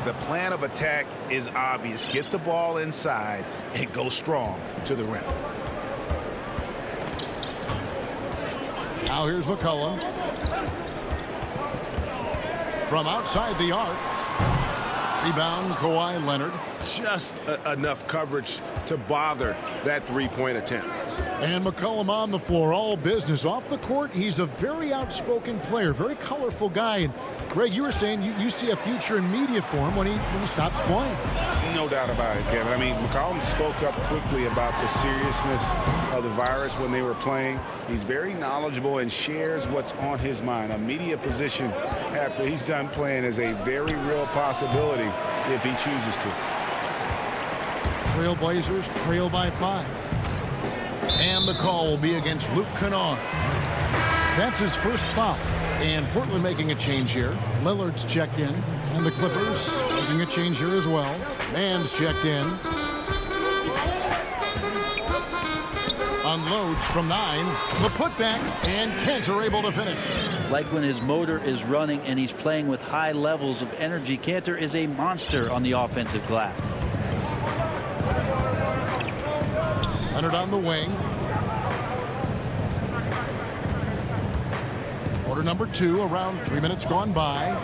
The plan of attack is obvious. Get the ball inside and go strong to the rim. Now here's McCollum. From outside the arc. Rebound, Kawhi Leonard. Just enough coverage to bother that three-point attempt. And McCollum on the floor, all business. Off the court, he's a very outspoken player, very colorful guy. And Greg, you were saying you see a future in media for him when he stops playing. No doubt about it, Kevin. I mean, McCollum spoke up quickly about the seriousness of the virus when they were playing. He's very knowledgeable and shares what's on his mind. A media position after he's done playing is a very real possibility if he chooses to. Trailblazers trail by 5. And the call will be against Luke Kennard. That's his first foul. And Portland making a change here. Lillard's checked in. And the Clippers making a change here as well. Mann's checked in. Unloads from 9. The putback. And Cantor able to finish. Like when his motor is running and he's playing with high levels of energy, Cantor is a monster on the offensive glass. Leonard on the wing. Quarter number 2, around 3 minutes gone by.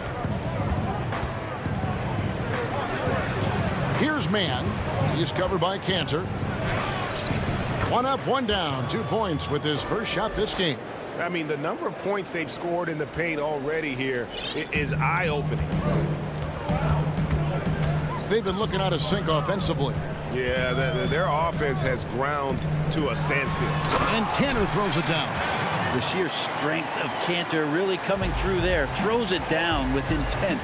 Here's Mann. He's covered by Cantor. 1 up, 1 down. 2 points with his first shot this game. I mean, the number of points they've scored in the paint already here is eye-opening. They've been looking out of sync offensively. Yeah, their offense has ground to a standstill. And Cantor throws it down. The sheer strength of Cantor really coming through there. Throws it down with intent.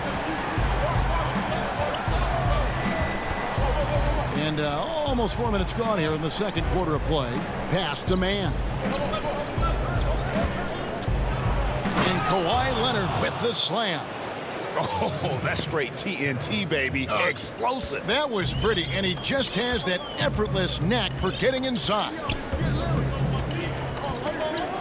And almost 4 minutes gone here in the second quarter of play. Pass to Mann. And Kawhi Leonard with the slam. Oh, that's straight TNT, baby. Explosive. That was pretty, and he just has that effortless knack for getting inside.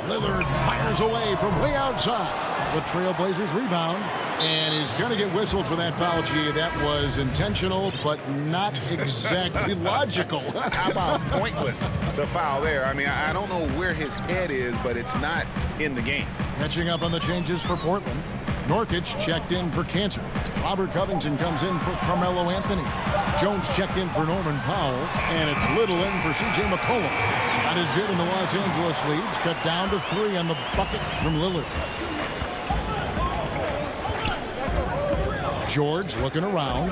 Lillard fires away from way outside. The Trailblazers rebound, and he's going to get whistled for that foul. Gee, that was intentional, but not exactly logical. How about pointless to foul there? I mean, I don't know where his head is, but it's not in the game. Catching up on the changes for Portland. Norkic checked in for Cantor. Robert Covington comes in for Carmelo Anthony. Jones checked in for Norman Powell. And it's Little in for C.J. McCollum. Shot is good, and the Los Angeles leads cut down to 3 on the bucket from Lillard. George looking around.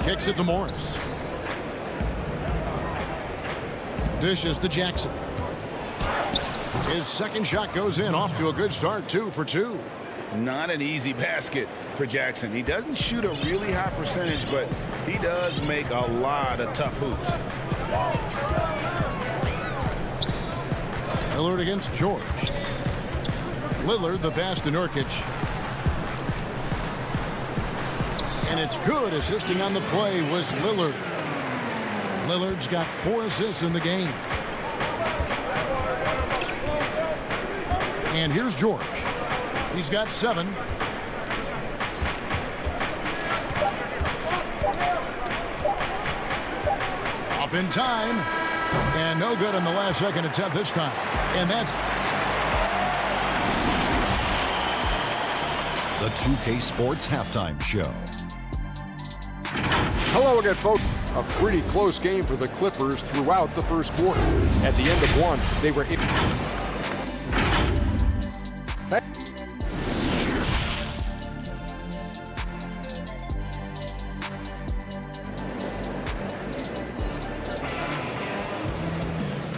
Kicks it to Morris. Dishes to Jackson. His second shot goes in, off to a good start, 2 for 2. Not an easy basket for Jackson. He doesn't shoot a really high percentage, but he does make a lot of tough hoops. Lillard against George. Lillard, the pass to Nurkic. And it's good. Assisting on the play was Lillard. Lillard's got 4 assists in the game. And here's George. He's got 7. Up in time. And no good on the last second attempt this time. And that's the 2K Sports Halftime Show. Hello again, folks. A pretty close game for the Clippers throughout the first quarter. At the end of one, they were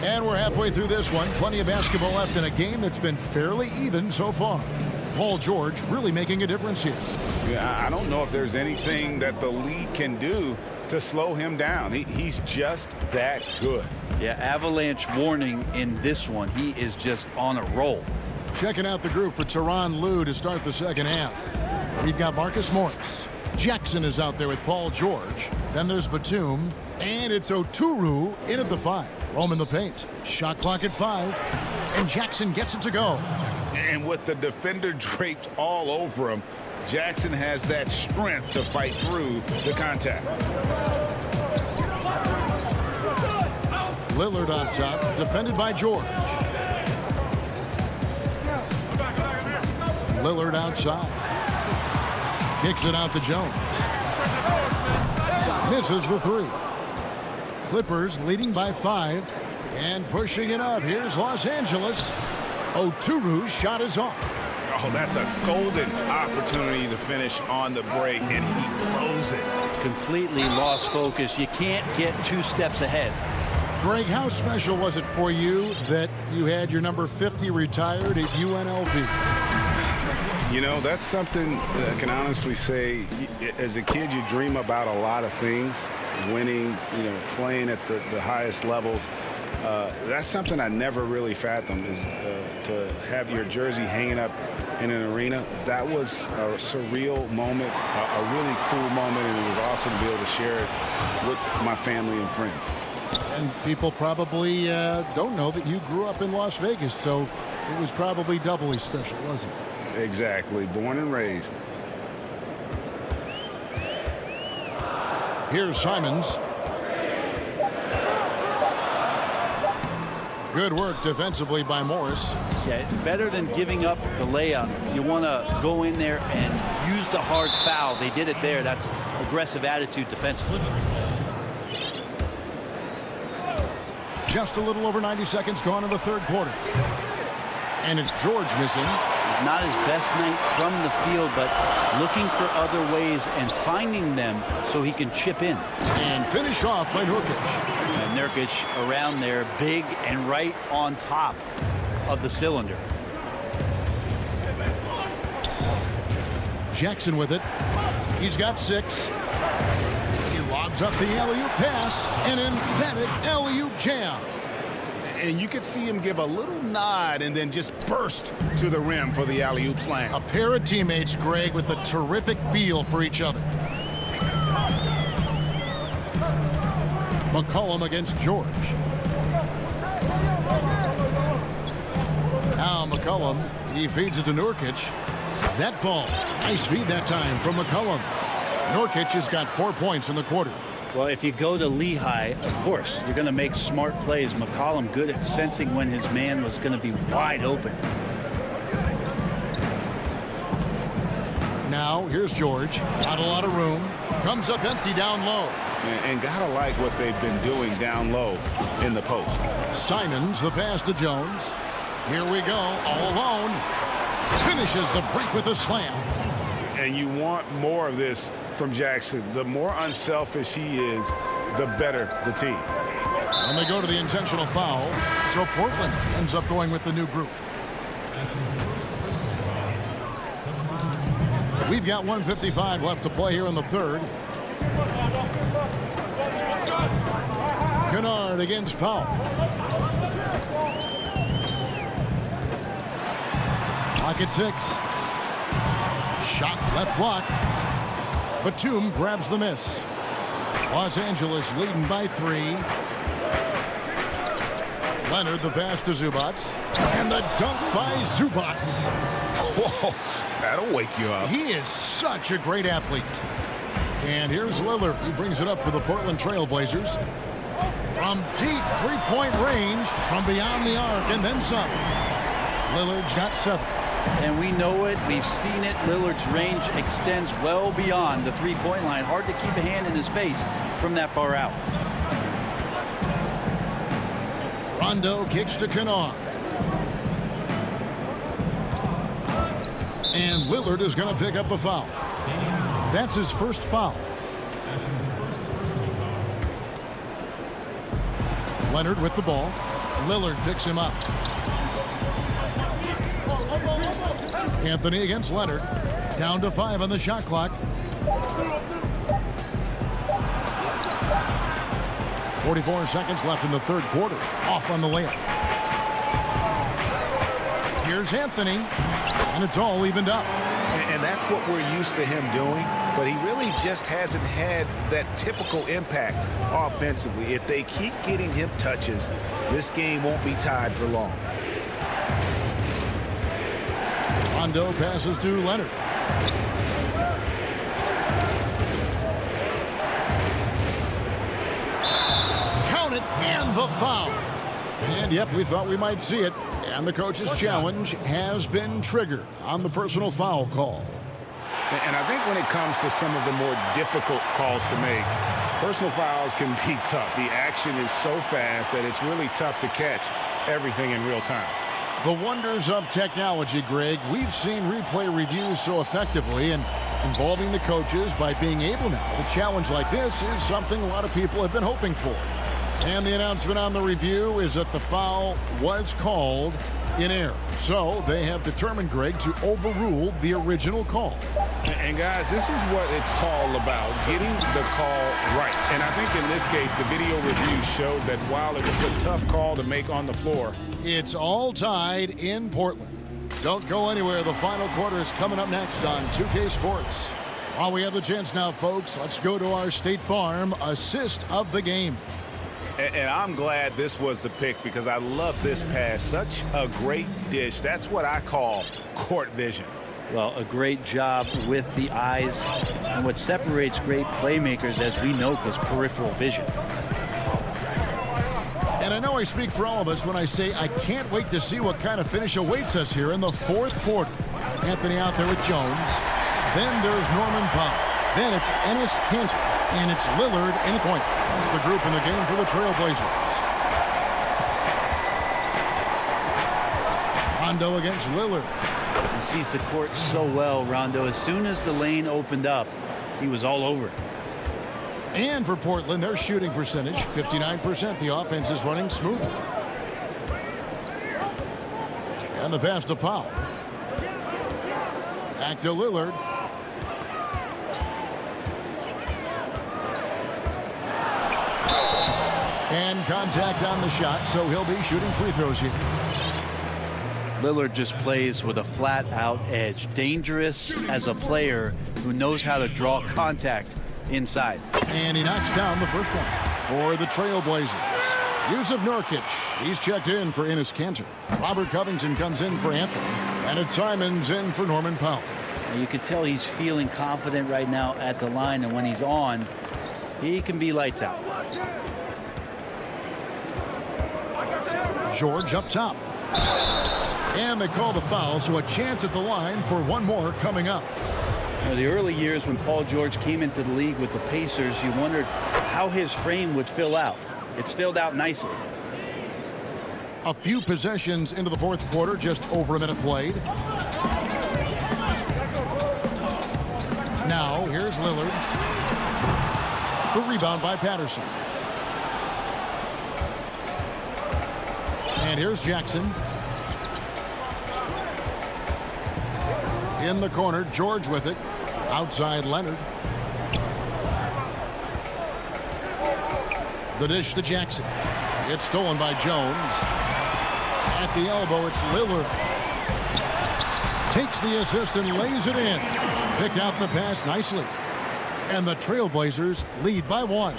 And we're halfway through this one. Plenty of basketball left in a game that's been fairly even so far. Paul George really making a difference here. Yeah, I don't know if there's anything that the league can do to slow him down. He's just that good. Yeah, avalanche warning in this one. He is just on a roll. Checking out the group for Tyronn Lue to start the second half. We've got Marcus Morris. Jackson is out there with Paul George. Then there's Batum. And it's Oturu in at the 5. Rome in the paint. Shot clock at 5. And Jackson gets it to go. And with the defender draped all over him, Jackson has that strength to fight through the contact. Lillard on top, defended by George. Lillard outside. Kicks it out to Jones. Misses the 3. Clippers leading by 5 and pushing it up. Here's Los Angeles. Oturu's shot is off. Oh, that's a golden opportunity to finish on the break, and he blows it. Completely lost focus. You can't get 2 steps ahead. Greg, how special was it for you that you had your number 50 retired at UNLV? You know, that's something that I can honestly say. As a kid, you dream about a lot of things, winning, playing at the highest levels. That's something I never really fathomed, is to have your jersey hanging up in an arena. That was a surreal moment, a really cool moment, and it was awesome to be able to share it with my family and friends. And people probably don't know that you grew up in Las Vegas, so it was probably doubly special, wasn't it? Exactly. Born and raised. Here's Simons. Good work defensively by Morris. Yeah, better than giving up the layup. You want to go in there and use the hard foul. They did it there. That's aggressive attitude defensively. Just a little over 90 seconds gone in the third quarter. And it's George missing. Not his best night from the field, but looking for other ways and finding them so he can chip in. And finished off by Nurkic. And Nurkic around there, big and right on top of the cylinder. Jackson with it. He's got 6. He lobs up the alley-oop pass. An emphatic alley-oop jam. And you could see him give a little nod and then just burst to the rim for the alley-oop slam. A pair of teammates, Greg, with a terrific feel for each other. McCollum against George. Now McCollum, he feeds it to Nurkic. That falls. Nice feed that time from McCollum. Nurkic has got 4 points in the quarter. Well, if you go to Lehigh, of course, you're going to make smart plays. McCollum good at sensing when his man was going to be wide open. Now, here's George. Not a lot of room. Comes up empty down low. And gotta like what they've been doing down low in the post. Simons, the pass to Jones. Here we go, all alone. Finishes the break with a slam. And you want more of this from Jackson. The more unselfish he is, the better the team. And they go to the intentional foul. So Portland ends up going with the new group. We've got 1:55 left to play here in the third. Kennard against Powell. Clock at 6. Shot left block. Batum grabs the miss. Los Angeles leading by 3. Leonard the pass to Zubac. And the dunk by Zubac. Whoa, that'll wake you up. He is such a great athlete. And here's Lillard. He brings it up for the Portland Trail Blazers. From deep three-point range, from beyond the arc, and then some. Lillard's got 7. And we know it. We've seen it. Lillard's range extends well beyond the three-point line. Hard to keep a hand in his face from that far out. Rondo kicks to Kennard. And Lillard is going to pick up a foul. That's his first foul. Leonard with the ball. Lillard picks him up. Anthony against Leonard. Down to 5 on the shot clock. 44 seconds left in the third quarter. Off on the layup. Here's Anthony. And it's all evened up. And that's what we're used to him doing. But he really just hasn't had that typical impact offensively. If they keep getting him touches, this game won't be tied for long. Rondo passes to Leonard. Count it, and the foul. And yep, we thought we might see it. And the coach's challenge has been triggered on the personal foul call. And I think when it comes to some of the more difficult calls to make, personal fouls can be tough. The action is so fast that it's really tough to catch everything in real time. The wonders of technology, Greg. We've seen replay reviews so effectively, and involving the coaches by being able now to challenge like this is something a lot of people have been hoping for. And the announcement on the review is that the foul was called in error. So they have determined, Greg, to overrule the original call. And guys, this is what it's all about, getting the call right. And I think in this case, the video review showed that while it was a tough call to make on the floor, it's all tied in Portland. Don't go anywhere. The final quarter is coming up next on 2K Sports. While we have the chance now, folks, let's go to our State Farm assist of the game. And I'm glad this was the pick because I love this pass. Such a great dish. That's what I call court vision. Well, a great job with the eyes. And what separates great playmakers, as we know, is peripheral vision. And I know I speak for all of us when I say I can't wait to see what kind of finish awaits us here in the fourth quarter. Anthony out there with Jones. Then there's Norman Powell. Then it's Enes Kanter. And it's Lillard in the point. That's the group in the game for the Trailblazers. Rondo against Lillard. He sees the court so well, Rondo. As soon as the lane opened up, he was all over it. And for Portland, their shooting percentage, 59%. The offense is running smoothly. And the pass to Powell. Back to Lillard. And contact on the shot, so he'll be shooting free throws here. Lillard just plays with a flat-out edge. Dangerous as a player who knows how to draw contact inside. And he knocks down the first one for the Trailblazers. Yusuf Nurkic, he's checked in for Enes Kanter. Robert Covington comes in for Anthony. And it's Simons in for Norman Powell. You can tell he's feeling confident right now at the line, and when he's on, he can be lights out. George up top. And they call the foul, so a chance at the line for one more coming up. Now, the early years when Paul George came into the league with the Pacers, you wondered how his frame would fill out. It's filled out nicely. A few possessions into the fourth quarter, just over a minute played. Now, here's Lillard. The rebound by Patterson. And here's Jackson. In the corner, George with it. Outside Leonard. The dish to Jackson. It's stolen by Jones. At the elbow, it's Lillard. Takes the assist and lays it in. Picked out the pass nicely. And the Trailblazers lead by 1.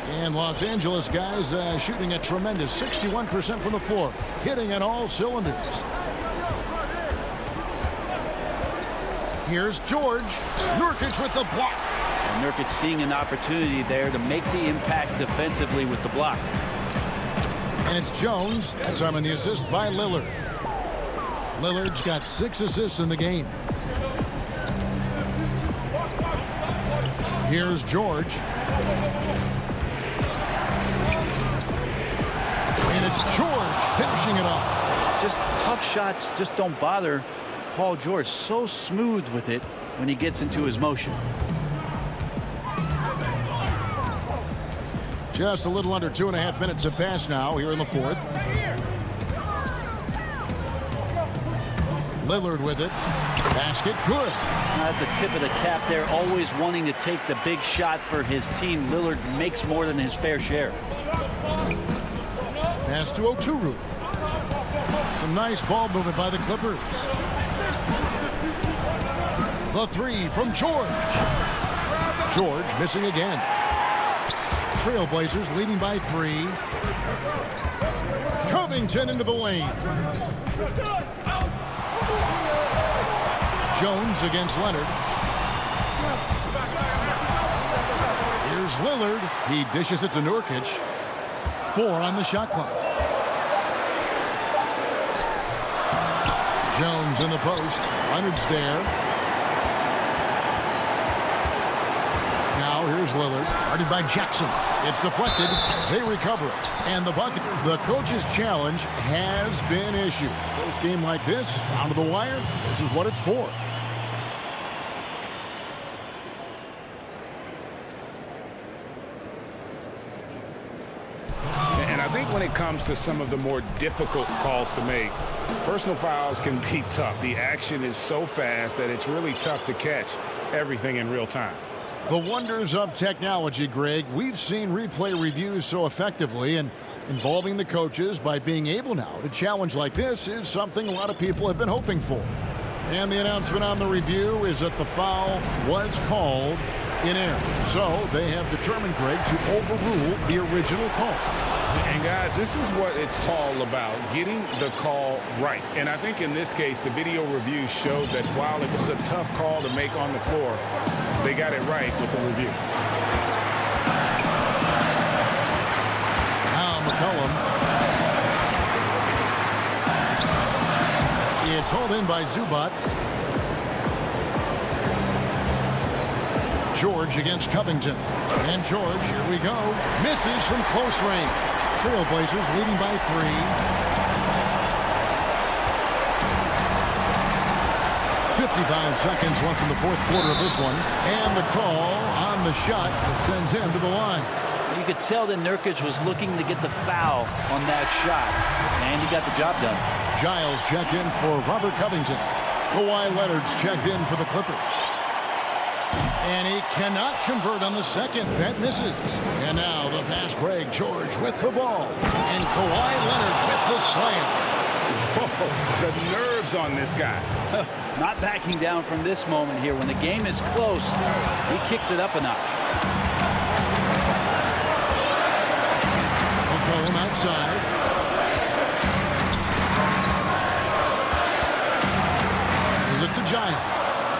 And Los Angeles guys shooting a tremendous 61% from the floor. Hitting on all cylinders. Here's George. Nurkic with the block. And Nurkic seeing an opportunity there to make the impact defensively with the block. And it's Jones. That time on the assist by Lillard. Lillard's got 6 assists in the game. Here's George. And it's George finishing it off. Just tough shots just don't bother Paul George. So smooth with it when he gets into his motion. Just a little under 2.5 minutes have passed now here in the fourth. Lillard with it. Basket good. That's a tip of the cap there. Always wanting to take the big shot for his team. Lillard makes more than his fair share. Pass to Oturu. Some nice ball movement by the Clippers. The three from George. George missing again. Trailblazers leading by 3. Covington into the lane. Jones against Leonard. Here's Lillard. He dishes it to Nurkic. 4 on the shot clock. Jones in the post. Leonard's there. Now here's Lillard. Guarded by Jackson. It's deflected. They recover it. And the bucket. The coach's challenge has been issued. Close game like this, down to the wire, this is what it's for. And I think when it comes to some of the more difficult calls to make, personal fouls can be tough. The action is so fast that it's really tough to catch everything in real time. The wonders of technology, Greg. We've seen replay reviews so effectively, and involving the coaches by being able now to challenge like this is something a lot of people have been hoping for. And the announcement on the review is that the foul was called in error. So they have determined, Greg, to overrule the original call. And guys, this is what it's all about, getting the call right. And I think in this case, the video review showed that while it was a tough call to make on the floor, they got it right with the review. Now McCollum. It's hauled in by Zubac. George against Covington. And George, here we go. Misses from close range. Trailblazers leading by 3. 55 seconds left in the fourth quarter of this one. And the call on the shot that sends him to the line. You could tell that Nurkic was looking to get the foul on that shot, and he got the job done. Giles checked in for Robert Covington. Kawhi Leonard's checked in for the Clippers. And he cannot convert on the second. That misses. And now the fast break. George with the ball. And Kawhi Leonard with the slam. Whoa, the nerves on this guy. Not backing down from this moment here. When the game is close, he kicks it up a notch. McCollum outside. This is it to Giles.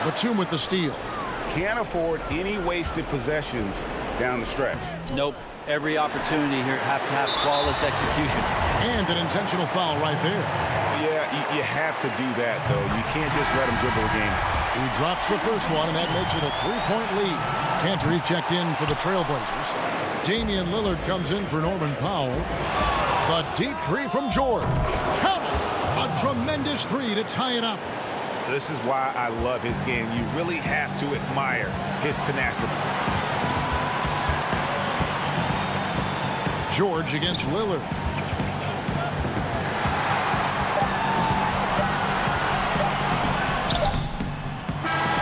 Batum with the steal. Can't afford any wasted possessions down the stretch. Nope. Every opportunity here have to have flawless execution. And an intentional foul right there. Yeah, you have to do that, though. You can't just let him dribble the game. He drops the first one, and that makes it a 3-point lead. Cantor's checked in for the Trailblazers. Damian Lillard comes in for Norman Powell. The deep 3 from George. Count it! A tremendous 3 to tie it up. This is why I love his game. You really have to admire his tenacity. George against Lillard.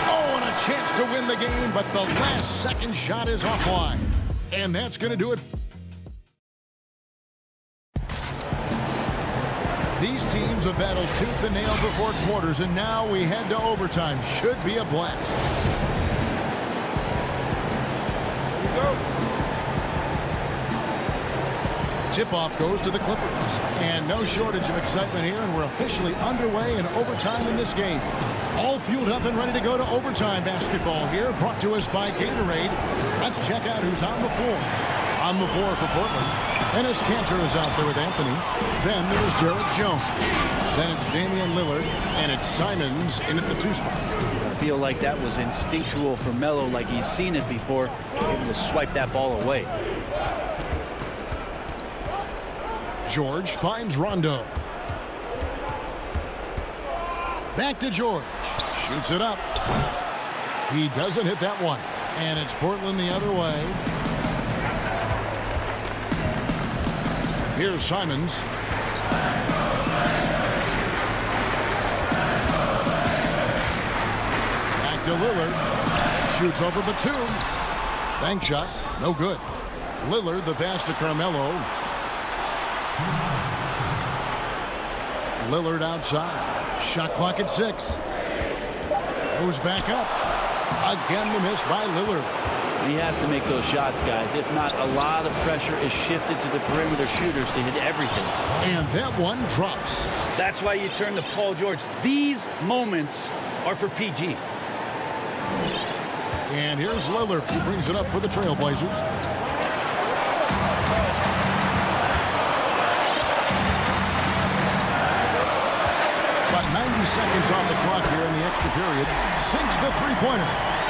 Oh, and a chance to win the game, but the last second shot is offline. And that's going to do it. These teams have battled tooth and nail before quarters, and now we head to overtime. Should be a blast. Here we go. Tip-off goes to the Clippers. And no shortage of excitement here, and we're officially underway in overtime in this game. All fueled up and ready to go to overtime basketball here, brought to us by Gatorade. Let's check out who's on the floor. On the floor for Portland. Ennis Cantor is out there with Anthony. Then there's Derek Jones. Then it's Damian Lillard, and it's Simons in at the 2 spot. I feel like that was instinctual for Melo, like he's seen it before, able to swipe that ball away. George finds Rondo. Back to George. Shoots it up. He doesn't hit that one. And it's Portland the other way. Here's Simons. Back to Lillard. Shoots over Batum. Bank shot. No good. Lillard the pass to Carmelo. Lillard outside. Shot clock at 6. Goes back up. Again the miss by Lillard. He has to make those shots, guys. If not, a lot of pressure is shifted to the perimeter shooters to hit everything. And that one drops. That's why you turn to Paul George. These moments are for PG. And here's Lillard. He brings it up for the Trailblazers. About 90 seconds off the clock here in the extra period. Sinks the three-pointer.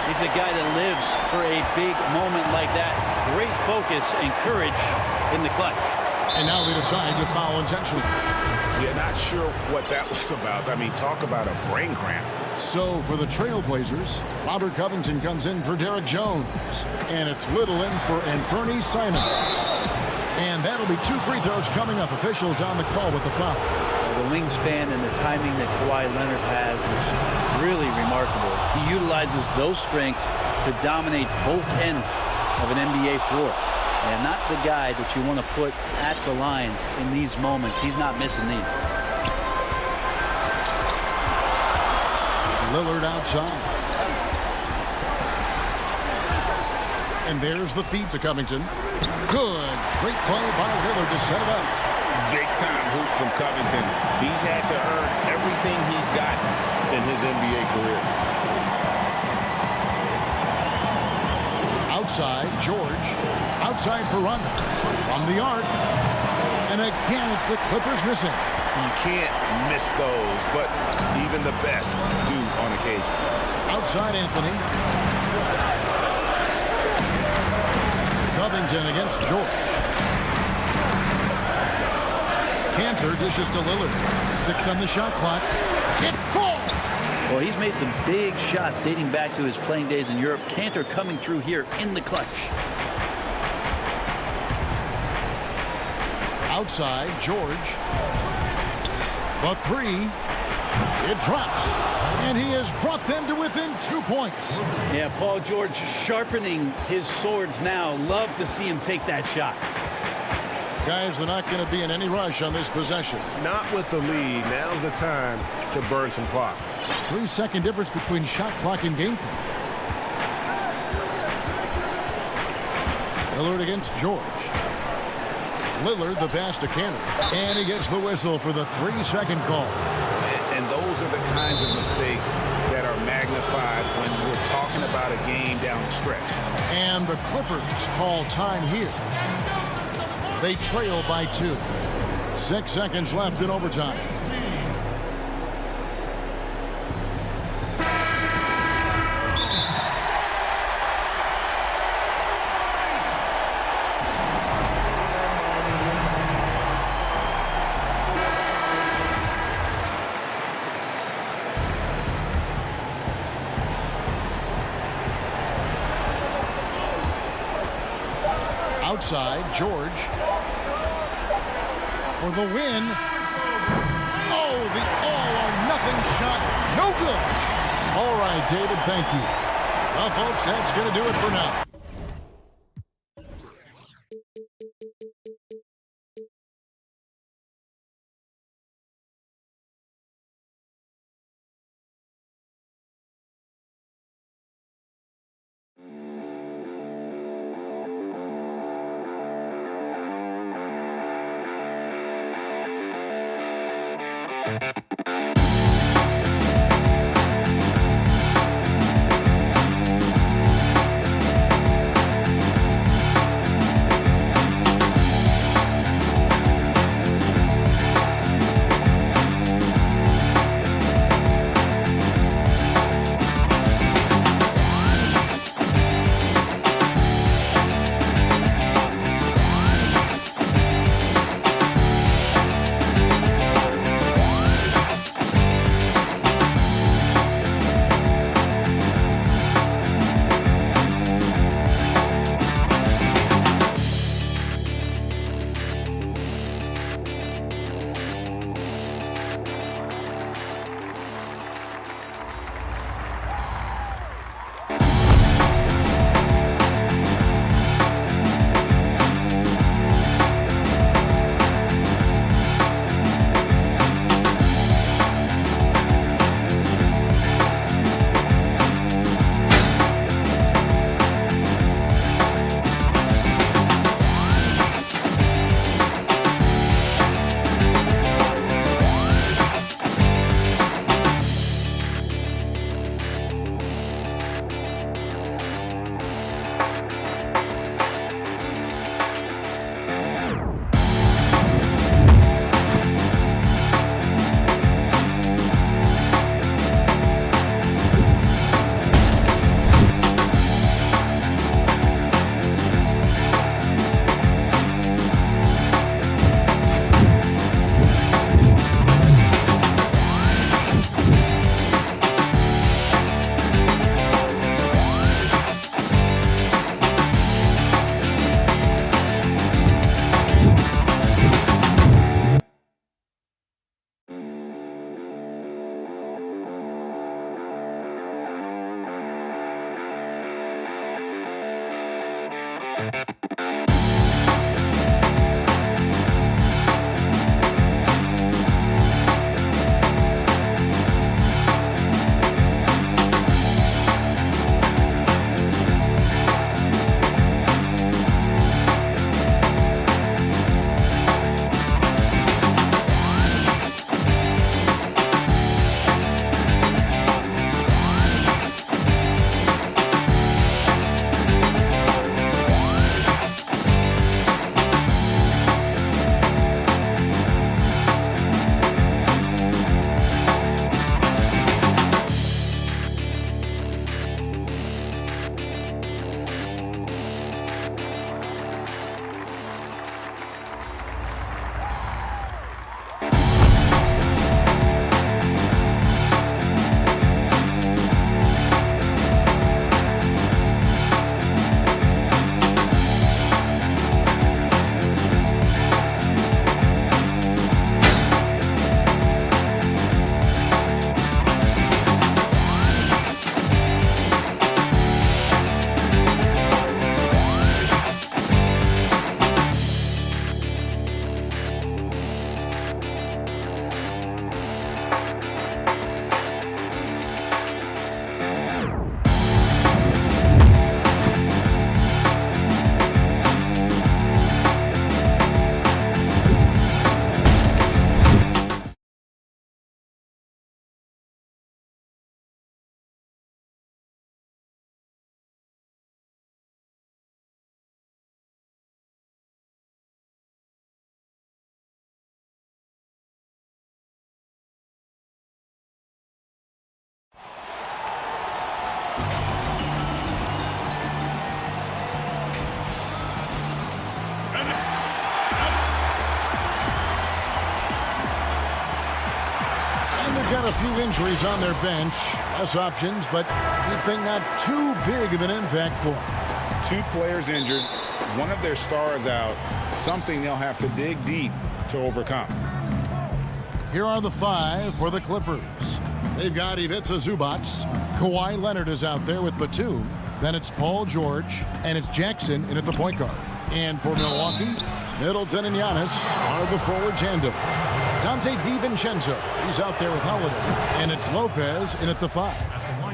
He's a guy that lives for a big moment like that. Great focus and courage in the clutch. And now they decide to foul intentionally. Yeah, not sure what that was about. I mean, talk about a brain cramp. So for the Trailblazers, Robert Covington comes in for Derek Jones. And it's Little in for Anthony Simons. And that'll be 2 free throws coming up. Officials on the call with the foul. The wingspan and the timing that Kawhi Leonard has is really remarkable. He utilizes those strengths to dominate both ends of an NBA floor. And not the guy that you want to put at the line in these moments. He's not missing these. Lillard outside. And there's the feed to Covington. Good. Great play by Lillard to set it up. Big-time hoop from Covington. He's had to earn everything he's gotten in his NBA career. Outside, George. Outside for Rondo. From the arc. And again, it's the Clippers missing. You can't miss those, but even the best do on occasion. Outside, Anthony. Covington against George. Cantor dishes to Lillard. 6 on the shot clock. It falls! Well, he's made some big shots dating back to his playing days in Europe. Cantor coming through here in the clutch. Outside, George. The 3. It drops. And he has brought them to within 2 points. Yeah, Paul George sharpening his swords now. Love to see him take that shot. Guys, they're not going to be in any rush on this possession. Not with the lead. Now's the time to burn some clock. 3-second difference between shot clock and game clock. Lillard against George. Lillard the pass to Cantor. And he gets the whistle for the 3-second call. And those are the kinds of mistakes that are magnified when we're talking about a game down the stretch. And the Clippers call time here. They trail by 2. 6 seconds left in overtime. Outside, George. For the win. Oh, the all-or-nothing shot. No good. All right, David, thank you. Well, folks, that's going to do it for now. Got a few injuries on their bench. Less options, but you'd think not too big of an impact for them. 2 players injured, one of their stars out, something they'll have to dig deep to overcome. Here are the 5 for the Clippers. They've got Ivica Zubac. Kawhi Leonard is out there with Batum. Then it's Paul George, and it's Jackson in at the point guard. And for Milwaukee, Middleton and Giannis are the forward tandem. Dante DiVincenzo, he's out there with Holiday. And it's Lopez in at the 5.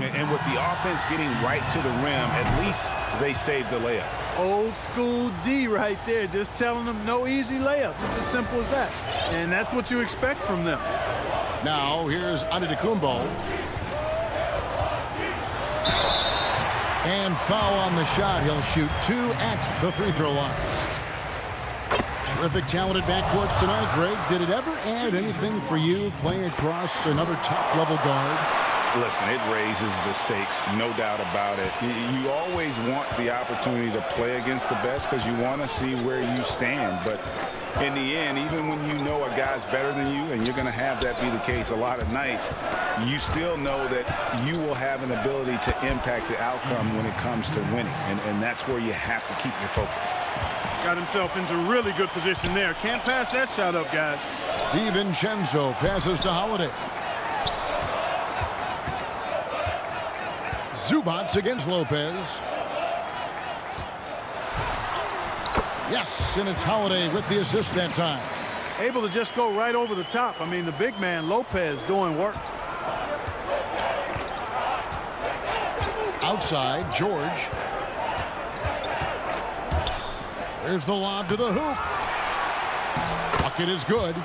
And with the offense getting right to the rim, at least they saved the layup. Old school D right there, just telling them no easy layups. It's as simple as that. And that's what you expect from them. Now here's Antetokounmpo. And foul on the shot. He'll shoot 2 at the free throw line. Terrific talented backcourts tonight, Greg. Did it ever add anything for you playing across another top-level guard? Listen, it raises the stakes, no doubt about it. You always want the opportunity to play against the best because you want to see where you stand. But in the end, even when you know a guy's better than you, and you're going to have that be the case a lot of nights, you still know that you will have an ability to impact the outcome when it comes to winning. And that's where you have to keep your focus. Got himself into really good position there. Can't pass that shot up, guys. DiVincenzo passes to Holiday. Zubac against Lopez. Yes, and it's Holiday with the assist that time. Able to just go right over the top. I mean, the big man, Lopez, doing work. Outside, George. There's the lob to the hoop. Bucket is good.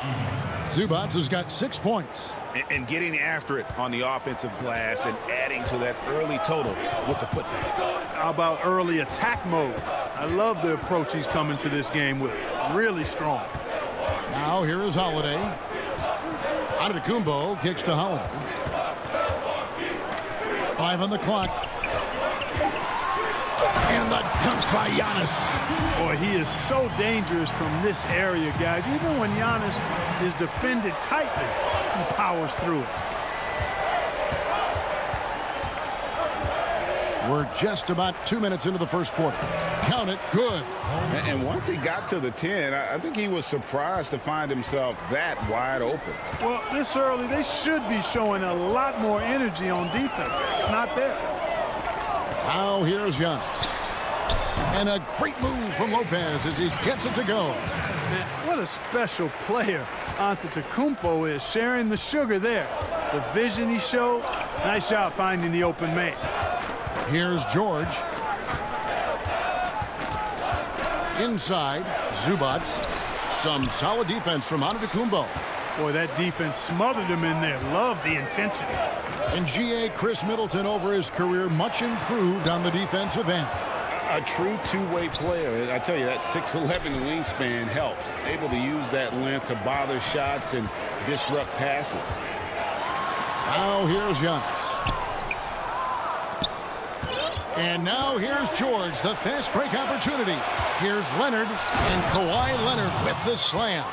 Zubac has got 6 points. And getting after it on the offensive glass and adding to that early total with the putback. How about early attack mode? I love the approach he's coming to this game with. Really strong. Now here is Holiday. Antetokounmpo kicks to Holiday. 5 on the clock. And the dunk by Giannis. Boy, he is so dangerous from this area, guys. Even when Giannis is defended tightly, he powers through it. We're just about 2 minutes into the first quarter. Count it, good. And once he got to the 10, I think he was surprised to find himself that wide open. Well, this early, they should be showing a lot more energy on defense. It's not there. Now here's Giannis. And a great move from Lopez as he gets it to go. Man, what a special player Antetokounmpo is, sharing the sugar there. The vision he showed, nice job finding the open man. Here's George. Inside, Zubac. Some solid defense from Antetokounmpo. Boy, that defense smothered him in there. Love the intensity. And G.A. Chris Middleton, over his career, much improved on the defensive end. A true two-way player. I tell you, that 6'11" wingspan helps. Able to use that length to bother shots and disrupt passes. Now here's Giannis. And now here's George, the fast break opportunity. Here's Leonard, and Kawhi Leonard with the slam.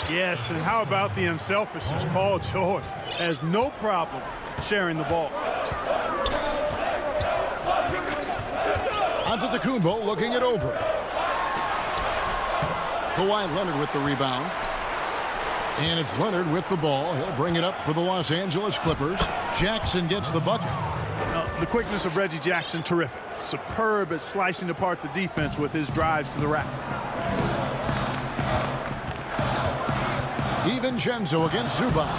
Yes, and how about the unselfishness? Paul George has no problem sharing the ball. Antetokounmpo looking it over. Kawhi Leonard with the rebound. And it's Leonard with the ball. He'll bring it up for the Los Angeles Clippers. Jackson gets the bucket. The quickness of Reggie Jackson, terrific. Superb at slicing apart the defense with his drives to the rack. DiVincenzo against Zubac.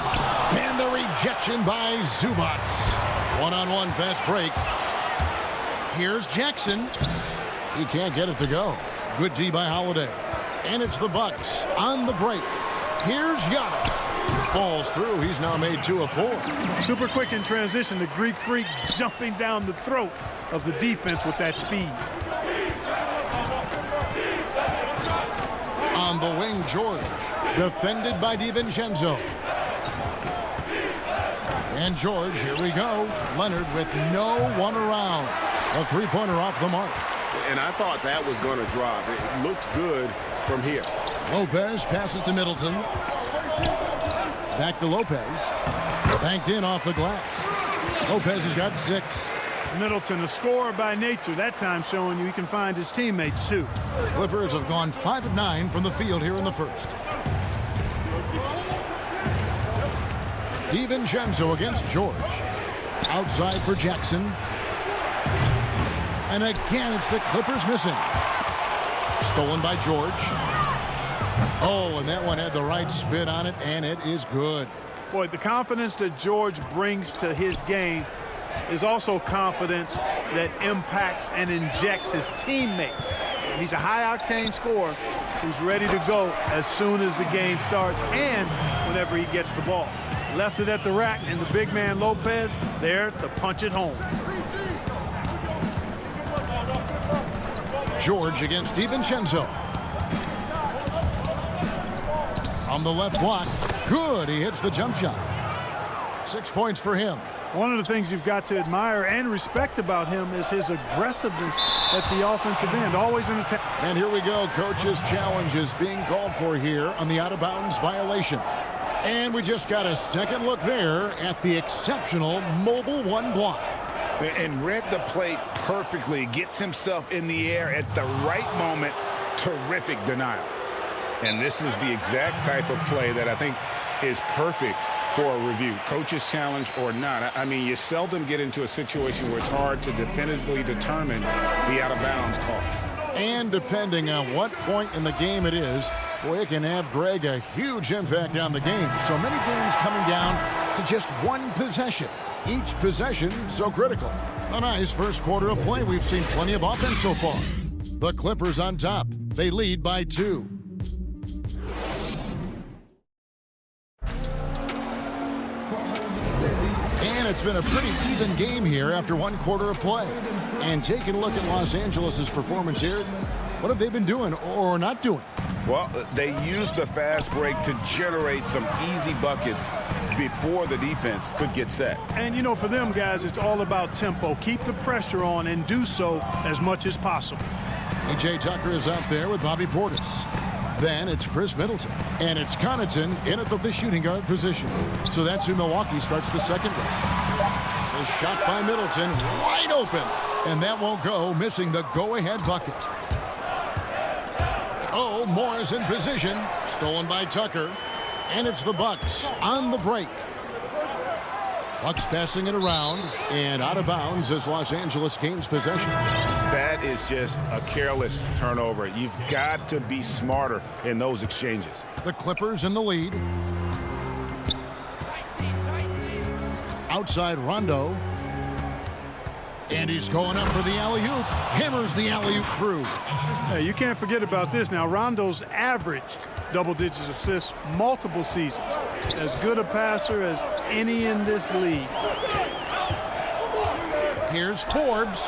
And the rejection by Zubac. One-on-one fast break. Here's Jackson. He can't get it to go. Good D by Holiday. And it's the Bucks on the break. Here's Giannis. Falls through. He's now made 2 of 4. Super quick in transition. The Greek Freak jumping down the throat of the defense with that speed. On the wing, George. Defended by DiVincenzo. And George, here we go. Leonard with no one around. A three-pointer off the mark. And I thought that was going to drop. It looked good from here. Lopez passes to Middleton. Back to Lopez. Banked in off the glass. Lopez has got 6. Middleton, a scorer by nature, that time showing you he can find his teammates too. Clippers have gone 5 of 9 from the field here in the first. DiVincenzo against George. Outside for Jackson. And again, it's the Clippers missing. Stolen by George. Oh, and that one had the right spin on it, and it is good. Boy, the confidence that George brings to his game is also confidence that impacts and injects his teammates. He's a high-octane scorer who's ready to go as soon as the game starts and whenever he gets the ball. Left it at the rack, and the big man Lopez there to punch it home. George against DiVincenzo. On the left block. Good. He hits the jump shot. 6 points for him. One of the things you've got to admire and respect about him is his aggressiveness at the offensive end. Always in attack. And here we go. Coach's challenge is being called for here on the out-of-bounds violation. And we just got a second look there at the exceptional mobile 1 block. And read the play perfectly. Gets himself in the air at the right moment. Terrific denial. And this is the exact type of play that I think is perfect for a review. Coach's challenge or not. I mean, you seldom get into a situation where it's hard to definitively determine the out-of-bounds call. And depending on what point in the game it is, boy, it can have, Greg, a huge impact on the game. So many games coming down to just one possession. Each possession so critical. A nice first quarter of play. We've seen plenty of offense so far. The Clippers on top. They lead by 2. And it's been a pretty even game here after 1 quarter of play. And taking a look at Los Angeles' performance here, what have they been doing or not doing? Well, they used the fast break to generate some easy buckets before the defense could get set. And, you know, for them guys, it's all about tempo. Keep the pressure on and do so as much as possible. A.J. Tucker is out there with Bobby Portis. Then it's Chris Middleton. And it's Connaughton in at the shooting guard position. So that's who Milwaukee starts the second with. The shot by Middleton, wide open. And that won't go, missing the go-ahead bucket. Oh, Morris in position. Stolen by Tucker. And it's the Bucks on the break. Bucks passing it around, and out of bounds as Los Angeles gains possession. That is just a careless turnover. You've got to be smarter in those exchanges. The Clippers in the lead. Outside Rondo. And he's going up for the alley-oop. Hammers the alley-oop through. Hey, you can't forget about this now. Rondo's averaged double-digit assists multiple seasons. As good a passer as any in this league. Here's Forbes.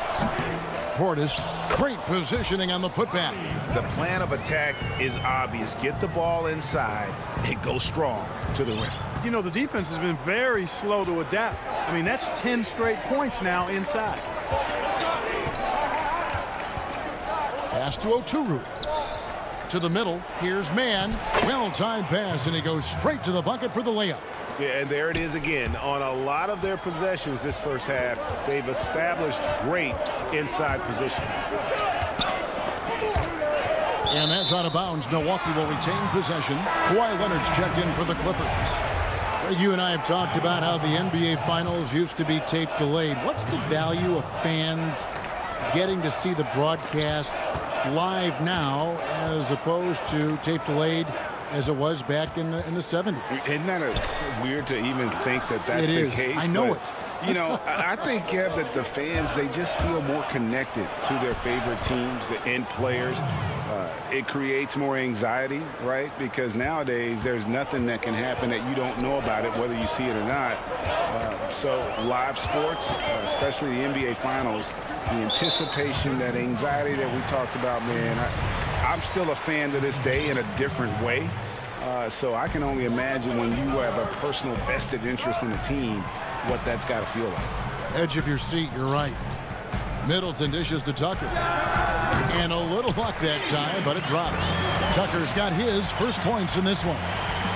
Portis, great positioning on the putback. The plan of attack is obvious. Get the ball inside and go strong to the rim. You know, the defense has been very slow to adapt. I mean, that's 10 straight points now inside. Pass to Oturu. To the middle. Here's Mann. Well-timed pass, and he goes straight to the bucket for the layup. Yeah, and there it is again. On a lot of their possessions this first half, they've established great inside position. And that's out of bounds. Milwaukee will retain possession. Kawhi Leonard's checked in for the Clippers. You and I have talked about how the NBA Finals used to be tape delayed. What's the value of fans getting to see the broadcast live now as opposed to tape delayed as it was back in the 70s? Isn't that weird to even think that that's the case? I know it. You know, I think, Kev, that the fans, they just feel more connected to their favorite teams, the end players. It creates more anxiety, right? Because nowadays there's nothing that can happen that you don't know about it, whether you see it or not. So live sports, especially the NBA Finals, the anticipation, that anxiety that we talked about, man, I'm still a fan to this day in a different way. So I can only imagine when you have a personal vested interest in the team, what that's got to feel like. Edge of your seat, you're right. Middleton dishes to Tucker. And a little luck that time, but it drops. Tucker's got his first points in this one.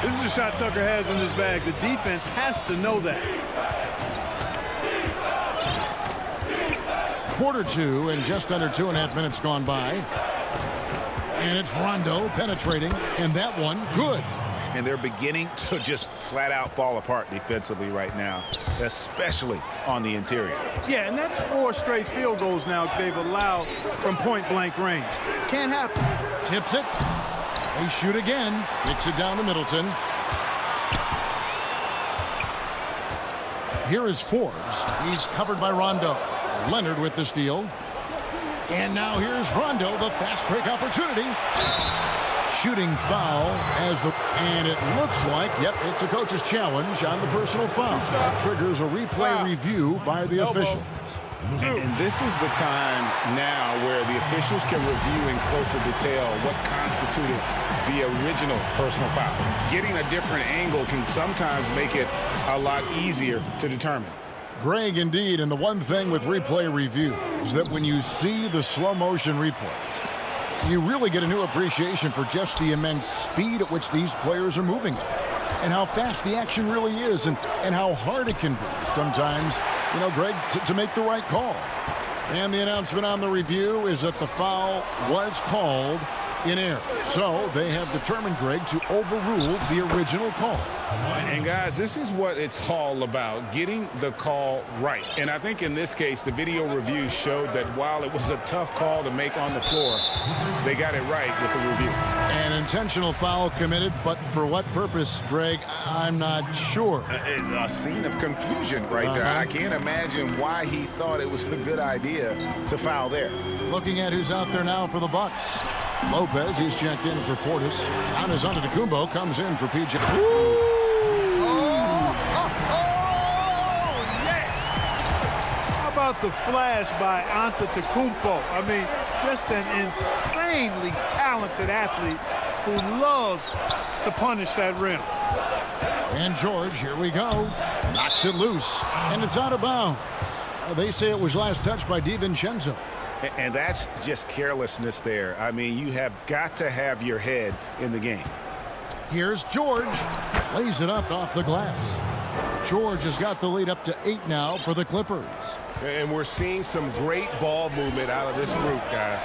This is a shot Tucker has in his bag. The defense has to know that. Quarter two, and just under 2.5 minutes gone by. And it's Rondo penetrating, and that one good. And they're beginning to just flat out fall apart defensively right now, especially on the interior. Yeah, and that's 4 straight field goals now they've allowed from point-blank range. Can't happen. Tips it. They shoot again. Kicks it down to Middleton. Here is Forbes. He's covered by Rondo. Leonard with the steal. And now here's Rondo, the fast break opportunity. Shooting foul and it looks like, yep, it's a coach's challenge on the personal foul. That triggers a replay review by the officials. And this is the time now where the officials can review in closer detail what constituted the original personal foul. Getting a different angle can sometimes make it a lot easier to determine. Greg, indeed, and the one thing with replay review is that when you see the slow motion replays, you really get a new appreciation for just the immense speed at which these players are moving and how fast the action really is and how hard it can be sometimes, you know, Greg, to make the right call. And the announcement on the review is that the foul was called in error. So they have determined, Greg, to overrule the original call. And guys, this is what it's all about, getting the call right. And I think in this case, the video review showed that while it was a tough call to make on the floor, they got it right with the review. An intentional foul committed, but for what purpose, Greg, I'm not sure. A scene of confusion right there. I can't imagine why he thought it was a good idea to foul there. Looking at who's out there now for the Bucks. Lopez, he's checked in for Portis. Giannis Antetokounmpo comes in for PJ. How about the flash by Antetokounmpo? I mean, just an insanely talented athlete who loves to punish that rim. And George, here we go. Knocks it loose, and it's out of bounds. They say it was last touched by DiVincenzo. And that's just carelessness there. I mean, you have got to have your head in the game. Here's George. Lays it up off the glass. George has got the lead up to 8 now for the Clippers. And we're seeing some great ball movement out of this group, guys.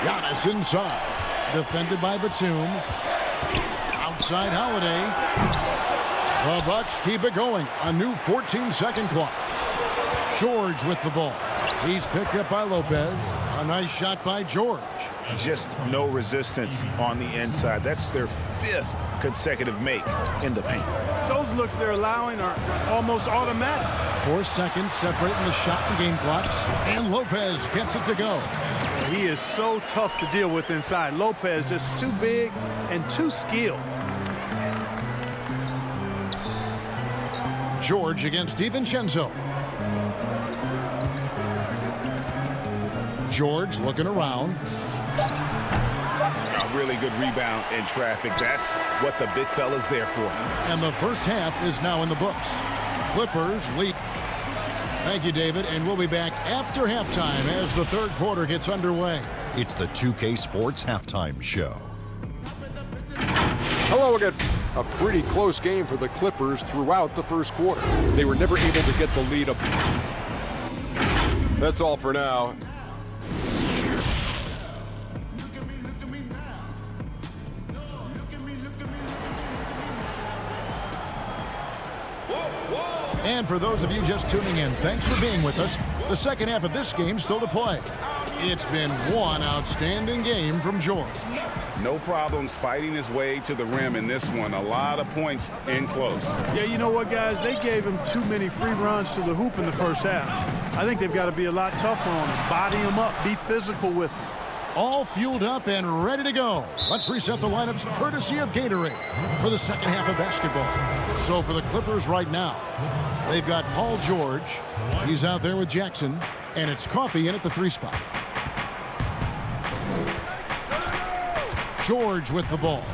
Giannis inside. Defended by Batum. Out outside Holiday. The Bucks keep it going. A new 14-second clock. George with the ball. He's picked up by Lopez. A nice shot by George. Just no resistance on the inside. That's their 5th consecutive make in the paint. Those looks they're allowing are almost automatic. 4 seconds separating the shot and game clocks. And Lopez gets it to go. He is so tough to deal with inside. Lopez just too big and too skilled. George against DiVincenzo. George looking around. A really good rebound in traffic. That's what the big fella's there for. And the first half is now in the books. Clippers lead. Thank you, David, and we'll be back after halftime as the third quarter gets underway. It's the 2K Sports Halftime Show. Hello again. A pretty close game for the Clippers throughout the first quarter. They were never able to get the lead up. That's all for now. And for those of you just tuning in, thanks for being with us. The second half of this game still to play. It's been one outstanding game from George. No problems fighting his way to the rim in this one. A lot of points in close. Yeah, you know what, guys? They gave him too many free runs to the hoop in the first half. I think they've got to be a lot tougher on him. Body him up. Be physical with him. All fueled up and ready to go. Let's reset the lineups courtesy of Gatorade for the second half of basketball. So for the Clippers right now, they've got Paul George. He's out there with Jackson. And it's Coffee in at the 3 spot. George with the ball.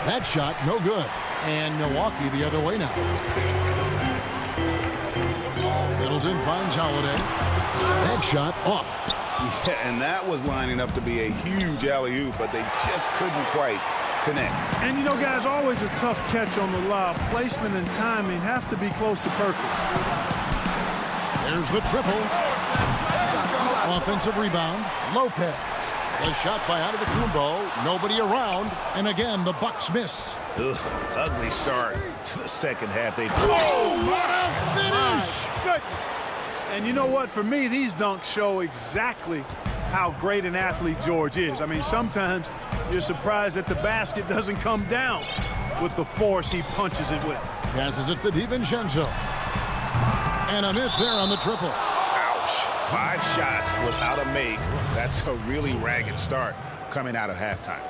That shot, no good. And Milwaukee the other way now. Middleton finds Holiday. That shot off. Yeah, and that was lining up to be a huge alley-oop, but they just couldn't quite connect. And you know, guys, always a tough catch on the lob. Placement and timing have to be close to perfect. There's the triple. Offensive rebound. Lopez. The shot by Antetokounmpo. Nobody around. And again, the Bucks miss. Ugh, ugly start to the second half. Oh, what a finish! Goodness. And you know what? For me, these dunks show exactly how great an athlete George is. I mean, sometimes you're surprised that the basket doesn't come down with the force he punches it with. Passes it to DiVincenzo. And a miss there on the triple. Ouch. 5 shots without a make. That's a really ragged start coming out of halftime.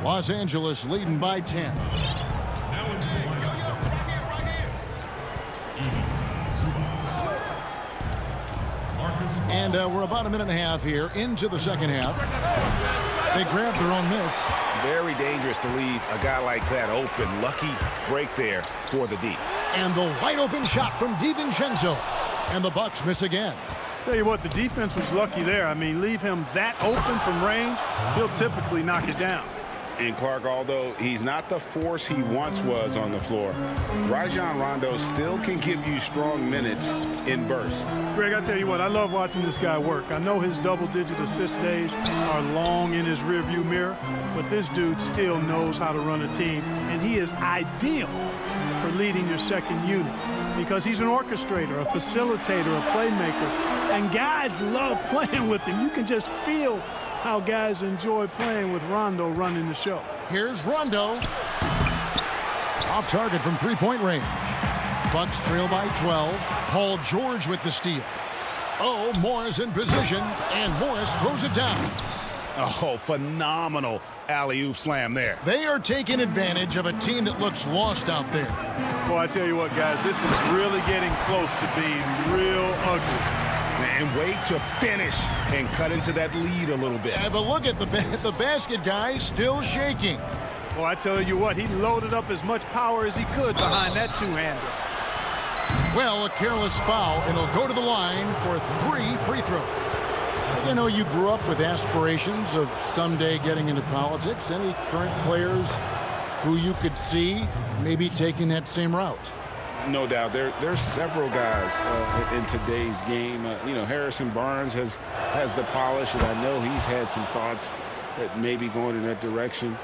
Los Angeles leading by 10. And we're about a minute and a half here into the second half. They grabbed their own miss. Very dangerous to leave a guy like that open. Lucky break there for the D. And the wide open shot from DiVincenzo. And the Bucks miss again. Tell you what, the defense was lucky there. I mean, leave him that open from range, he'll typically knock it down. And Clark, although he's not the force he once was on the floor, Rajon Rondo still can give you strong minutes in bursts. Greg, I tell you what, I love watching this guy work. I know his double-digit assist days are long in his rearview mirror, but this dude still knows how to run a team, and he is ideal for leading your second unit because he's an orchestrator, a facilitator, a playmaker, and guys love playing with him. You can just feel how guys enjoy playing with Rondo running the show. Here's Rondo. Off target from three-point range. Bucks trail by 12. Paul George with the steal. Oh, Morris in position, and Morris throws it down. Oh, phenomenal alley-oop slam there. They are taking advantage of a team that looks lost out there. Boy, I tell you what, guys, this is really getting close to being real ugly. And wait to finish and cut into that lead a little bit. Yeah, but look at the basket guy still shaking. Well, I tell you what, he loaded up as much power as he could behind that two-hander. Well, a careless foul, and he'll go to the line for 3 free throws. I know you grew up with aspirations of someday getting into politics. Any current players who you could see maybe taking that same route? No doubt. There's several guys in today's game. Harrison Barnes has the polish, and I know he's had some thoughts that may be going in that direction.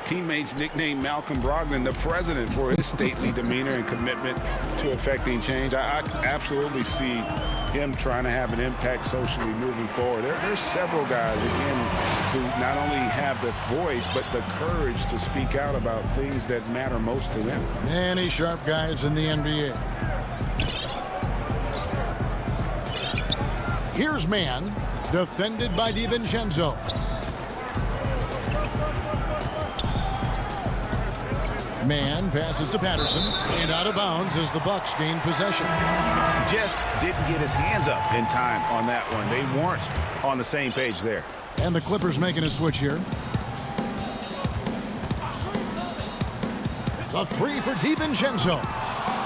Teammates nicknamed Malcolm Brogdon the president for his stately demeanor and commitment to effecting change. I absolutely see him trying to have an impact socially moving forward. There's several guys, again, who not only have the voice, but the courage to speak out about things that matter most to them. Many sharp guys in the NBA. Here's man, defended by DiVincenzo. Man passes to Patterson, and out of bounds as the Bucks gain possession. Just didn't get his hands up in time on that one. They weren't on the same page there. And the Clippers making a switch here. The three for DiVincenzo.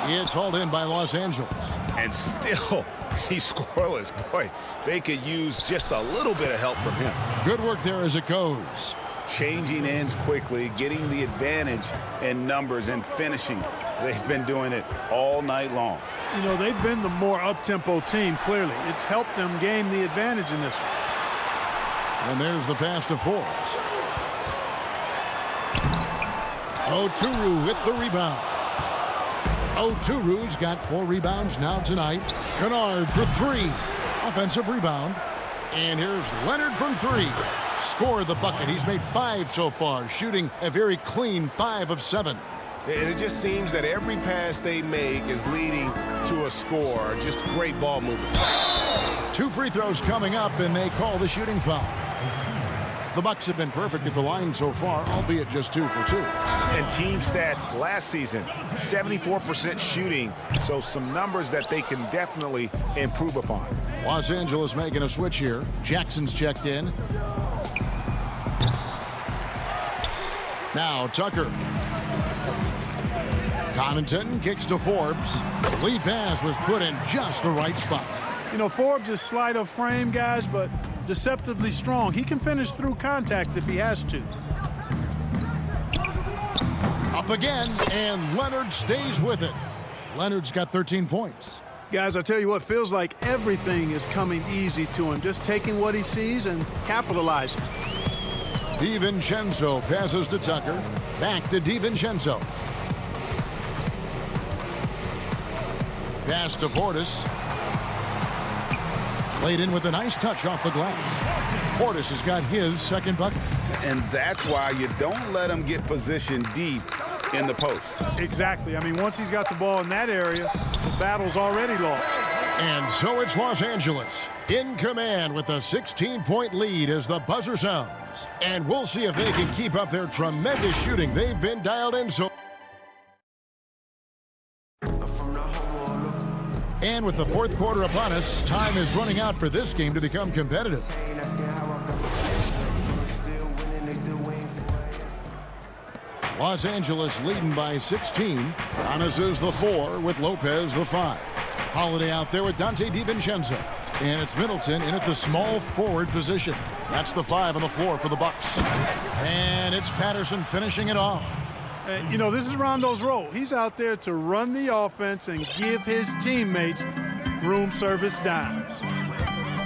It's hauled in by Los Angeles. And still, he's scoreless. Boy, they could use just a little bit of help from him. Good work there as it goes. Changing ends quickly, getting the advantage in numbers and finishing. They've been doing it all night long. They've been the more up-tempo team, clearly. It's helped them gain the advantage in this one. And there's the pass to Forbes. Oturu with the rebound. Oturu's got 4 rebounds now tonight. Kennard for 3. Offensive rebound. And here's Leonard from 3. Scored the bucket. He's made 5 so far, shooting a very clean 5 of 7. It just seems that every pass they make is leading to a score. Just great ball movement. 2 free throws coming up, and they call the shooting foul. The Bucks have been perfect at the line so far, albeit just 2 for 2. And team stats last season, 74% shooting, so some numbers that they can definitely improve upon. Los Angeles making a switch here. Jackson's checked in. Now Tucker. Connaughton kicks to Forbes. The lead pass was put in just the right spot. Forbes is slight of frame, guys, but deceptively strong. He can finish through contact if he has to. Up again, and Leonard stays with it. Leonard's got 13 points. Guys, I tell you what, feels like everything is coming easy to him. Just taking what he sees and capitalizing. DiVincenzo passes to Tucker. Back to DiVincenzo. Pass to Portis. Laid in with a nice touch off the glass. Portis has got his second bucket. And that's why you don't let him get positioned deep in the post. Exactly. I mean, once he's got the ball in that area, the battle's already lost. And so it's Los Angeles in command with a 16-point lead as the buzzer sounds. And we'll see if they can keep up their tremendous shooting. They've been dialed in so. And with the fourth quarter upon us, time is running out for this game to become competitive. Los Angeles leading by 16. Giannis is the 4 with Lopez the 5. Holiday out there with Dante DiVincenzo. And it's Middleton in at the small forward position. That's the 5 on the floor for the Bucks. And it's Patterson finishing it off. This is Rondo's role. He's out there to run the offense and give his teammates room service dimes.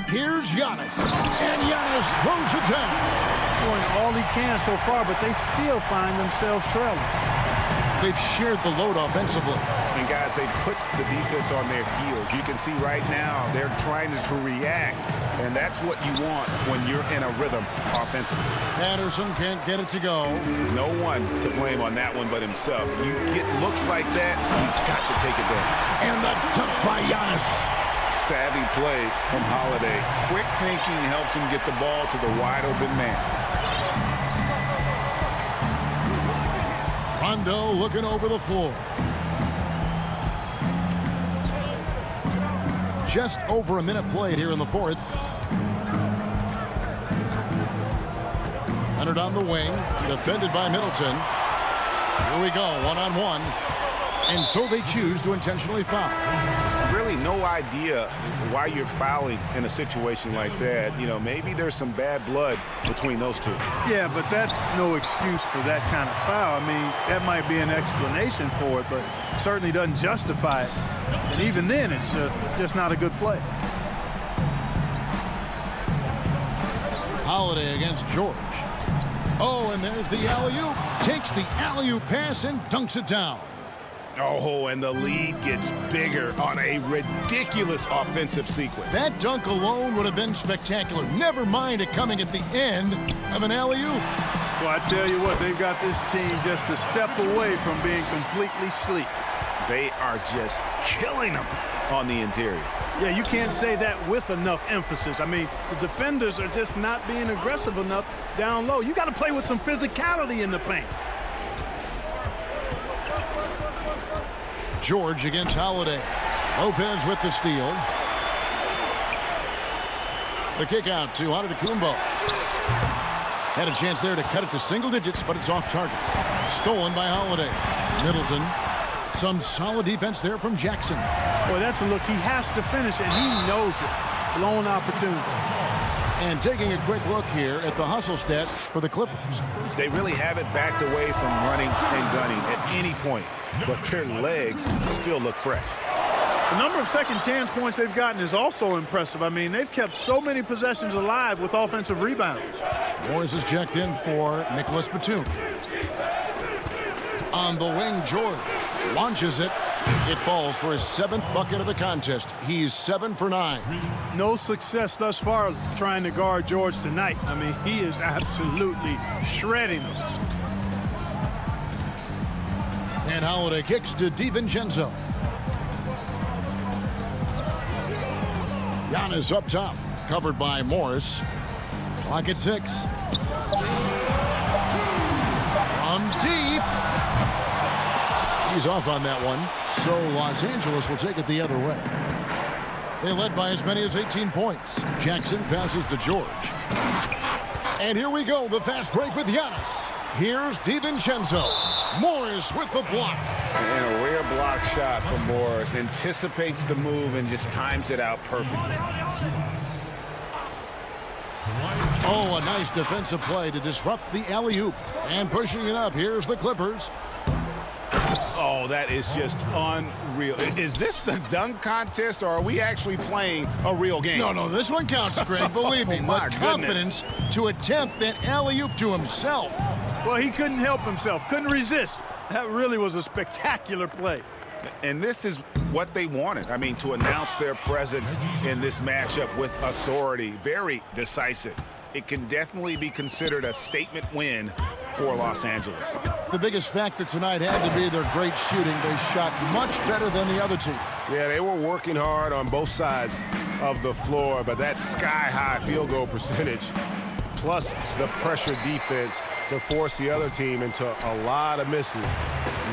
Here's Giannis. And Giannis throws it down. Doing all he can so far, but they still find themselves trailing. They've shared the load offensively. And guys, they put the defense on their heels. You can see right now they're trying to react, and that's what you want when you're in a rhythm offensively. Patterson can't get it to go. No one to blame on that one but himself. You get looks like that, you've got to take it down. And the dunk by Giannis. Savvy play from Holiday. Quick thinking helps him get the ball to the wide open man. Rondo looking over the floor. Just over a minute played here in the fourth. Leonard on the wing, defended by Middleton. Here we go, one-on-one. And so they choose to intentionally foul. Really no idea why you're fouling in a situation like that. You know, maybe there's some bad blood between those two. Yeah, but that's no excuse for that kind of foul. I mean, that might be an explanation for it, but certainly doesn't justify it. And even then, it's just not a good play. Holiday against George. Oh, and there's the alley-oop. Takes the alley-oop pass and dunks it down. Oh, and the lead gets bigger on a ridiculous offensive sequence. That dunk alone would have been spectacular. Never mind it coming at the end of an alley-oop. Well, I tell you what, they've got this team just a step away from being completely sleep. They are just killing them on the interior. Yeah, you can't say that with enough emphasis. I mean, the defenders are just not being aggressive enough down low. You got to play with some physicality in the paint. George against Holiday. Lopez with the steal. The kick out to Antetokounmpo. Had a chance there to cut it to single digits, but it's off target. Stolen by Holiday. Middleton. Some solid defense there from Jackson. Boy, that's a look. He has to finish, and he knows it. Blown opportunity. And taking a quick look here at the hustle stats for the Clippers. They really haven't backed away from running and gunning at any point, but their legs still look fresh. The number of second chance points they've gotten is also impressive. I mean, they've kept so many possessions alive with offensive rebounds. Morris is checked in for Nicholas Batum. On the wing, George launches it. It falls for his 7th bucket of the contest. He's 7 for 9. No success thus far trying to guard George tonight. I mean, he is absolutely shredding him. And Holiday kicks to DiVincenzo. Giannis up top, covered by Morris. Clock at 6. From deep. He's off on that one, so Los Angeles will take it the other way. They led by as many as 18 points. Jackson passes to George. And here we go, the fast break with Giannis. Here's DiVincenzo. Morris with the block. And a rare block shot from Morris. Anticipates the move and just times it out perfectly. Oh, a nice defensive play to disrupt the alley-oop. And pushing it up, here's the Clippers. Oh, that is just unreal. Is this the dunk contest, or are we actually playing a real game? No, this one counts, Greg. Believe me. But confidence to attempt that alley-oop to himself. Well, he couldn't help himself. Couldn't resist. That really was a spectacular play. And this is what they wanted. I mean, to announce their presence in this matchup with authority. Very decisive. It can definitely be considered a statement win for Los Angeles. The biggest factor tonight had to be their great shooting. They shot much better than the other team. Yeah, they were working hard on both sides of the floor, but that sky-high field goal percentage plus the pressure defense to force the other team into a lot of misses.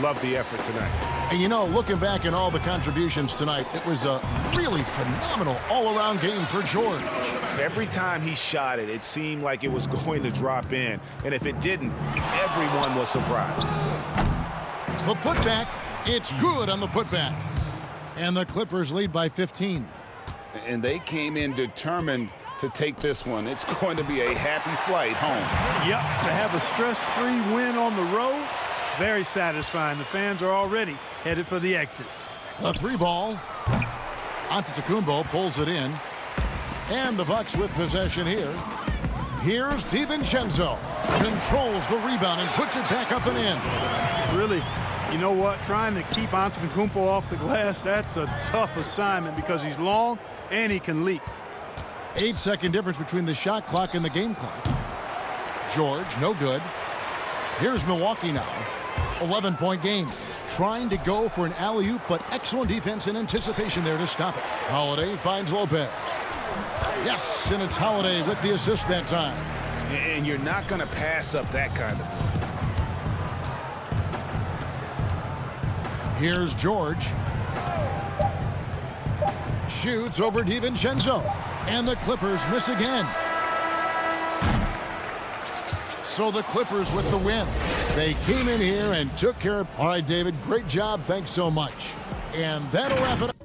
Love the effort tonight. And you know, looking back at all the contributions tonight, it was a really phenomenal all-around game for George. Every time he shot it, it seemed like it was going to drop in. And if it didn't, everyone was surprised. The putback, it's good on the putback. And the Clippers lead by 15. And they came in determined to take this one. It's going to be a happy flight home. Yep, to have a stress-free win on the road, very satisfying. The fans are already headed for the exits. A 3-ball. Antetokounmpo pulls it in. And the Bucks with possession here. Here's DiVincenzo. Controls the rebound and puts it back up and in. Really, you know what? Trying to keep Antetokounmpo off the glass, that's a tough assignment because he's long and he can leap. 8-second difference between the shot clock and the game clock. George, no good. Here's Milwaukee now. 11-point game. Trying to go for an alley-oop, but excellent defense and anticipation there to stop it. Holiday finds Lopez. Yes, and it's Holiday with the assist that time. And you're not going to pass up that kind of. Here's George. Shoots over DiVincenzo. And the Clippers miss again. So the Clippers with the win. They came in here and took care of. All right, David, great job. Thanks so much. And that'll wrap it up.